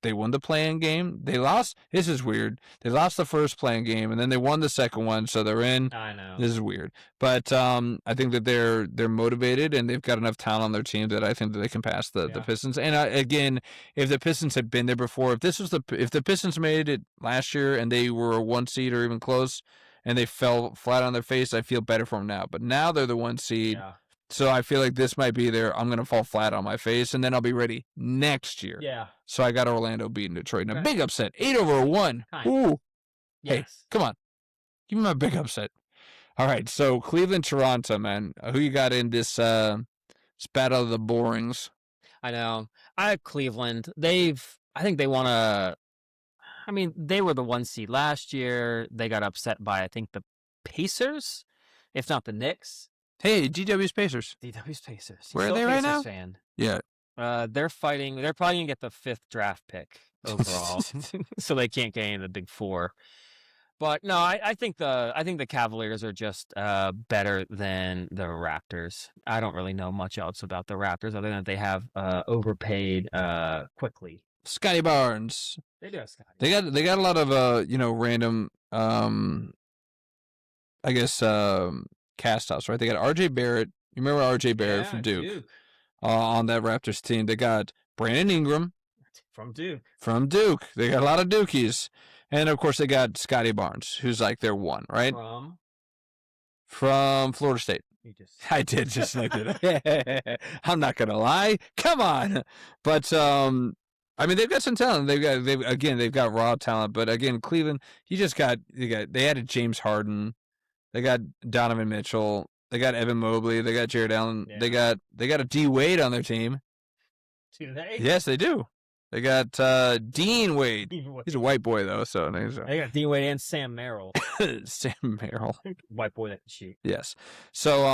they won the play-in game. They lost. This is weird. They lost the first play-in game, and then they won the second one, so they're in. I know. This is weird. But I think that they're motivated, and they've got enough talent on their team that I think that they can pass the Pistons. And again, if the Pistons had been there before, if the Pistons made it last year and they were a 1 seed or even close, and they fell flat on their face, I feel better for them now. But now they're the 1 seed. Yeah. So I feel like this might be I'm going to fall flat on my face, and then I'll be ready next year. Yeah. So I got Orlando beating Detroit. Now, big upset. 8-1. Ooh. Yes. Hey, come on. Give me my big upset. All right, so Cleveland, Toronto, man. Who you got in this battle of the borings? I know. I have Cleveland. I think they want to. I mean, they were the 1 seed last year. They got upset by, I think, the Pacers, if not the Knicks. Hey, DW's Pacers. DW's Pacers. Where are they right now? Fan. Yeah. They're fighting. They're probably going to get the 5th draft pick overall, so they can't get any of the big 4. But no, I think the Cavaliers are just better than the Raptors. I don't really know much else about the Raptors other than they have overpaid quickly. Scotty Barnes. They do have Scotty. They got a lot of random I guess cast offs, right? They got RJ Barrett. You remember RJ Barrett from Duke? On that Raptors team. They got Brandon Ingram from Duke. They got a lot of Dukies. And of course they got Scotty Barnes, who's like their one, right? From Florida State. I did just like it. I'm not gonna lie. Come on. But I mean, they've got some talent. They've got raw talent. But again, Cleveland, they added James Harden. They got Donovan Mitchell. They got Evan Mobley. They got Jared Allen. Yeah. They got a D Wade on their team. Do they? Yes, they do. They got Dean Wade. He's a white boy though, so they got Dean Wade and Sam Merrill. Sam Merrill, white boy that can shoot. Yes. So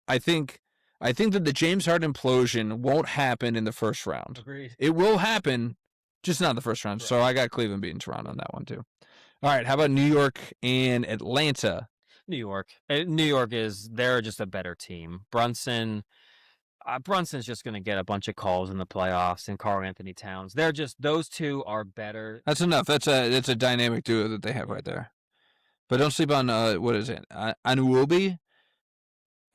I think that the James Harden implosion won't happen in the first round. Agreed. It will happen, just not in the first round. Right. So I got Cleveland beating Toronto on that one too. All right, how about New York and Atlanta? New York they're just a better team. Brunson's just going to get a bunch of calls in the playoffs, and Karl Anthony Towns. Those two are better. That's enough. That's a dynamic duo that they have right there. But don't sleep on what is it? Anunoby?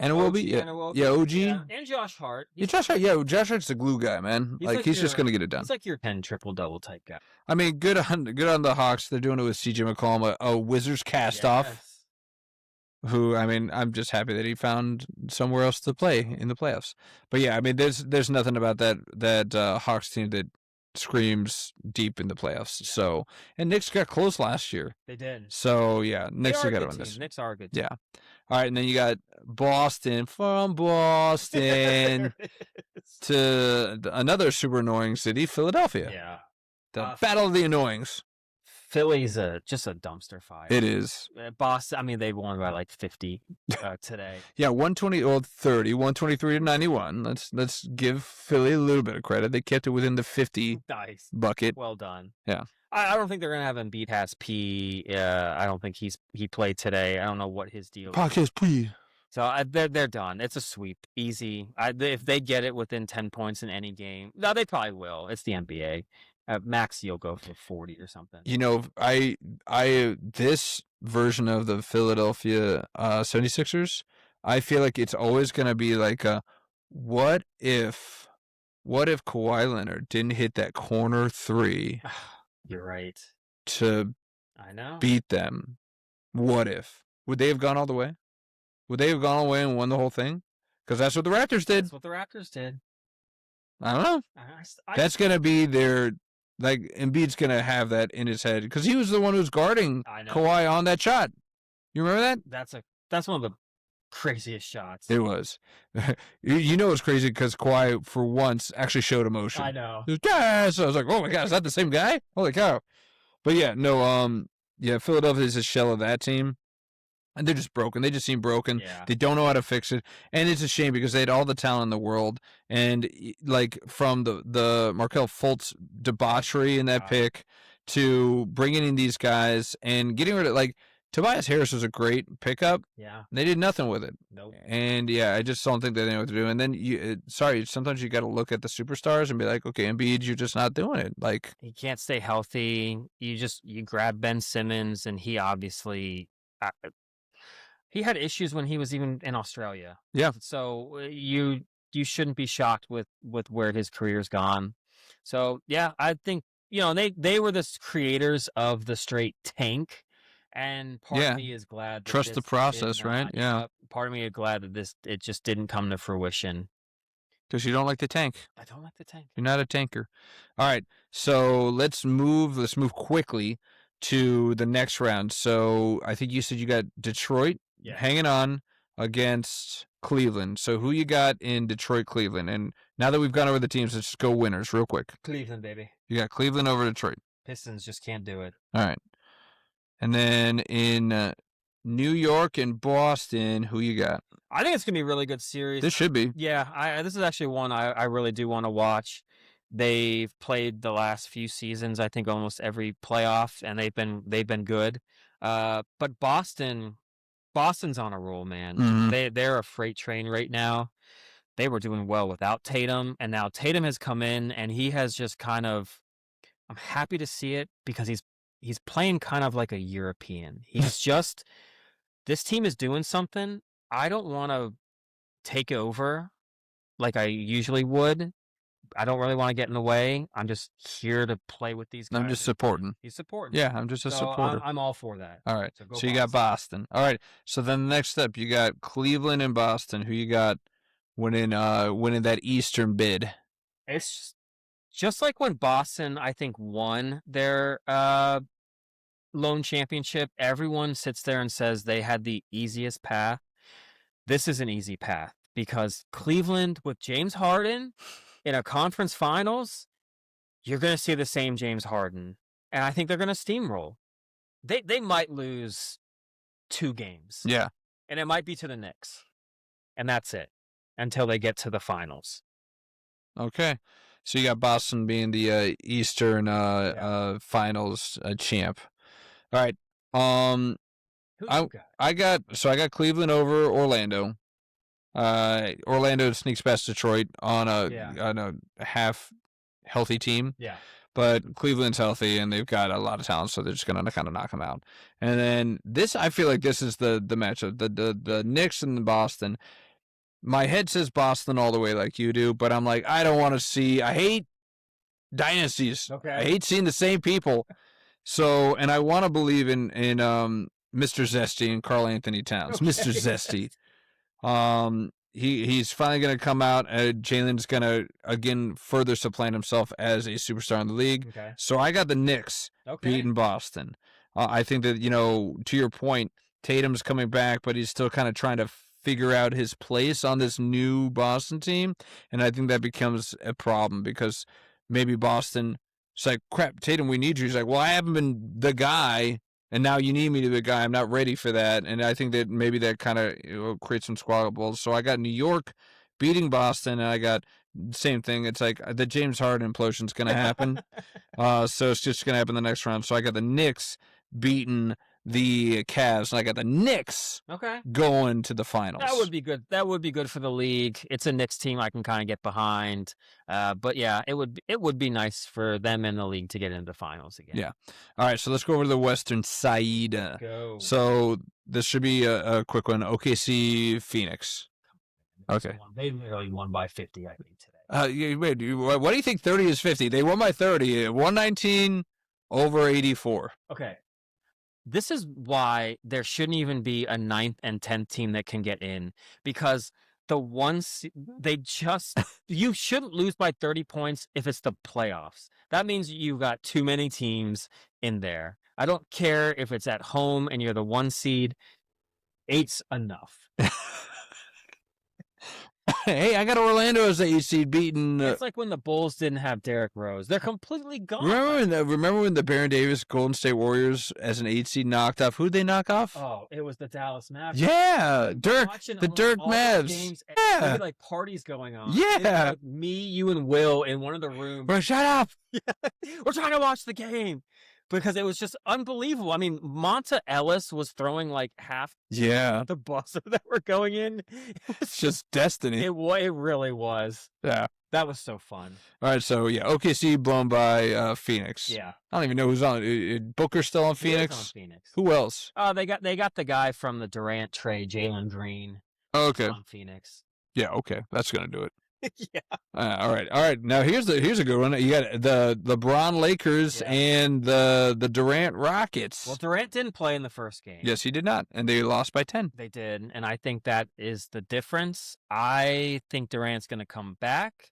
Yeah, OG. Yeah. And Josh Hart. Josh Hart's the glue guy, man. He's just going to get it done. He's like your 10 triple-double type guy. I mean, good on the Hawks. They're doing it with CJ McCollum, a Wizards cast-off. Who, I mean, I'm just happy that he found somewhere else to play in the playoffs. But yeah, I mean, there's nothing about that Hawks team that screams deep in the playoffs. Yeah. So, and Knicks got close last year. They did. So yeah, Knicks are good on this. Knicks are a good team. Yeah. All right, and then you got Boston, from Boston to another super annoying city, Philadelphia. Yeah. The Battle of the Annoyings. Philly's just a dumpster fire. It is. Boston, I mean, they won by like 50 today. Yeah, 120 or 30, 123 to 91. Let's give Philly a little bit of credit. They kept it within the 50 Nice. bucket. Well done. Yeah. I don't think they're gonna have Embiid pass P. I don't think he played today. I don't know what his deal is. Podcast, please. So they're done. It's a sweep, easy. If they get it within 10 points in any game, no, they probably will. It's the NBA. Max, you'll go for 40 or something. You know, I this version of the Philadelphia 76ers, I feel like it's always gonna be like a what if Kawhi Leonard didn't hit that corner three You're right. to I know. beat them? What if? Would they have gone all the way? Would they have gone all the way and won the whole thing? Because that's what the Raptors did. That's what the Raptors did. I don't know. That's going to be their... Like, Embiid's going to have that in his head. Because he was the one who was guarding Kawhi on that shot. You remember that? That's one of the craziest shots. It was. You know it's crazy because Kawhi, for once, actually showed emotion. I know. He was, yeah! So I was like, oh my God, is that the same guy? Holy cow. But yeah, no, Philadelphia is a shell of that team. And they're just broken. They just seem broken. Yeah. They don't know how to fix it. And it's a shame because they had all the talent in the world. And like from the Markelle Fultz debauchery in that pick to bringing in these guys and getting rid of, like, Tobias Harris was a great pickup. Yeah. They did nothing with it. Nope. And yeah, I just don't think they know what to do. And then sometimes you got to look at the superstars and be like, okay, Embiid, you're just not doing it. Like, he can't stay healthy. You grab Ben Simmons, and he obviously he had issues when he was even in Australia. Yeah. So you shouldn't be shocked with where his career's gone. So yeah, I think they were the creators of the straight tank. And part of me is glad that trust the process, right? Yeah. Part of me is glad that it just didn't come to fruition. Because you don't like the tank. I don't like the tank. You're not a tanker. All right. So let's move quickly to the next round. So I think you said you got Detroit hanging on against Cleveland. So who you got in Detroit, Cleveland? And now that we've gone over the teams, let's just go winners real quick. Cleveland, baby. You got Cleveland over Detroit. Pistons just can't do it. All right. And then in New York and Boston, who you got? I think it's going to be a really good series. This should be. Yeah, this is actually one I really do want to watch. They've played the last few seasons, I think almost every playoff, and they've been good. But Boston's on a roll, man. Mm-hmm. They're a freight train right now. They were doing well without Tatum, and now Tatum has come in, and he has just kind of. I'm happy to see it because he's playing kind of like a European. He's just, this team is doing something. I don't want to take over like I usually would. I don't really want to get in the way. I'm just here to play with these guys. I'm just supporting. He's supporting. Yeah, I'm just a supporter. I'm all for that. All right. So you got Boston. All right. So then the next step, you got Cleveland and Boston. Who you got winning that Eastern bid? It's just like when Boston, I think, won their lone championship, everyone sits there and says they had the easiest path. This is an easy path because Cleveland with James Harden in a conference finals, you're going to see the same James Harden. And I think they're going to steamroll. They might lose 2 games. Yeah. And it might be to the Knicks. And that's it until they get to the finals. Okay. So you got Boston being the Eastern finals champ. All right. I got Cleveland over Orlando. Orlando sneaks past Detroit on a half healthy team. Yeah. But Cleveland's healthy and they've got a lot of talent, so they're just gonna kind of knock them out. And then I feel like this is the matchup. The Knicks and the Boston. My head says Boston all the way like you do, but I'm like, I don't want to see. I hate dynasties. Okay. I hate seeing the same people. So, and I want to believe in Mr. Zesty and Karl Anthony Towns. Okay. Mr. Zesty. He's finally going to come out. Jalen's going to, again, further supplant himself as a superstar in the league. Okay. So I got the Knicks beating Boston. I think that, to your point, Tatum's coming back, but he's still kind of trying to figure out his place on this new Boston team. And I think that becomes a problem because maybe Boston It's like, crap, Tatum, we need you. He's like, well, I haven't been the guy, and now you need me to be the guy. I'm not ready for that. And I think that maybe that kind of creates some squabbles. So I got New York beating Boston, and I got the same thing. It's like the James Harden implosion is going to happen. So it's just going to happen the next round. So I got the Knicks beating the Cavs, and I got the Knicks going to the finals. That would be good. That would be good for the league. It's a Knicks team I can kind of get behind. But yeah, it would be nice for them and the league to get into the finals again. Yeah. All right, so let's go over to the Western side. Go. So this should be a quick one. OKC Phoenix. Okay. They literally won by 50, I think, today. Wait, what do you think 30 is 50? They won by 30. 119 over 84. Okay. This is why there shouldn't even be a 9th and 10th team that can get in, because the ones you shouldn't lose by 30 points if it's the playoffs. That means you've got too many teams in there. I don't care if it's at home and you're the 1 seed. 8's enough. Hey, I got Orlando as the 8 seed beating. It's like when the Bulls didn't have Derrick Rose. They're completely gone. Remember when the Baron Davis Golden State Warriors as an 8 seed knocked off? Who'd they knock off? Oh, it was the Dallas Mavericks. Yeah, the Dirk Mavs. Games, yeah, like parties going on. Yeah, like me, you, and Will in one of the rooms. Bro, shut up. We're trying to watch the game. Because it was just unbelievable. I mean, Monta Ellis was throwing like half the buses that were going in. It's just destiny. It really was. Yeah. That was so fun. All right, so yeah, OKC blown by Phoenix. Yeah. I don't even know who's on. Booker's still on Phoenix? On Phoenix. Who else? They got the guy from the Durant trade, Jalen Green. Oh, okay. On Phoenix. Yeah, okay. That's going to do it. Yeah. All right. Now here's a good one. You got the LeBron Lakers and the Durant Rockets. Well, Durant didn't play in the first game. Yes, he did not, and they lost by 10. They did, and I think that is the difference. I think Durant's going to come back.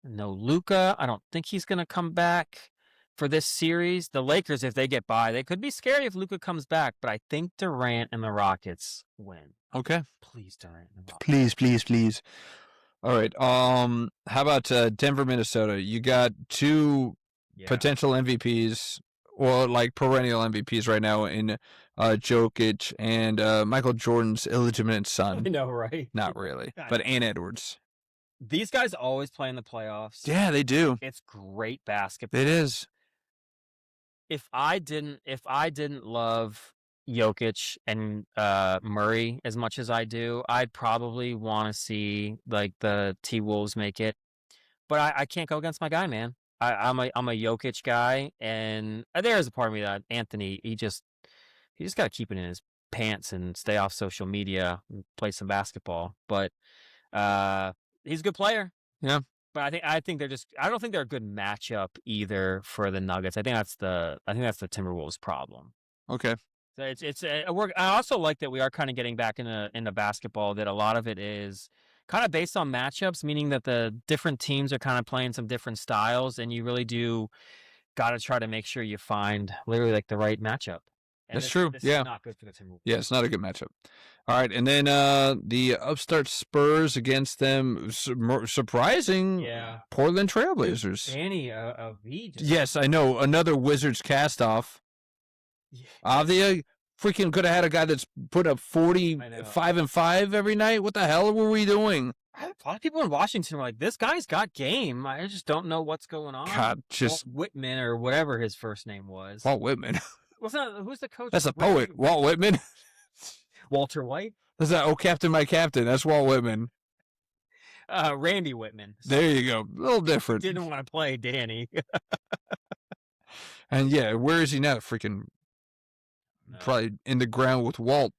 No Luka. I don't think he's going to come back for this series. The Lakers, if they get by, they could be scary if Luka comes back, but I think Durant and the Rockets win. Okay. Please, Durant and the Rockets. Please. All right. How about Denver, Minnesota? You got 2 potential MVPs, or like perennial MVPs right now in Jokic and Michael Jordan's illegitimate son. I know, right? Not really, but Ant Edwards. These guys always play in the playoffs. Yeah, they do. It's great basketball. It is. If I didn't love Jokic and Murray as much as I do, I'd probably want to see like the T-Wolves make it. But I can't go against my guy, man. I'm a Jokic guy, and there's a part of me that Anthony, he just got to keep it in his pants and stay off social media and play some basketball. But he's a good player. Yeah. But I think I don't think they're a good matchup either for the Nuggets. I think that's the Timberwolves problem. Okay. So I also like that we are kind of getting back into basketball, that a lot of it is kind of based on matchups, meaning that the different teams are kind of playing some different styles, and you really do got to try to make sure you find literally like the right matchup. And that's true. This is not good for the Timberwolves. Yeah, it's not a good matchup. All right, and then the upstart Spurs against them, surprising Portland Trailblazers. Danny V. Yes, I know. Another Wizards cast-off. Avdia freaking could have had a guy that's put up 45 and 5 every night. What the hell were we doing? A lot of people in Washington were like, this guy's got game. I just don't know what's going on. God, Walt Whitman, or whatever his first name was. Walt Whitman. Who's the coach? That's a poet. Walt Whitman. Walter White? That's that, oh, Captain, my captain. That's Walt Whitman. Randy Whitman. There you go. A little different. Didn't want to play Danny. And yeah, where is he now? Freaking probably in the ground with Walt.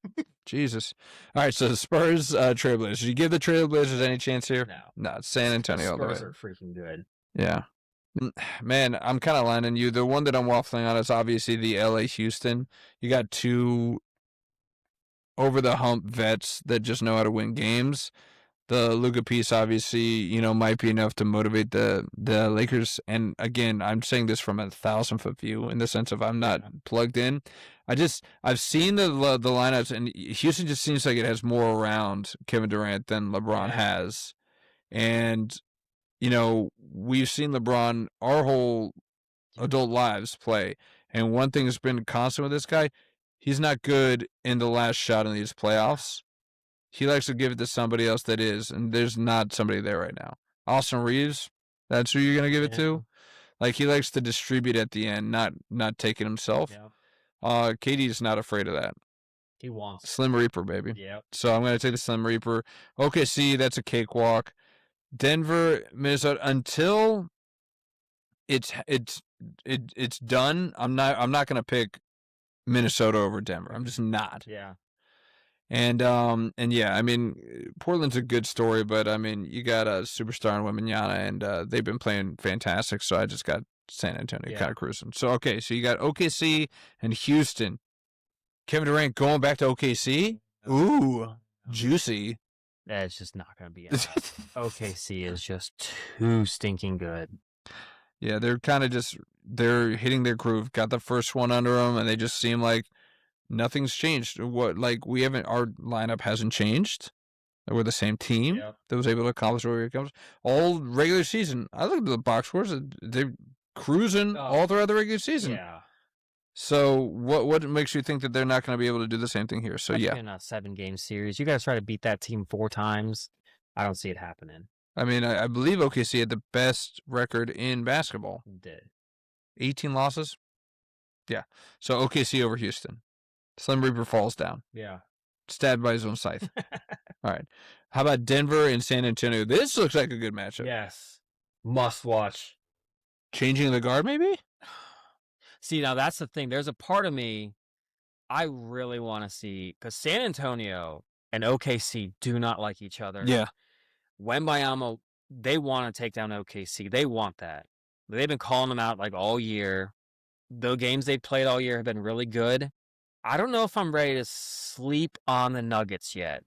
Jesus. All right, so the Spurs, Trailblazers. Did you give the Trailblazers any chance here? No, it's San Antonio. The Spurs are freaking good. Yeah. Man, I'm kind of lining you. The one that I'm waffling on is obviously the LA Houston. You got 2 over-the-hump vets that just know how to win games. The Luka piece, obviously, might be enough to motivate the Lakers. And again, I'm saying this from a 1,000-foot view in the sense of I'm not plugged in. I've seen the lineups, and Houston just seems like it has more around Kevin Durant than LeBron has. And, we've seen LeBron our whole adult lives play. And one thing that's been constant with this guy, he's not good in the last shot in these playoffs. He likes to give it to somebody else that is, and there's not somebody there right now. Austin Reeves, that's who you're gonna give it Yeah. to. Like he likes to distribute at the end, not take it himself. Yeah. KD's not afraid of that. He wants. Slim Reaper, baby. Yep. So I'm gonna take the Slim Reaper. OKC, that's a cakewalk. Denver, Minnesota, until it's done. I'm not gonna pick Minnesota over Denver. I'm just not. Yeah. And yeah, I mean, Portland's a good story, but I mean, you got a superstar in Wembanyama, and they've been playing fantastic. So I just got San Antonio kind of cruising. So okay, so you got OKC and Houston. Kevin Durant going back to OKC. Ooh, juicy. That's just not going to be enough. OKC is just too stinking good. Yeah, they're kind of they're hitting their groove. Got the first one under them, and they just seem like nothing's changed. Our lineup hasn't changed. We're the same team that was able to accomplish what we accomplished all regular season. I look at the box scores; they're cruising all throughout the regular season. Yeah. So what makes you think that they're not going to be able to do the same thing here? So in a 7-game series, you guys try to beat that team 4 times. I don't see it happening. I mean, I believe OKC had the best record in basketball. Did 18 losses. Yeah. So OKC over Houston. Slim Reaper falls down. Yeah. Stabbed by his own scythe. All right. How about Denver and San Antonio? This looks like a good matchup. Yes. Must watch. Changing the guard, maybe? See, now that's the thing. There's a part of me I really want to see, because San Antonio and OKC do not like each other. Yeah. Wembanyama, they want to take down OKC. They want that. They've been calling them out like all year. The games they've played all year have been really good. I don't know if I'm ready to sleep on the Nuggets yet.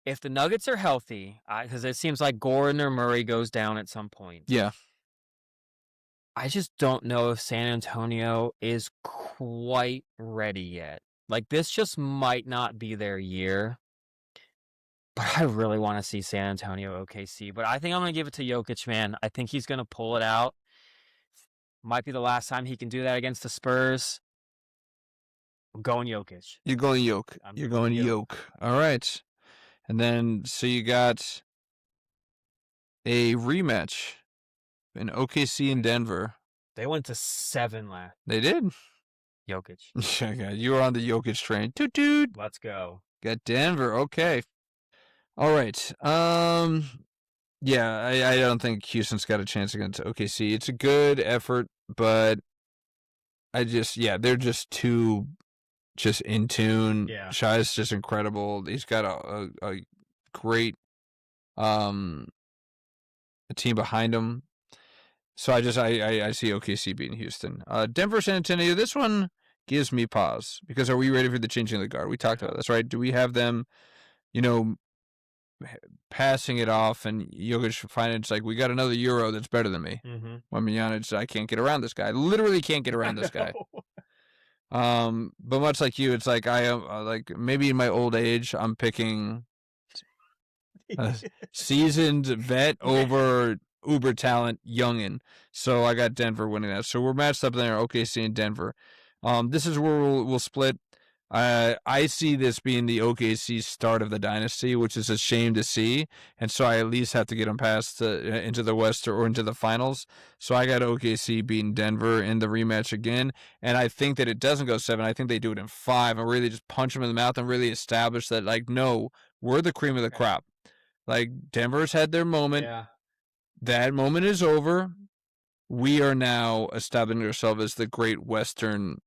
If the Nuggets are healthy, because it seems like Gordon or Murray goes down at some point. Yeah. I just don't know if San Antonio is quite ready yet. Like, this just might not be their year. But I really want to see San Antonio OKC. But I think I'm going to give it to Jokic, man. I think he's going to pull it out. Might be the last time he can do that against the Spurs. I'm going Jokic. You're going Yoke. You're going Yoke. All right. And then, so you got a rematch in OKC and Denver. They went to 7 last. They did. Jokic. You were on the Jokic train. Toot toot. Let's go. Got Denver. Okay. All right. Yeah, I don't think Houston's got a chance against OKC. It's a good effort, but they're just too in tune. Yeah. Shai's just incredible. He's got a great team behind him. So I see OKC beating Houston. Denver, San Antonio. This one gives me pause because are we ready for the changing of the guard? We talked about this, right? Do we have them, passing it off and Jokic finding it's like we got another Euro that's better than me? Mm-hmm. I can't get around this guy. I literally can't get around this guy. But much like you, it's like I am like maybe in my old age, I'm picking a seasoned vet over uber talent youngin. So I got Denver winning that. So we're matched up there, OKC and Denver. This is where we'll split. I see this being the OKC start of the dynasty, which is a shame to see, and so I at least have to get them past into the West or into the finals. So I got OKC beating Denver in the rematch again, and I think that it doesn't go 7. I think they do it in 5 and really just punch them in the mouth and really establish that, like, no, we're the cream of the crop. Like, Denver's had their moment. Yeah. That moment is over. We are now establishing ourselves as the great Western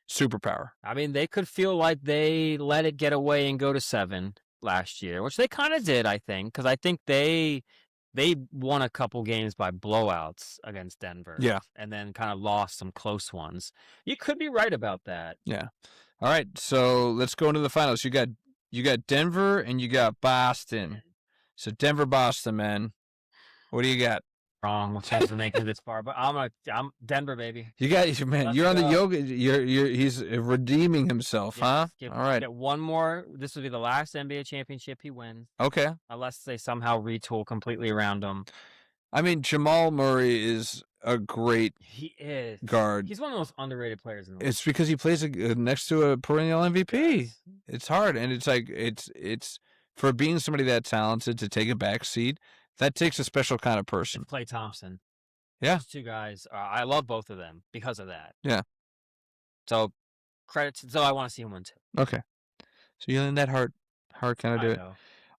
superpower. I mean, they could feel like they let it get away and go to 7 last year, which they kind of did, I think, because I think they won a couple games by blowouts against Denver. Yeah. And then kind of lost some close ones. You could be right about that. Yeah. All right, so let's go into the finals. You got Denver and you got Boston. So Denver, Boston, man. What do you got? Wrong. What chance to make it this far? But I'm Denver, baby. You got man. Let's you're on go. the yoga. He's redeeming himself, huh? All right. Get one more. This would be the last NBA championship he wins. Okay. Unless they somehow retool completely around him. I mean, Jamal Murray is a great He is. guard. He's one of the most underrated players in the league. It's because he plays next to a perennial MVP. Yes. It's hard, and it's like it's for being somebody that talented to take a back seat. That takes a special kind of person. And Klay Thompson. Yeah. Those two guys. I love both of them because of that. Yeah. So credits. So I want to see him win too. Okay. So you in that hard kind of do I it. know.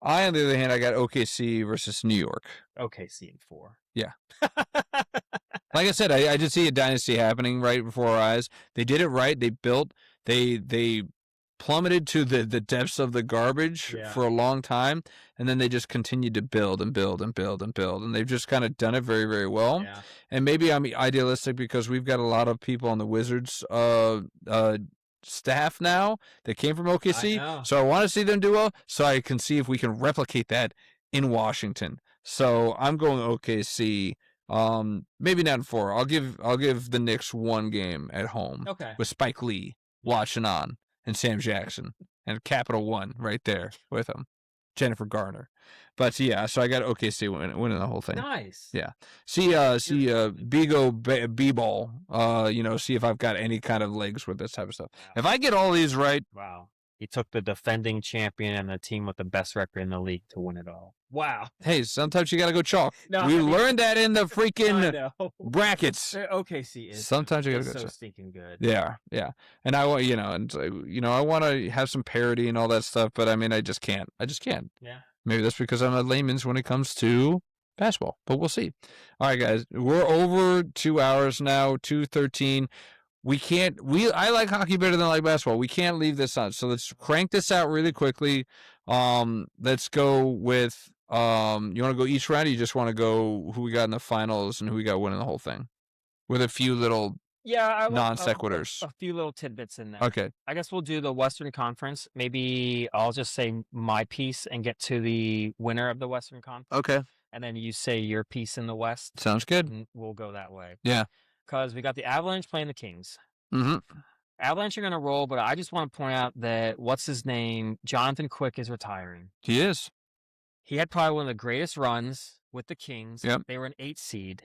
I, on the other hand, I got OKC versus New York. OKC in 4. Yeah. Like I said, I just see a dynasty happening right before our eyes. They did it right. They built. They plummeted to the depths of the garbage for a long time, and then they just continued to build and build and build and build, and they've just kind of done it very, very well. Yeah. And maybe I'm idealistic because we've got a lot of people on the Wizards staff now that came from OKC, so I want to see them do well, so I can see if we can replicate that in Washington. So I'm going OKC. Maybe not in 4. I'll give the Knicks 1 game at home. Okay. With Spike Lee watching on and Sam Jackson and Capital One right there with him, Jennifer Garner. But yeah, so I got OKC winning the whole thing. Nice. Yeah. See Bigo B-ball. See if I've got any kind of legs with this type of stuff. Wow. If I get all these right. Wow. He took the defending champion and the team with the best record in the league to win it all. Wow. Hey, sometimes you got to go chalk. No, we learned that in the freaking brackets. OKC is sometimes you got to go so chalk. stinking good. Yeah. And I want, I want to have some parity and all that stuff, but I mean, I just can't. Yeah. Maybe that's because I'm a layman's when it comes to basketball, but we'll see. All right, guys, we're over 2 hours now, 2:13. I like hockey better than I like basketball. We can't leave this on. So let's crank this out really quickly. Let's go with, you want to go each round, or you just want to go who we got in the finals and who we got winning the whole thing? With a few little non sequiturs. A few little tidbits in there. Okay. I guess we'll do the Western Conference. Maybe I'll just say my piece and get to the winner of the Western Conference. Okay. And then you say your piece in the West. Sounds good. And we'll go that way. Yeah. Because we got the Avalanche playing the Kings. Mm-hmm. Avalanche are going to roll, but I just want to point out that, what's his name? Jonathan Quick is retiring. He is. He had probably one of the greatest runs with the Kings. Yep. They were an 8 seed.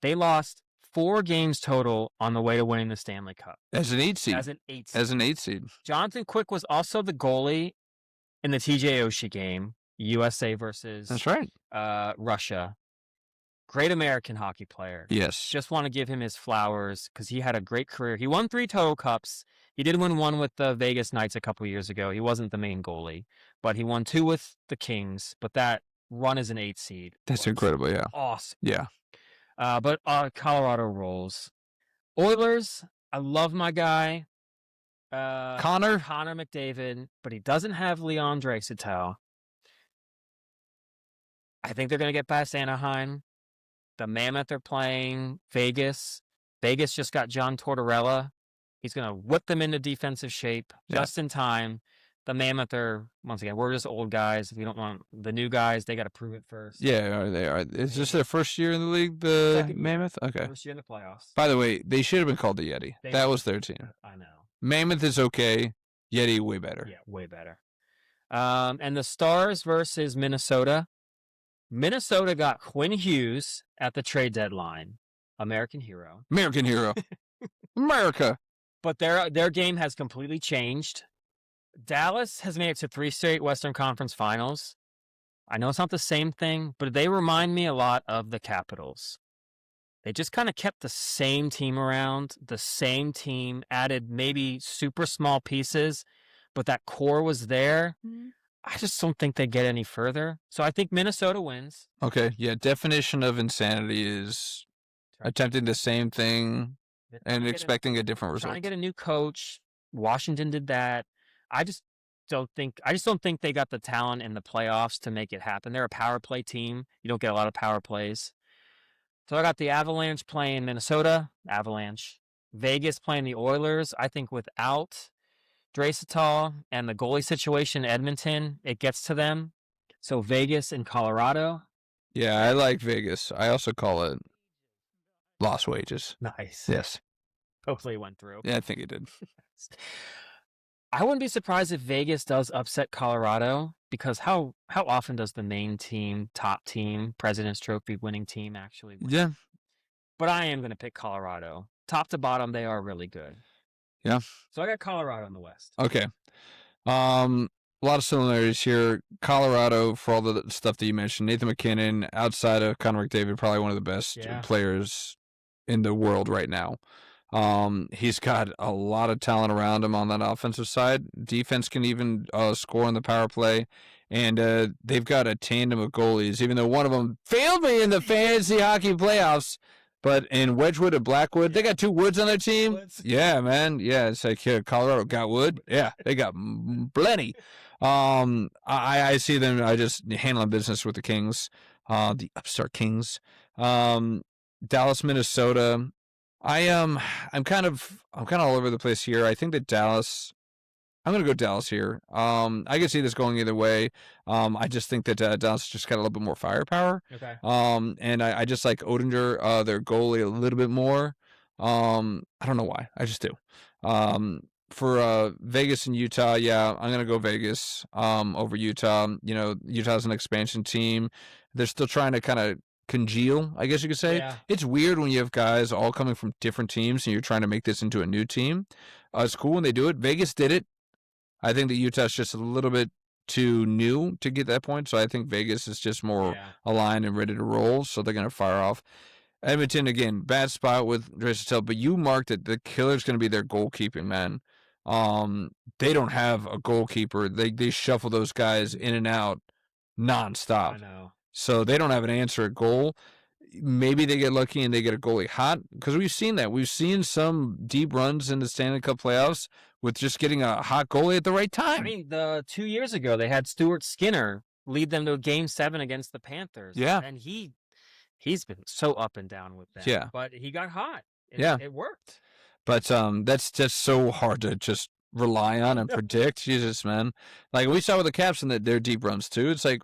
They lost 4 games total on the way to winning the Stanley Cup. As an 8 seed. As an 8 seed. Jonathan Quick was also the goalie in the TJ Oshie game, USA versus That's right. Russia. Great American hockey player. Yes. Just want to give him his flowers because he had a great career. He won 3 total cups. He did win 1 with the Vegas Knights a couple years ago. He wasn't the main goalie, but he won 2 with the Kings. But that run as an 8 seed. That's incredible, yeah. Awesome. Yeah. But Colorado rolls. Oilers, I love my guy. Connor McDavid, but he doesn't have Leon Draisaitl. I think they're going to get past Anaheim. The Mammoth are playing Vegas. Vegas just got John Tortorella. He's going to whip them into defensive shape just in time. The Mammoth are, once again, we're just old guys. We don't want the new guys. They got to prove it first. Yeah, they are. Is this their first year in the league, the Mammoth? Okay. First year in the playoffs. By the way, they should have been called the Yeti. That was their team. I know. Mammoth is okay. Yeti, way better. Yeah, way better. And the Stars versus Minnesota. Minnesota got Quinn Hughes at the trade deadline. American hero. America. But their game has completely changed. Dallas has made it to 3 straight Western Conference Finals. I know it's not the same thing, but they remind me a lot of the Capitals. They just kind of kept the same team around, the same team, added maybe super small pieces, but that core was there. Mm-hmm. I just don't think they get any further. So I think Minnesota wins. Okay, yeah, definition of insanity is attempting the same thing and expecting a different result. Trying to get a new coach. Washington did that. I just don't think they got the talent in the playoffs to make it happen. They're a power play team. You don't get a lot of power plays. So I got the Avalanche playing Minnesota. Avalanche. Vegas playing the Oilers. I think without Draisaitl and the goalie situation in Edmonton, it gets to them. So Vegas and Colorado. Yeah, I like Vegas. I also call it lost wages. Nice. Yes. Hopefully it went through. Yeah, I think it did. I wouldn't be surprised if Vegas does upset Colorado, because how often does the main team, top team, President's Trophy winning team actually win? Yeah. but I am going to pick Colorado. Top to bottom, they are really good. Yeah. So I got Colorado in the West. Okay. A lot of similarities here. Colorado, for all the stuff that you mentioned, Nathan McKinnon, outside of Connor McDavid, probably one of the best players in the world right now. He's got a lot of talent around him on that offensive side. Defense can even score on the power play. And they've got a tandem of goalies, even though one of them failed me in the fantasy hockey playoffs. But in Wedgwood and Blackwood, they got 2 Woods on their team. Yeah, man. Yeah, it's like Colorado got Wood. Yeah, they got plenty. I see them. I just handling business with the Kings, the upstart Kings. Dallas, Minnesota. I'm kind of all over the place here. I think that Dallas. I'm going to go Dallas here. I can see this going either way. I just think that Dallas just got a little bit more firepower. Okay. And I just like Odinger, their goalie, a little bit more. I don't know why. I just do. For Vegas and Utah, yeah, I'm going to go Vegas over Utah. You know, Utah's an expansion team. They're still trying to kind of congeal, I guess you could say. Yeah. It's weird when you have guys all coming from different teams and you're trying to make this into a new team. It's cool when they do it. Vegas did it. I think that Utah's just a little bit too new to get that point, so I think Vegas is just more aligned and ready to roll, so they're going to fire off. Edmonton, again, bad spot with Draisaitl, but you marked that the killer's going to be their goalkeeping, man. They don't have a goalkeeper. They shuffle those guys in and out nonstop. I know. So they don't have an answer at goal. Maybe they get lucky and they get a goalie hot, because we've seen that. We've seen some deep runs in the Stanley Cup playoffs with just getting a hot goalie at the right time. I mean, 2 years ago, they had Stuart Skinner lead them to a Game 7 against the Panthers. Yeah. And he's been so up and down with them. Yeah. But he got hot. It worked. But that's just so hard to just rely on and predict. Jesus, man. Like, we saw with the Caps in their deep runs, too. It's like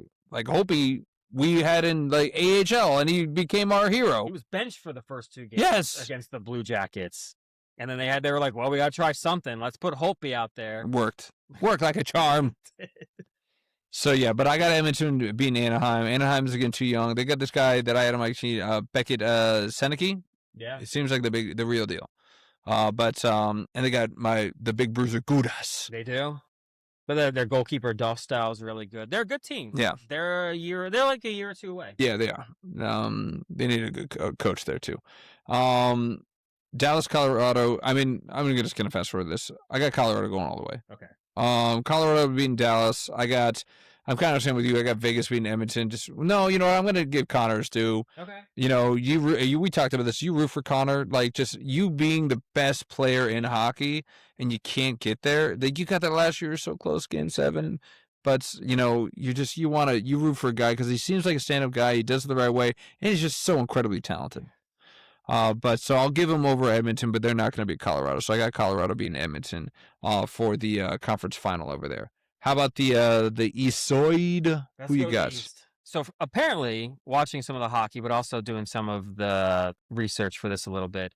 Hopi we had in like AHL, and he became our hero. He was benched for the first 2 games against the Blue Jackets. And then they were like, well, we got to try something. Let's put Holtby out there. Worked like a charm. So, yeah, but I got Edmonton beating Anaheim. Anaheim's, again, too young. They got this guy that I had on my team, Beckett Seneke. Yeah. It seems like the real deal. And they got the big bruiser Gudas. They do. But their goalkeeper Dostal is really good. They're a good team. Yeah. They're like a year or 2 away. Yeah, they are. They need a good coach there, too. Dallas, Colorado. I mean, I'm just going to fast forward this. I got Colorado going all the way. Okay. Colorado beating Dallas. I'm kind of the same with you. I got Vegas beating Edmonton. No, I'm going to give Connor's due. Okay. We talked about this. You root for Connor, like just you being the best player in hockey, and you can't get there. Like you got that last year, so close, Game 7. But you root for a guy because he seems like a stand-up guy. He does it the right way, and he's just so incredibly talented. So I'll give them over Edmonton, but they're not going to beat Colorado. So I got Colorado beating Edmonton for the conference final over there. How about the East side? Who you got? So apparently, watching some of the hockey, but also doing some of the research for this a little bit,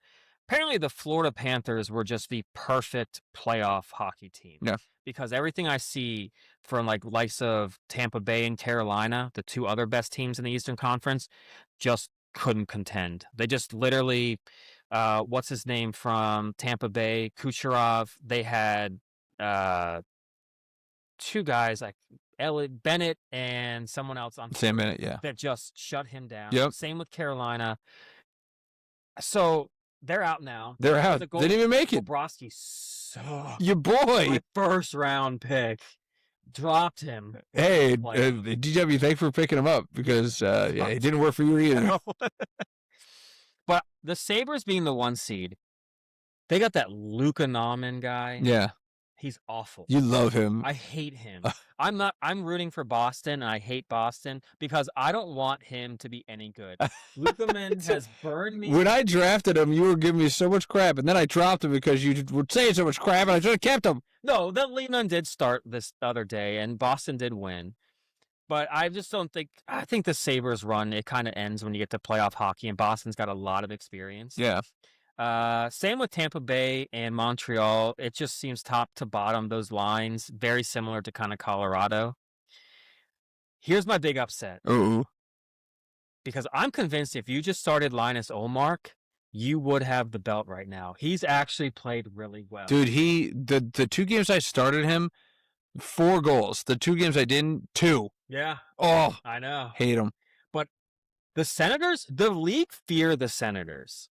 apparently the Florida Panthers were just the perfect playoff hockey team. Yeah. Because everything I see from likes of Tampa Bay and Carolina, the 2 other best teams in the Eastern Conference, just couldn't contend. They just literally, what's his name from Tampa Bay, Kucherov. They had 2 guys like Bennett and someone else on Sam Bennett, yeah, that just shut him down. Yep. Same with Carolina. So they're out now. They're out. They didn't even make it. Bobrovsky sucked. Your boy, my first round pick. Dropped him. Hey, DW, thanks for picking him up because it didn't work for you either. But the Sabres being the 1 seed, they got that Luka Nauman guy. Yeah. He's awful. You love him. I hate him. I'm rooting for Boston, and I hate Boston because I don't want him to be any good. Lukaman has burned me. When I drafted him, you were giving me so much crap, and then I dropped him because you were saying so much crap, and I should have kept him. No, the Leland did start this other day, and Boston did win. But I just don't think – I think the Sabres run, it kind of ends when you get to playoff hockey, and Boston's got a lot of experience. Yeah. Same with Tampa Bay and Montreal. It just seems top to bottom, those lines, very similar to kind of Colorado. Here's my big upset. Ooh. Because I'm convinced if you just started Linus Ullmark, you would have the belt right now. He's actually played really well. Dude, the 2 games I started him, 4 goals. The 2 games I didn't, 2. Yeah. Oh, I know. hate him. But the Senators, the league fear the Senators.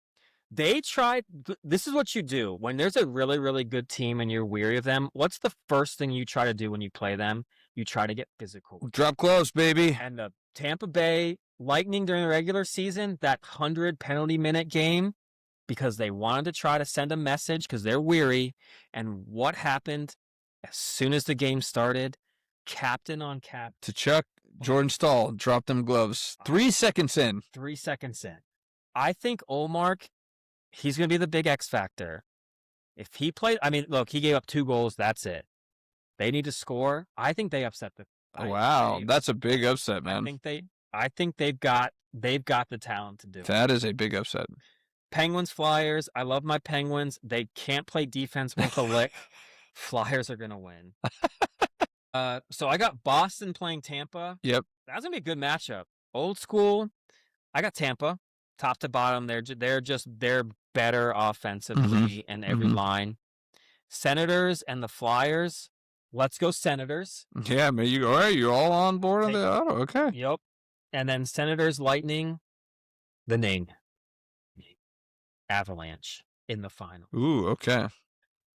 They tried. This is what you do when there's a really, really good team and you're weary of them. What's the first thing you try to do when you play them? You try to get physical. Drop close, baby. And the Tampa Bay Lightning during the regular season, that 100 penalty minute game, because they wanted to try to send a message because they're weary. And what happened as soon as the game started? Captain on cap. To Chuck, Jordan Stahl dropped them gloves. 3 seconds in. 3 seconds in. I think Olmark, he's going to be the big X factor. If he played, I mean, look, he gave up 2 goals. That's it. They need to score. I think they upset the. Wow, that's a big upset, man. I think they've got the talent to do it. That is a big upset. Penguins, Flyers. I love my Penguins. They can't play defense with a lick. Flyers are going to win. So I got Boston playing Tampa. Yep. That's going to be a good matchup. Old school. I got Tampa. Top to bottom. They're better offensively in every line. Senators and the Flyers. Let's go Senators. Yeah, man, you go. You're all on board on the auto. Okay. Yep. And then Senators, Lightning, the Ning. Avalanche in the final. Ooh, okay. All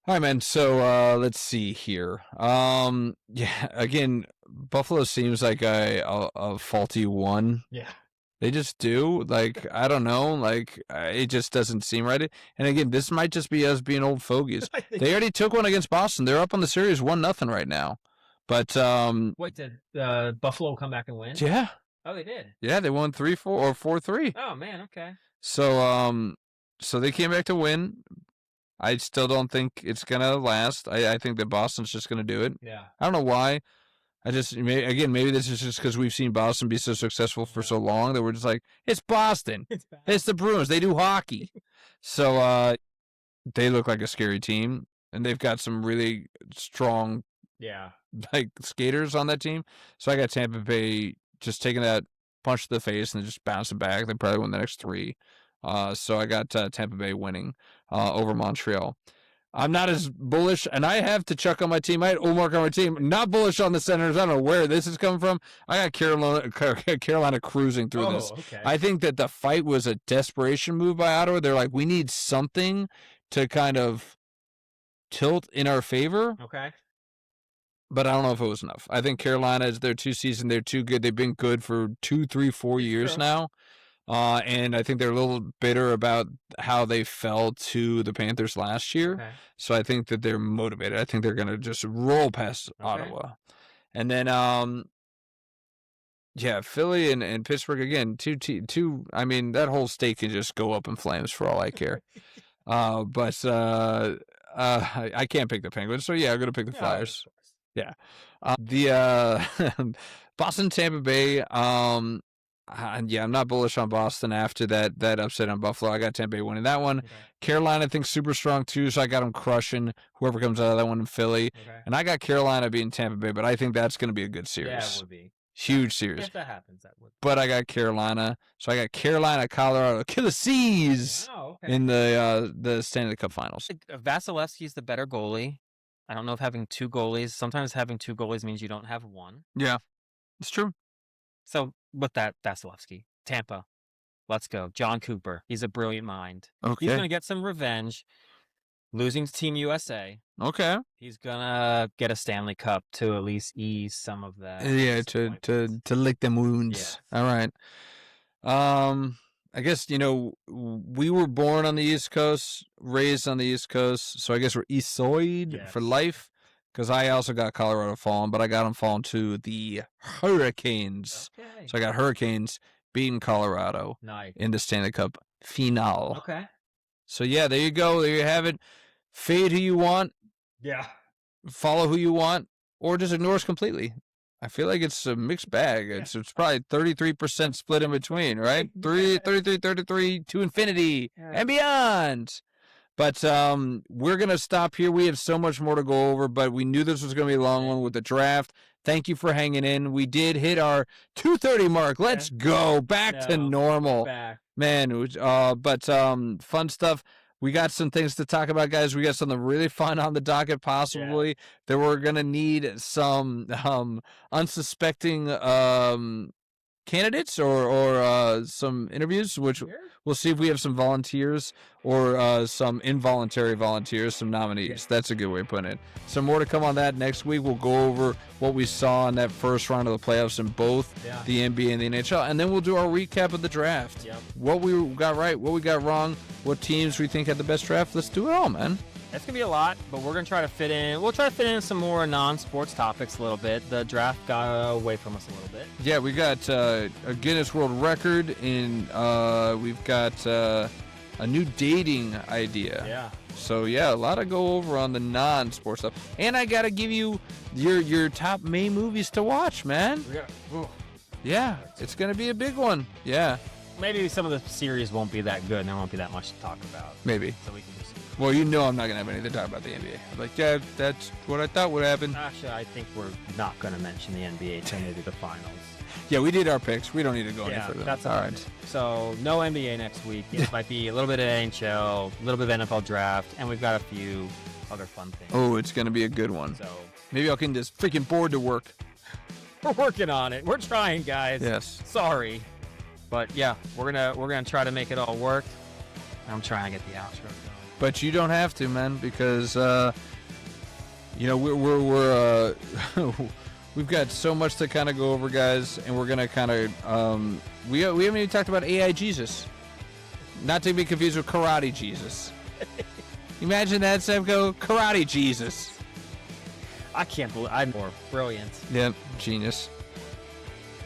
right, man. So let's see here. Yeah, again, Buffalo seems like a faulty one. Yeah. They just do. Like, I don't know. Like, it just doesn't seem right. And again, this might just be us being old fogies. They already took one against Boston. They're up on the series 1-0 right now. But wait, did Buffalo come back and win? Yeah. Oh, they did. Yeah, they won 3-4 or 4-3. Oh man, okay. So so they came back to win. I still don't think it's gonna last. I think that Boston's just gonna do it. Yeah. I don't know why. Maybe this is just because we've seen Boston be so successful for so long that we're just like, it's Boston. It's the Bruins. They do hockey. So they look like a scary team, and they've got some really strong like skaters on that team. So I got Tampa Bay just taking that punch to the face and just bouncing back. They probably win the next 3. So I got Tampa Bay winning over Montreal. I'm not as bullish, and I have to Chuck on my team. I had Omar on my team. Not bullish on the Senators. I don't know where this is coming from. I got Carolina cruising through this. Okay. I think that the fight was a desperation move by Ottawa. They're like, we need something to kind of tilt in our favor. Okay. But I don't know if it was enough. I think Carolina is their 2 season. They're too good. They've been good for 2, 3, 4 years now. And I think they're a little bitter about how they fell to the Panthers last year. Okay. So I think that they're motivated. I think they're going to just roll past Ottawa. And then, Philly and Pittsburgh, again, two, I mean, that whole state can just go up in flames for all I care. But I can't pick the Penguins. So, yeah, I'm going to pick the Flyers. Yeah. The Boston, Tampa Bay, I'm not bullish on Boston after that upset on Buffalo. I got Tampa Bay winning that one. Okay. Carolina, I think, super strong, too, so I got them crushing whoever comes out of that one in Philly. Okay. And I got Carolina beating Tampa Bay, but I think that's going to be a good series. Yeah, it would be. Huge series. If that happens, that would be. But I got Carolina. So I got Carolina, Colorado, Killer Seas in the Stanley Cup Finals. Vasilevsky's the better goalie. I don't know if having 2 goalies. Sometimes having 2 goalies means you don't have one. Yeah, it's true. So with that, Vasilevsky, Tampa, let's go. John Cooper, he's a brilliant mind. Okay. He's going to get some revenge, losing to Team USA. Okay. He's going to get a Stanley Cup to at least ease some of that. Yeah, to lick them wounds. Yeah. All right. I guess, we were born on the East Coast, raised on the East Coast, so I guess we're Eastoid for life. Because I also got Colorado falling, but I got them falling to the Hurricanes. Okay. So I got Hurricanes beating Colorado in the Stanley Cup final. Okay. So, yeah, there you go. There you have it. Fade who you want. Yeah. Follow who you want. Or just ignore us completely. I feel like it's a mixed bag. It's probably 33% split in between, right? 33, to infinity and beyond. But we're going to stop here. We have so much more to go over, but we knew this was going to be a long one with the draft. Thank you for hanging in. We did hit our 2:30 mark. Let's go. Back to normal. Man, but fun stuff. We got some things to talk about, guys. We got something really fun on the docket, possibly. That we're gonna need some unsuspecting candidates or some interviews, which we'll see if we have some volunteers or some involuntary volunteers, some nominees. That's a good way of putting it. Some more to come on that next week. We'll go over what we saw in that first round of the playoffs in both the NBA and the NHL, and then we'll do our recap of the draft. What we got right, what we got wrong, what teams we think had the best draft. Let's do it all, man. It's going to be a lot, but we're going to try to fit in. We'll try to fit in some more non-sports topics a little bit. The draft got away from us a little bit. Yeah, we got a Guinness World Record, and we've got a new dating idea. Yeah. So, yeah, a lot to go over on the non-sports stuff. And I got to give you your top May movies to watch, man. Yeah, it's going to be a big one. Yeah. Maybe some of the series won't be that good, and there won't be that much to talk about. Maybe. So we can just... Well, you know I'm not going to have anything to talk about the NBA. I'm like, yeah, that's what I thought would happen. Actually, I think we're not going to mention the NBA until maybe the finals. Yeah, we did our picks. We don't need to go any further. That's all right. So, no NBA next week. It might be a little bit of NHL, a little bit of NFL draft, and we've got a few other fun things. Oh, it's going to be a good one. So maybe I'll get this freaking board to work. We're working on it. We're trying, guys. Yes. Sorry. But yeah, we're gonna try to make it all work. I'm trying to get the outro going. But you don't have to, man, because you know we're we've got so much to kind of go over, guys, and we're gonna kind of we haven't even talked about AI Jesus, not to be confused with Karate Jesus. Imagine that, Semko, Karate Jesus. I can't believe I'm more brilliant. Yeah, genius.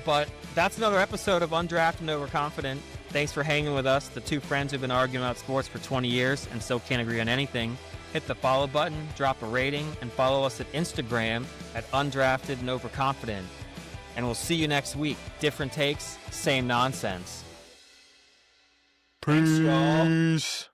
But that's another episode of Undrafted and Overconfident. Thanks for hanging with us, the two friends who've been arguing about sports for 20 years and still can't agree on anything. Hit the follow button, drop a rating, and follow us at Instagram at Undrafted and Overconfident. And we'll see you next week. Different takes, same nonsense. Peace.